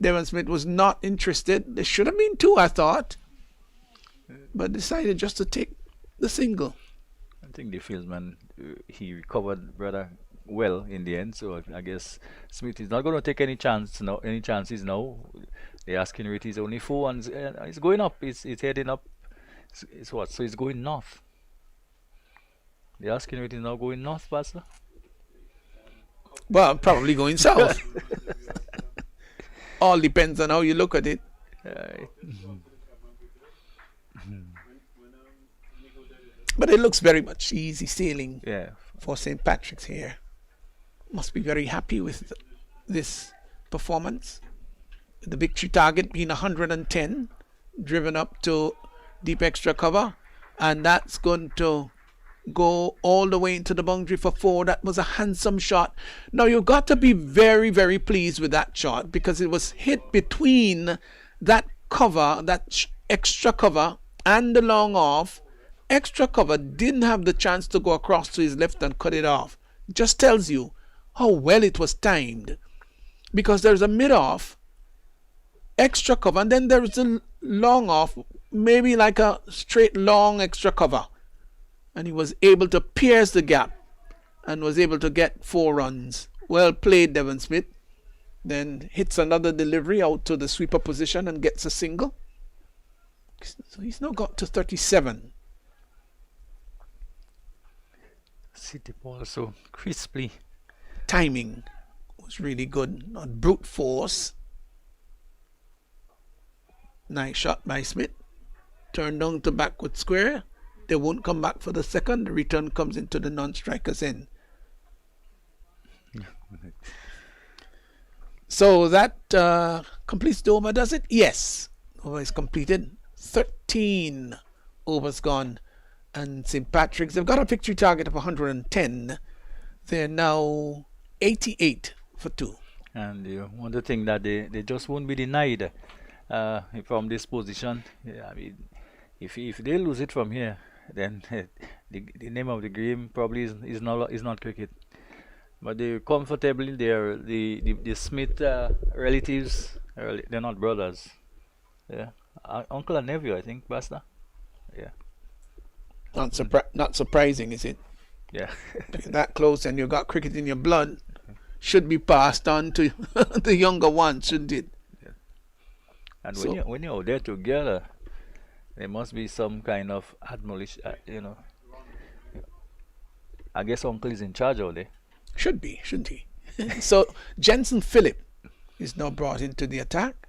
Devon Smith was not interested. There should have been 2, I thought, but decided just to take the single. I think the fieldsman, he recovered rather well in the end, so I guess Smith is not going to take any chances now. The asking rate is only 4, and it's going up. It's heading up. It's what? So it's going north. The asking rate is now going north, Pastor. Well, probably going south. All depends on how you look at it. But it looks very much easy sailing for St. Patrick's here. Must be very happy with this performance. The victory target being 110, driven up to deep extra cover, and that's going to go all the way into the boundary for 4. That was a handsome shot. Now you've got to be very, very pleased with that shot, because it was hit between that cover, that extra cover, and the long off. Extra cover didn't have the chance to go across to his left and cut it off. Just tells you how well it was timed, because there's a mid off, extra cover, and then there's a long off, maybe like a straight long extra cover, and he was able to pierce the gap and was able to get 4 runs. Well played, Devon Smith. Then hits another delivery out to the sweeper position and gets a single. So he's now got to 37. See the ball so crisply. Timing was really good, not brute force. Nice shot by Smith. Turned down to backward square. They won't come back for the second. The return comes into the non-striker's end. So that completes the over, does it? Yes. Over is completed. 13 overs gone. and St. Patrick's. They've got a victory target of 110. They're now 88 for 2. And you want to think that they just won't be denied from this position. Yeah, I mean, if they lose it from here, then the name of the game probably is not cricket. But they're comfortably there. The Smith relatives, they're not brothers. Yeah, uncle and nephew, I think, Basta. Yeah, Not surprising, is it? yeah. If you're that close and you've got cricket in your blood, should be passed on to the younger ones, shouldn't it? And So- when you're there together, there must be some kind of admonition. I guess uncle is in charge all day. Should be, shouldn't he? So Jensen Phillip is now brought into the attack.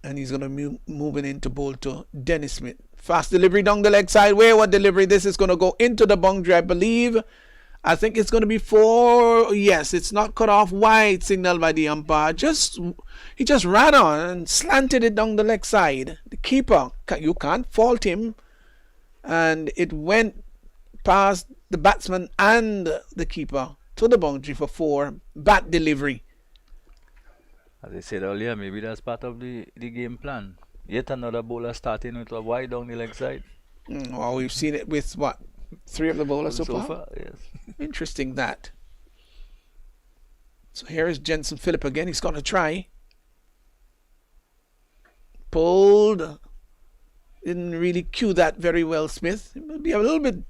And he's going to be moving into bowl to Dennis Smith. Fast delivery down the leg side. Wayward delivery. This is going to go into the boundary, I believe. I think it's going to be 4. Yes, it's not cut off. Wide signal by the umpire. He just ran on and slanted it down the leg side. The keeper, you can't fault him. And it went past the batsman and the keeper to the boundary for 4. Bat delivery. As I said earlier, maybe that's part of the game plan. Yet another bowler starting with a wide down the leg side. Well, we've seen it with what? 3 of the bowlers so far? Yes. Interesting that. So here is Jensen Phillip again. He's going to try. Pulled. Didn't really cue that very well, Smith. He will be a little bit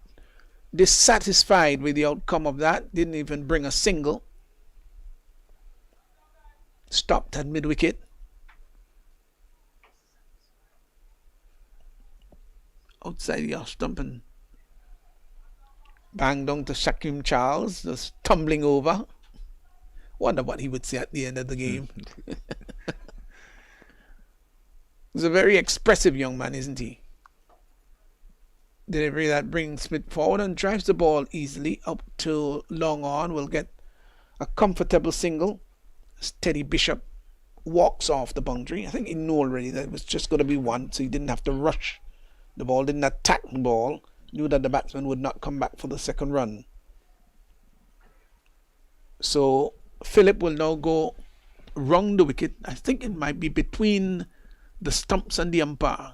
dissatisfied with the outcome of that. Didn't even bring a single. Stopped at mid-wicket. Outside the off stump and bang down to Shaquem Charles, just tumbling over. Wonder what he would say at the end of the game. He's a very expressive young man, isn't he? Delivery that brings Smith forward and drives the ball easily up to long on. Will get a comfortable single. Teddy Bishop walks off the boundary. I think he knew already that it was just going to be 1, so he didn't have to rush. The ball didn't attack the ball. Knew that the batsman would not come back for the second run. So Phillip will now go round the wicket. I think it might be between the stumps and the umpire.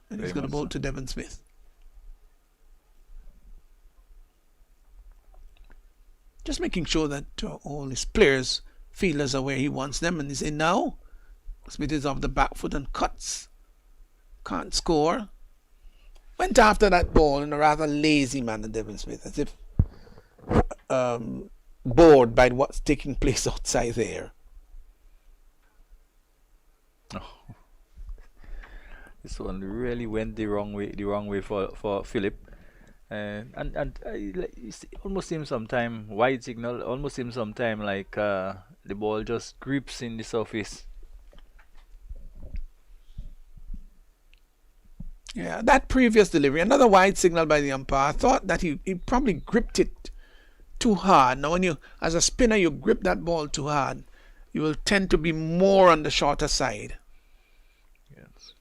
And he's going to bowl to Devon Smith. Just making sure that all his players, fielders are where he wants them. And he's in now. Smith is off the back foot and cuts. Can't score. Went after that ball in a rather lazy manner, Devon Smith, as if bored by what's taking place outside there. Oh. This one really went the wrong way for Phillip. And it almost seems sometime wide signal, almost seems sometime like the ball just grips in the surface. Yeah, that previous delivery, another wide signal by the umpire. I thought that he probably gripped it too hard. Now, when you, as a spinner, you grip that ball too hard, you will tend to be more on the shorter side. Yes.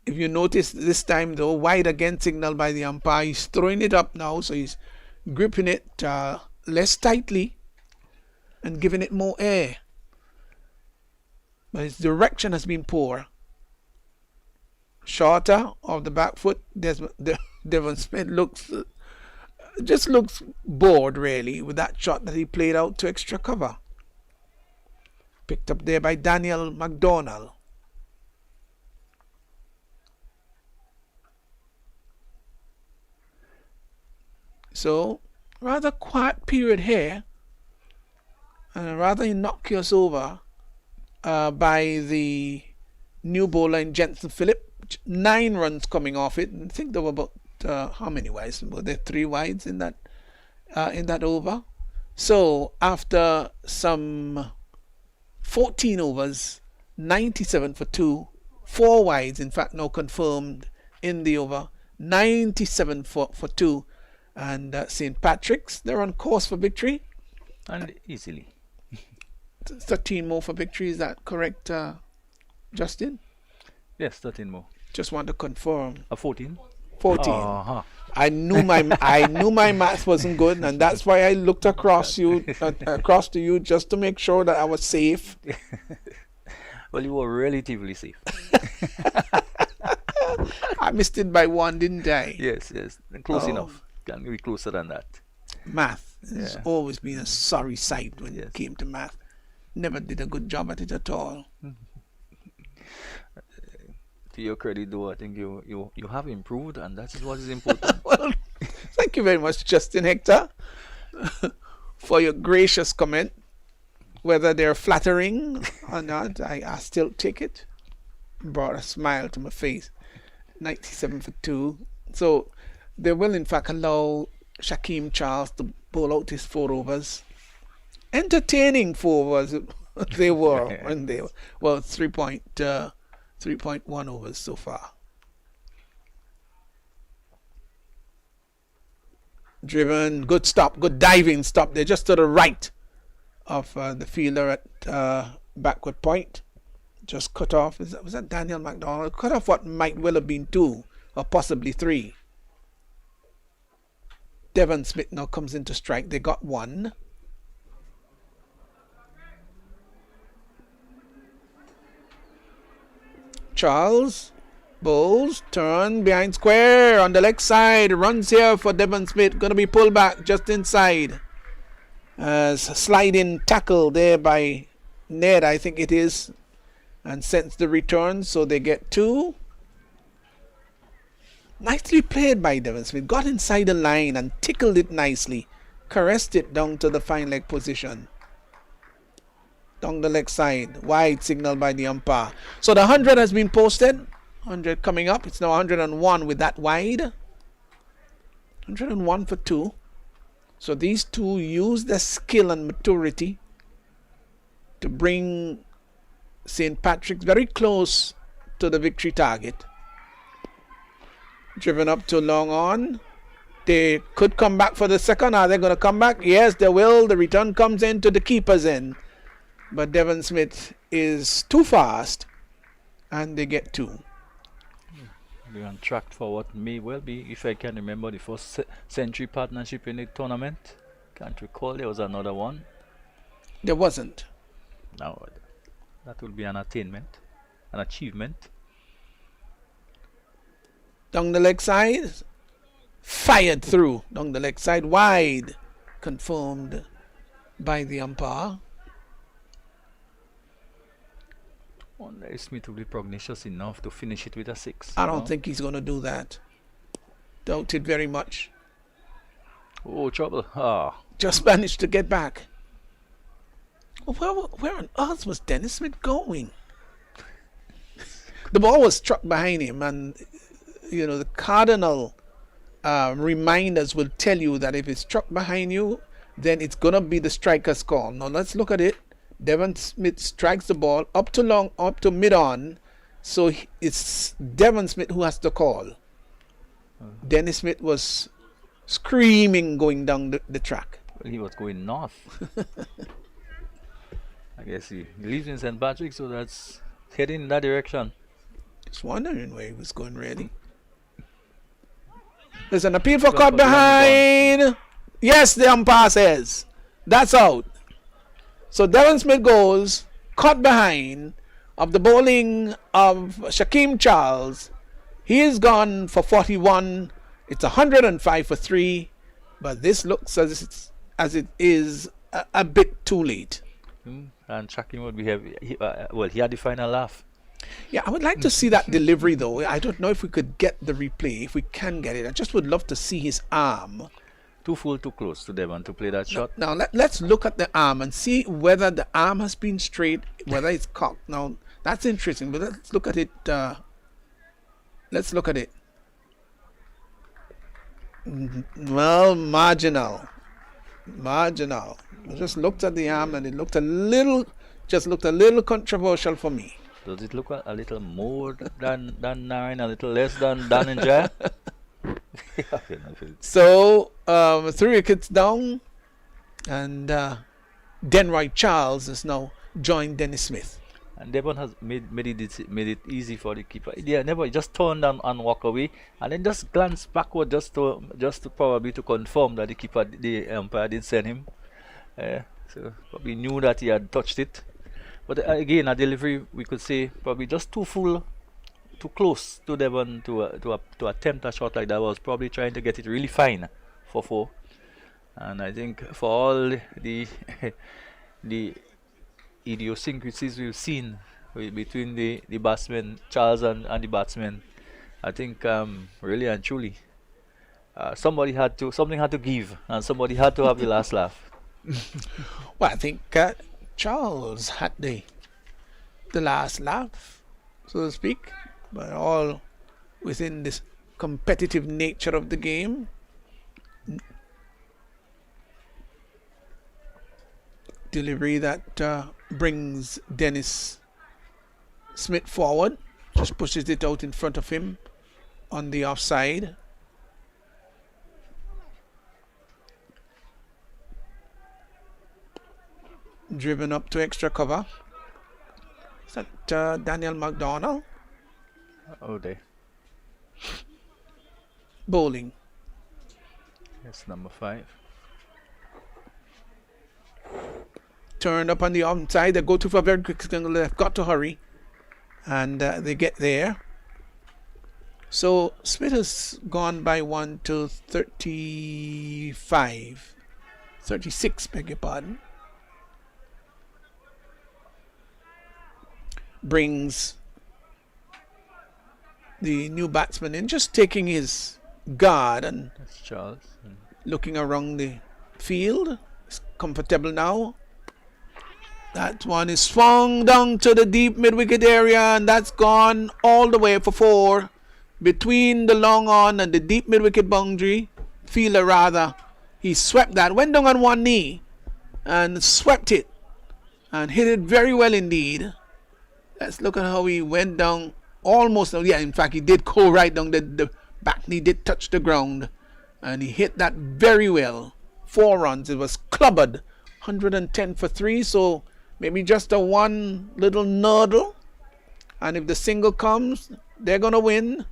If you notice this time, though, wide again signal by the umpire. He's throwing it up now, so he's gripping it less tightly and giving it more air. But his direction has been poor. Shorter of the back foot. Devon Smith just looks bored, really, with that shot that he played out to extra cover. Picked up there by Daniel McDonald. So, rather quiet period here. And rather innocuous over by the new bowler in Jensen Phillip. 9 runs coming off it. I think there were about how many wides? Were there 3 wides in that over? So after some 14 overs, 97 for 2, 4 wides, in fact, now confirmed in the over, 97 for 2, and St. Patrick's, they're on course for victory. And easily. 13 more for victory. Is that correct, Justin? Yes, 13 more. Just want to confirm. 14. 14. Uh-huh. I knew my math wasn't good, and that's why I looked across to you just to make sure that I was safe. Well, you were relatively safe. I missed it by one, didn't I? Yes. Close Oh. enough. Can be closer than that. Math has Yeah. always been a sorry sight when Yes. it came to math. Never did a good job at it at all. To your credit, though, I think you have improved, and that is what is important. Well, thank you very much, Justin Hector, for your gracious comment. Whether they're flattering or not, I still take it. Brought a smile to my face. 97 for 2. So they will, in fact, allow Shaquem Charles to bowl out his 4 overs. Entertaining 4 overs they were when they were. Well, 3.1 overs so far. Driven, good stop, good diving stop. They're just to the right of the fielder at backward point. Just cut off. Was that Daniel McDonald? Cut off what might well have been 2 or possibly 3. Devon Smith now comes into strike. They got 1. Charles bowls, turn behind square on the leg side, runs here for Devon Smith, going to be pulled back just inside. Sliding tackle there by Ned, I think it is, and sends the return, so they get 2. Nicely played by Devon Smith, got inside the line and tickled it nicely, caressed it down to the fine leg position. Down the leg side, wide signal by the umpire. So the 100 has been posted. 100 coming up. It's now 101 with that wide. 101 for 2. So these two use their skill and maturity to bring St. Patrick's very close to the victory target. Driven up to long on. They could come back for the second. Are they going to come back? Yes, they will. The return comes into the keeper's end. But Devon Smith is too fast, and they get 2. We're on track for what may well be, if I can remember, the first century partnership in the tournament. Can't recall there was another one. There wasn't. No, that will be an attainment, an achievement. Down the leg side, fired through. Down the leg side, wide, confirmed by the umpire. Wonder if Smith will be prognacious enough to finish it with a 6. I don't think he's going to do that. Doubt it very much. Oh, trouble. Ah. Just managed to get back. Where on earth was Dennis Smith going? The ball was struck behind him, and the cardinal reminders will tell you that if it's struck behind you, then it's going to be the striker's call. Now let's look at it. Devon Smith strikes the ball up to mid-on, so it's Devon Smith who has to call. Dennis Smith was screaming going down the track. Well, he was going north. I guess he lives in St. Patrick, so that's heading in that direction. Just wondering where he was going, really. There's an appeal for caught behind. Yes, the umpire says. That's out. So Devon Smith goes, caught behind of the bowling of Shaquem Charles. He is gone for 41. It's 105 for 3. But this looks as it is a bit too late. And Shaquem would be he had the final laugh. Yeah, I would like to see that delivery, though. I don't know if we could get the replay. If we can get it, I just would love to see his arm. Too full, too close to Devon to play that shot. Now let's look at the arm and see whether the arm has been straight, whether it's cocked. Now that's interesting, but let's look at it. Let's look at it. Well, marginal. I just looked at the arm and it looked a little controversial for me. Does it look a little more than 9, a little less than Dan and Jai? So 3 wickets down, and Denroy Charles has now joined Dennis Smith. And Devon has made it easy for the keeper. Yeah, never just turned and walk away, and then just glance backward just to probably to confirm that the umpire did send him. So probably knew that he had touched it. But again, a delivery we could say probably just too close to Devon to attempt a shot like that. Was probably trying to get it really fine for four. And I think for all the the idiosyncrasies we've seen between the batsmen, Charles and the batsmen, I think really and truly something had to give, and somebody had to have the last laugh. Well, I think Charles had the last laugh, so to speak, but all within this competitive nature of the game. Delivery that brings Dennis Smith forward, just pushes it out in front of him on the offside. Driven up to extra cover. Is that Daniel McDonald? Oh, they. Bowling. Yes, number 5. Turned up on the onside. They go to for a very quick angle. They've got to hurry. And they get there. So Smith has gone by 1 to 35. 36, beg your pardon. Brings the new batsman in, just taking his guard and That's Charles. looking around the field. It's comfortable now. That one is swung down to the deep mid-wicket area, and that's gone all the way for 4. Between the long on and the deep mid-wicket boundary, fielder rather, he swept that, went down on one knee and swept it and hit it very well indeed. Let's look at how he went down almost. Yeah, in fact, he did go right down. The back knee did touch the ground, and he hit that very well. 4 runs. It was clubbered. 110 for 3, so maybe just a one little nurdle. And if the single comes, they're going to win.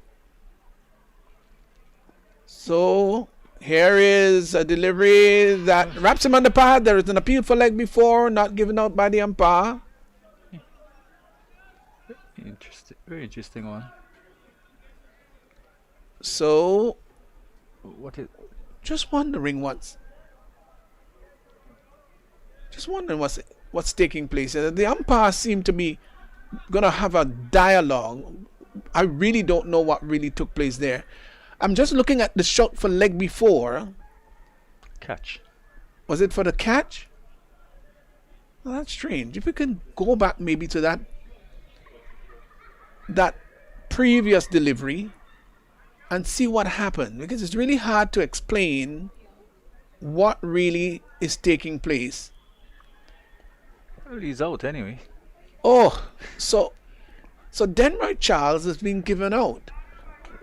So here is a delivery that wraps him on the pad. There is an appeal for leg before, not given out by the umpire. Interesting, very interesting one. So What is? just wondering what's taking place. The umpires seem to be gonna have a dialogue. I really don't know what really took place there. I'm just looking at the shot for leg before. Catch. Was it for the catch? Well, that's strange. If we can go back maybe to that previous delivery and see what happened, because it's really hard to explain what really is taking place. Well, he's out anyway. Oh, so Denroy Charles has been given out.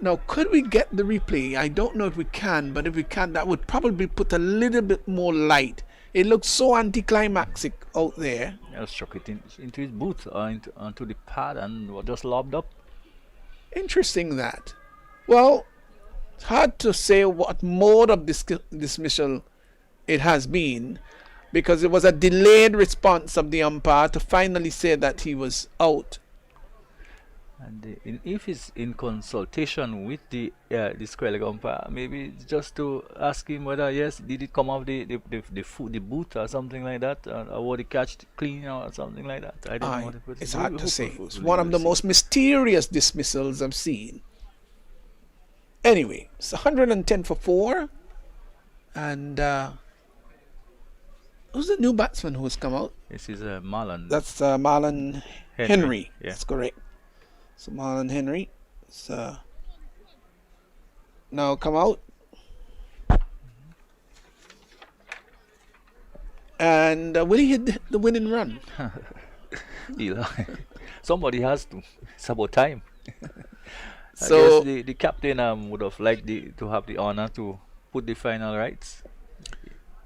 Now, could we get the replay? I don't know if we can, but if we can, that would probably put a little bit more light. It looks so anticlimactic out there. I struck it into his boot or onto the pad and was just lobbed up. Interesting that. Well, it's hard to say what mode of dismissal it has been, because it was a delayed response of the umpire to finally say that he was out. And if he's in consultation with the square leg umpire, maybe it's just to ask him whether yes, did it come off the boot or something like that, or was the catch clean or something like that. I don't know. It's hard to say. It's one of the most mysterious dismissals I've seen. Anyway, it's 110 for 4, and who's the new batsman who has come out? This is Marlon. That's Marlon Henry. Yeah. That's correct. So Marlon Henry now come out, and will he hit the winning run? Eli. Somebody has to. It's about time. So I guess the captain would have liked to have the honor to put the final rights.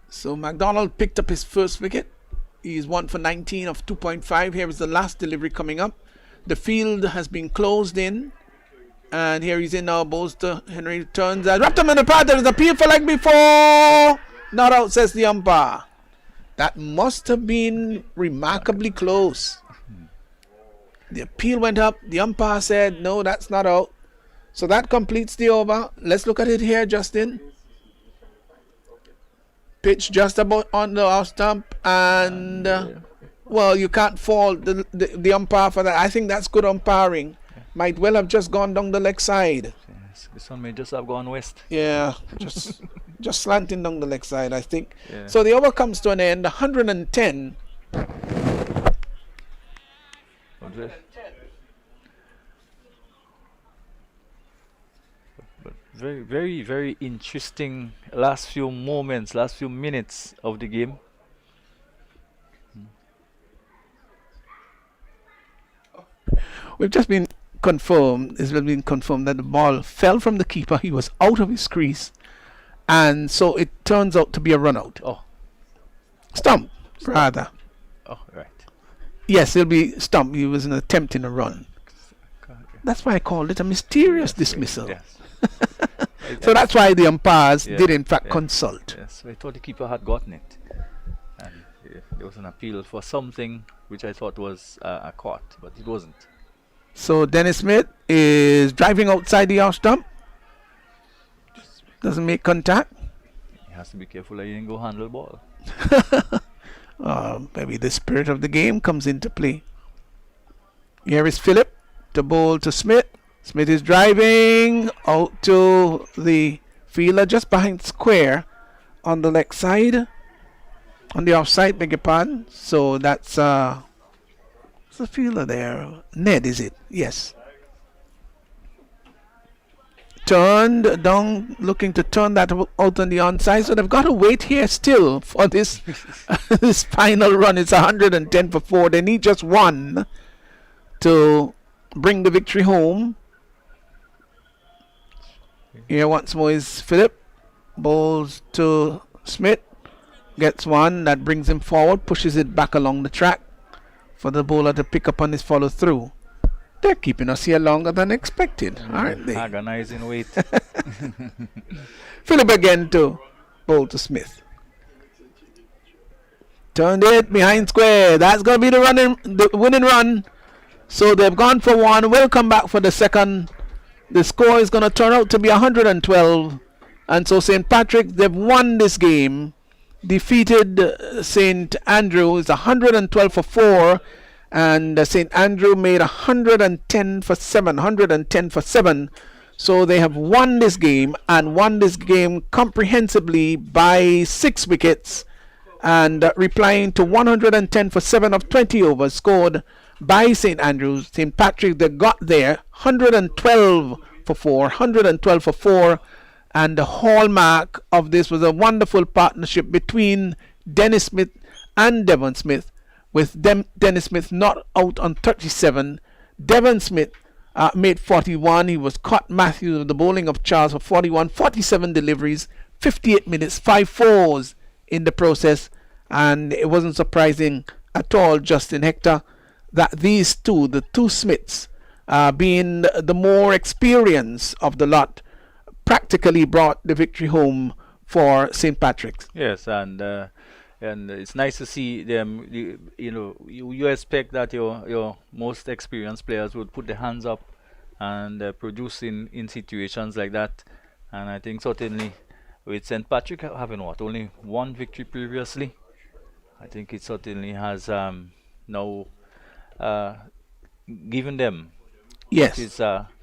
So McDonald picked up his first wicket, He's 1 for 19 of 2.5. Here is the last delivery coming up. The field has been closed in. And here he's in now. Bowls to Henry. Turns. Wrapped him in the pad. There is a appeal for leg before. Not out, says the umpire. That must have been remarkably close. The appeal went up. The umpire said, no, that's not out. So that completes the over. Let's look at it here, Justin. Pitch just about on the off stump. And, well, you can't fault the umpire for that. I think that's good umpiring. Might well have just gone down the leg side. Yes, this one may just have gone west. Yeah, just slanting down the leg side, I think. Yeah. So the over comes to an end. 110. But very, very, very interesting last few moments, last few minutes of the game. We've just been confirmed, it's been confirmed that the ball fell from the keeper. He was out of his crease. And so it turns out to be a run out. Oh. Stump, rather. Oh, right. Yes, it'll be stump. He was attempting a run. That's why I called it a mysterious dismissal. Yes. So that's why the umpires Yeah, did in fact yeah. consult. Yes, I thought the keeper had gotten it. And there was an appeal for something which I thought was a caught, but it wasn't. So Dennis Smith is driving outside the off stump. Doesn't make contact. He has to be careful that he didn't go handle ball. Maybe the spirit of the game comes into play. Here is Phillip to bowl to Smith. Smith is driving out to the fielder just behind square on the leg side. On the offside, beg your pardon. So that's what's the fielder there? Ned, is it? Yes. Turned down, looking to turn that out on the onside. So they've got to wait here still for this this final run. It's 110 for 4. They need just one to bring the victory home. Here once more is Phillip. Bowls to Smith. Gets one. That brings him forward. Pushes it back along the track for the bowler to pick up on his follow through. They're keeping us here longer than expected, aren't they? Agonizing wait. Phillip again to bowl to Smith. Turned it behind square. That's going to be the winning run. So they've gone for one. We'll come back for the second. The score is going to turn out to be 112. And so St. Patrick's, they've won this game. Defeated St. Andrew. It's 112 for 4. And St. Andrew made 110 for 7. 110 for 7. So they have won this game and won this game comprehensively by 6 wickets. And replying to 110 for 7 of 20 overs scored by St. Andrews. St. Patrick, they got there 112 for 4. 112 for 4. And the hallmark of this was a wonderful partnership between Dennis Smith and Devon Smith, with Dennis Smith not out on 37. Devon Smith made 41. He was caught Matthews with the bowling of Charles for 41. 47 deliveries, 58 minutes, 5 fours in the process. And it wasn't surprising at all, Justin Hector, that these two, the two Smiths, being the more experienced of the lot, practically brought the victory home for St. Patrick's. Yes, and it's nice to see them. You expect that your most experienced players would put their hands up and produce in situations like that. And I think certainly with St. Patrick having only one victory previously, I think it certainly has now given them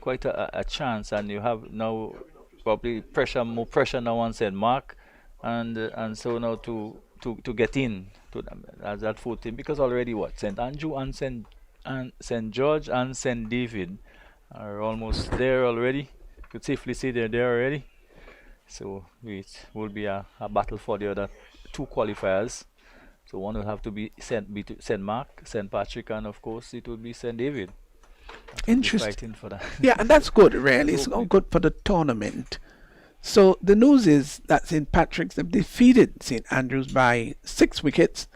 quite a chance. And you have now probably more pressure now on St. Mark, and so now to get in to them as that 14, because already St. Andrew and St. George and St. David are almost there already. Could safely say they're there already. So it will be a battle for the other 2 qualifiers. So one will have to be St. Mark, St. Patrick, and of course it will be St. David. Interesting. Fighting for that. Yeah, and that's good, really. It's all good for the tournament. So the news is that St. Patrick's have defeated St. Andrews by 6 wickets.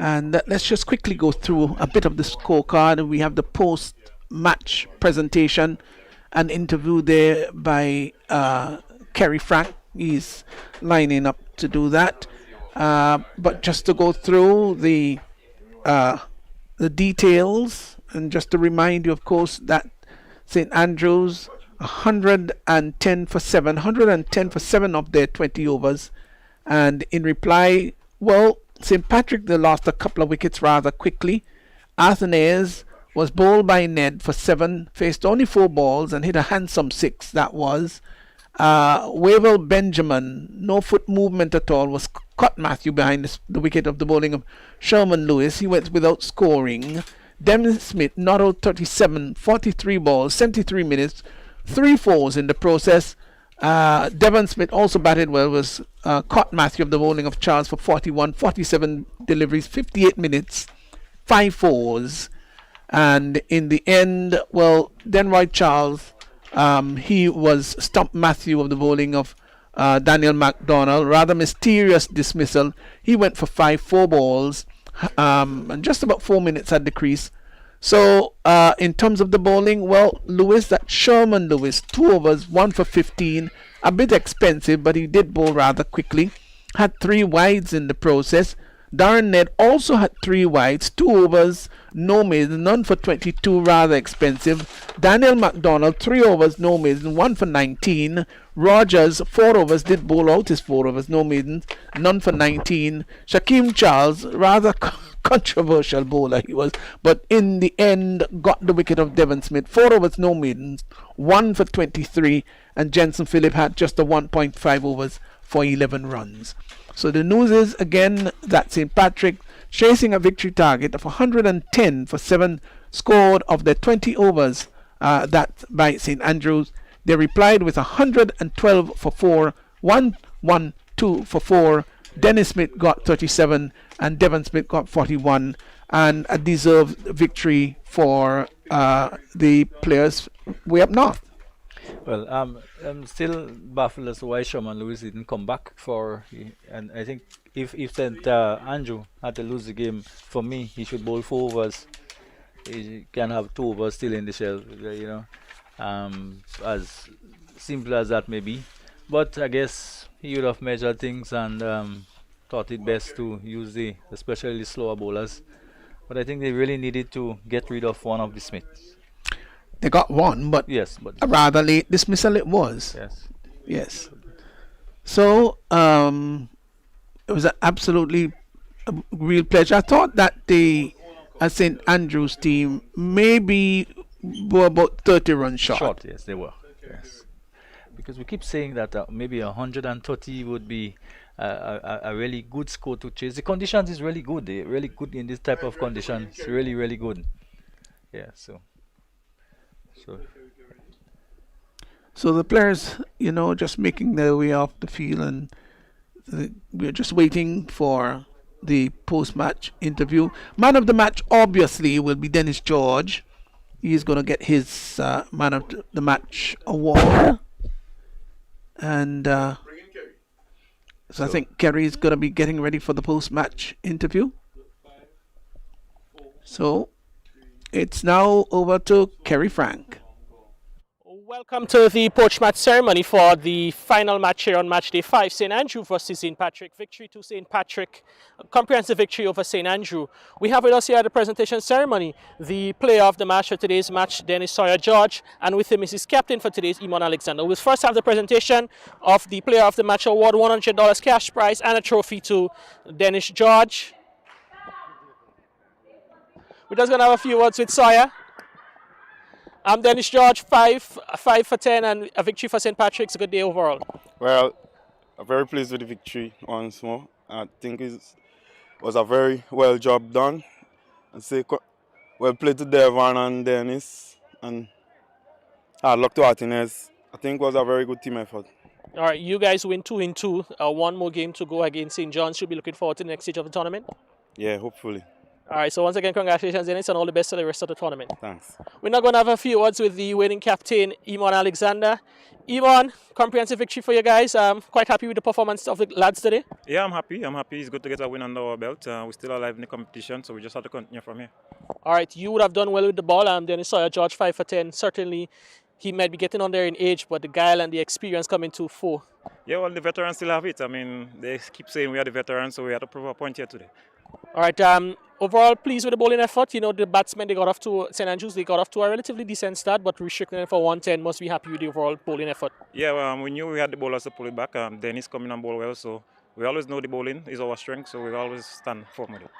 And let's just quickly go through a bit of the scorecard. We have the post-match presentation, an interview there by Kerry Frank. He's lining up to do that. But just to go through the details, and just to remind you, of course, that St. Andrews 110 for 7, 110 for 7 of their 20 overs. And in reply, well, St. Patrick, they lost a couple of wickets rather quickly. Athenaeus was bowled by Ned for 7, faced only 4 balls and hit a handsome 6, that was. Wavell Benjamin, no foot movement at all, was caught Matthew behind the wicket of the bowling of Sherman Lewis. He went without scoring. Dennis Smith not out 37, 43 balls, 73 minutes, 3 fours in the process. Devon Smith also batted well, was caught Matthew of the bowling of Charles for 41, 47 deliveries, 58 minutes, 5 fours. And in the end, well, Denroy Charles, he was stumped Matthew of the bowling of Daniel MacDonald. Rather mysterious dismissal. He went for 4 balls, and just about 4 minutes at the crease. So in terms of the bowling, well, Lewis, that Sherman Lewis, 2 overs, 1 for 15, a bit expensive, but he did bowl rather quickly. Had 3 wides in the process. Darren Ned also had 3 wides, 2 overs, no maiden, none for 22, rather expensive. Daniel MacDonald, 3 overs, no maiden, 1 for 19. Rogers, 4 overs, did bowl out his 4 overs, no maidens, none for 19. Shaquem Charles, rather controversial bowler he was, but in the end got the wicket of Devon Smith. 4 overs, no maidens, 1 for 23. And Jensen Phillip had just a 1.5 overs for 11 runs. So the news is, again, that St. Patrick, chasing a victory target of 110 for 7 scored of their 20 overs that by St. Andrews. They replied with 112 for 4, 112 for 4. Dennis Smith got 37 and Devon Smith got 41, and a deserved victory for the players way up north. Well, I'm still baffled as to why Sherman Lewis didn't come back and I think if St. Andrew had to lose the game, for me, he should bowl 4 overs. He can have 2 overs still in the shell, as simple as that may be. But I guess he would have measured things and thought it best to use especially slower bowlers. But I think they really needed to get rid of one of the Smiths. They got one, but yes, but a rather late dismissal it was. Yes. So it was an absolutely real pleasure. I thought that the St. Andrews team maybe were about 30 runs short. Yes, they were. Yes, because we keep saying that maybe 130 would be a really good score to chase. The conditions is really good. They're really good in this type of conditions. It's really, really good. Yeah. So the players, just making their way off the field, and we're just waiting for the post-match interview. Man of the match, obviously, will be Dennis George. He's going to get his man of the match award. And so I think Kerry is going to be getting ready for the post-match interview. So it's now over to Kerry Frank. Welcome to the post-match ceremony for the final match here on match day 5. St. Andrew versus St. Patrick. Victory to St. Patrick. Comprehensive victory over St. Andrew. We have with us here at the presentation ceremony the player of the match for today's match, Dennis Sawyer George, and with him is his captain for today's, Iman Alexander. We'll first have the presentation of the player of the match award, $100 cash prize and a trophy to Dennis George. We're just going to have a few words with Sawyer. I'm Dennis George, 5 for 10 and a victory for St. Patrick's. A good day overall. Well, I'm very pleased with the victory once more. I think it was a very well job done. And say well played to Devon and Dennis, and hard luck to Athenaeus. I think it was a very good team effort. All right, you guys win 2-2. One more game to go against St. John's. Should be looking forward to the next stage of the tournament. Yeah, hopefully. All right, so once again, congratulations, Dennis, and all the best for the rest of the tournament. Thanks. We're now going to have a few words with the winning captain, Iman Alexander. Iman, comprehensive victory for you guys. Quite happy with the performance of the lads today. Yeah, I'm happy. It's good to get a win under our belt. We're still alive in the competition, so we just have to continue from here. All right, you would have done well with the ball. Dennis Sawyer, George 5 for 10. Certainly, he might be getting on there in age, but the guile and the experience coming to 4. Yeah, well, the veterans still have it. I mean, they keep saying we are the veterans, so we have to prove a point here today. All right, overall pleased with the bowling effort. You know, the batsmen, they got off to St. Andrews, they got off to a relatively decent start, but restricting them for 110. Must be happy with the overall bowling effort. Yeah, well, we knew we had the bowlers to pull it back. Dennis coming on bowl well, so we always know the bowling is our strength, so we always stand firm with it.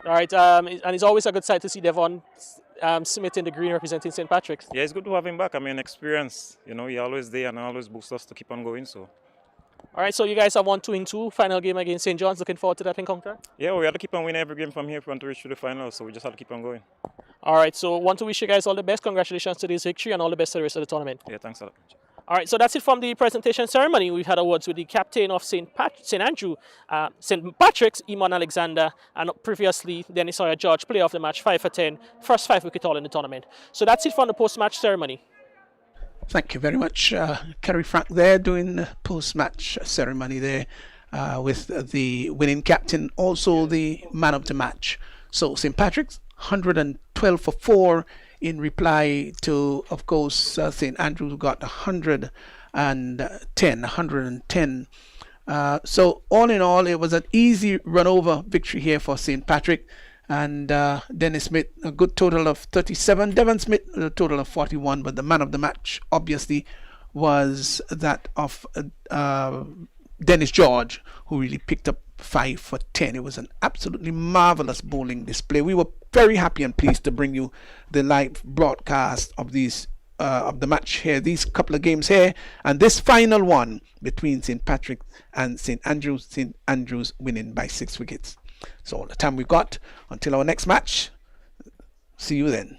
All right, and it's always a good sight to see Devon Smith in the green representing St. Patrick's. Yeah, it's good to have him back. I mean, experience. You know, he always there and always boosts us to keep on going, so. All right, so you guys have won 2-2, final game against St. John's. Looking forward to that encounter? Yeah, we have to keep on winning every game from here if we want to reach to the final, so we just have to keep on going. All right, so want to wish you guys all the best. Congratulations to this victory and all the best to the rest of the tournament. Yeah, thanks a lot. All right, so that's it from the presentation ceremony. We've had awards with the captain of St. Patrick's, Iman Alexander, and previously Dennis Sawyer George, player of the match, 5 for 10, first 5 wicket haul in the tournament. So that's it from the post-match ceremony. Thank you very much, Kerry Frank there doing the post-match ceremony there with the winning captain, also the man of the match. So St. Patrick's 112 for 4 in reply to, of course, St. Andrews, who got 110. So all in all, it was an easy run-over victory here for St. Patrick. And Dennis Smith, a good total of 37. Devon Smith, a total of 41. But the man of the match, obviously, was that of Dennis George, who really picked up 5 for 10. It was an absolutely marvelous bowling display. We were very happy and pleased to bring you the live broadcast of these of the match here, these couple of games here, and this final one between St. Patrick and St. Andrews. St. Andrews winning by 6 wickets. So all the time we've got until our next match. See you then.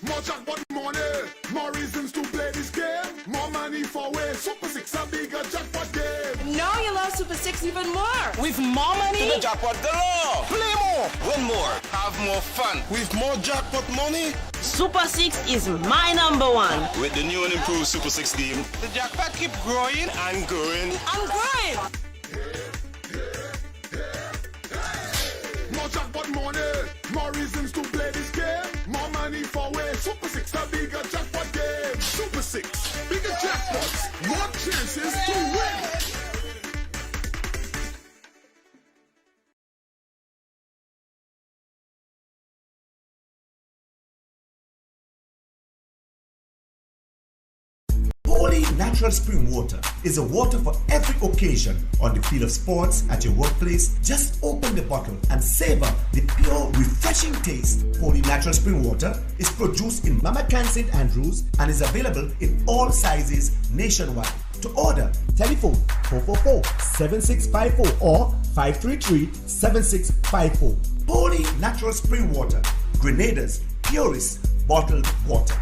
More jackpot money, more reasons to play this game. More money for way. Super 6 a bigger jackpot game. Now you love Super 6 even more. With more money. To the jackpot galore. Play more, win more, have more fun. With more jackpot money. Super 6 is my number one. With the new and improved Super 6 game, the jackpot keep growing and growing. I'm growing. More jackpot money, more reasons to play this game. More money for way. Super 6, a bigger jackpot game. Super 6, bigger jackpots, more chances to win. Holy natural spring water is a water for every occasion. On the field of sports, at your workplace, just open the bottle and savor the pure, refreshing taste. Holy natural spring water is produced in Mama Can St. Andrews and is available in all sizes nationwide. To order, telephone 444-7654 or 533-7654. Holy natural spring water, Grenada's purest bottled water.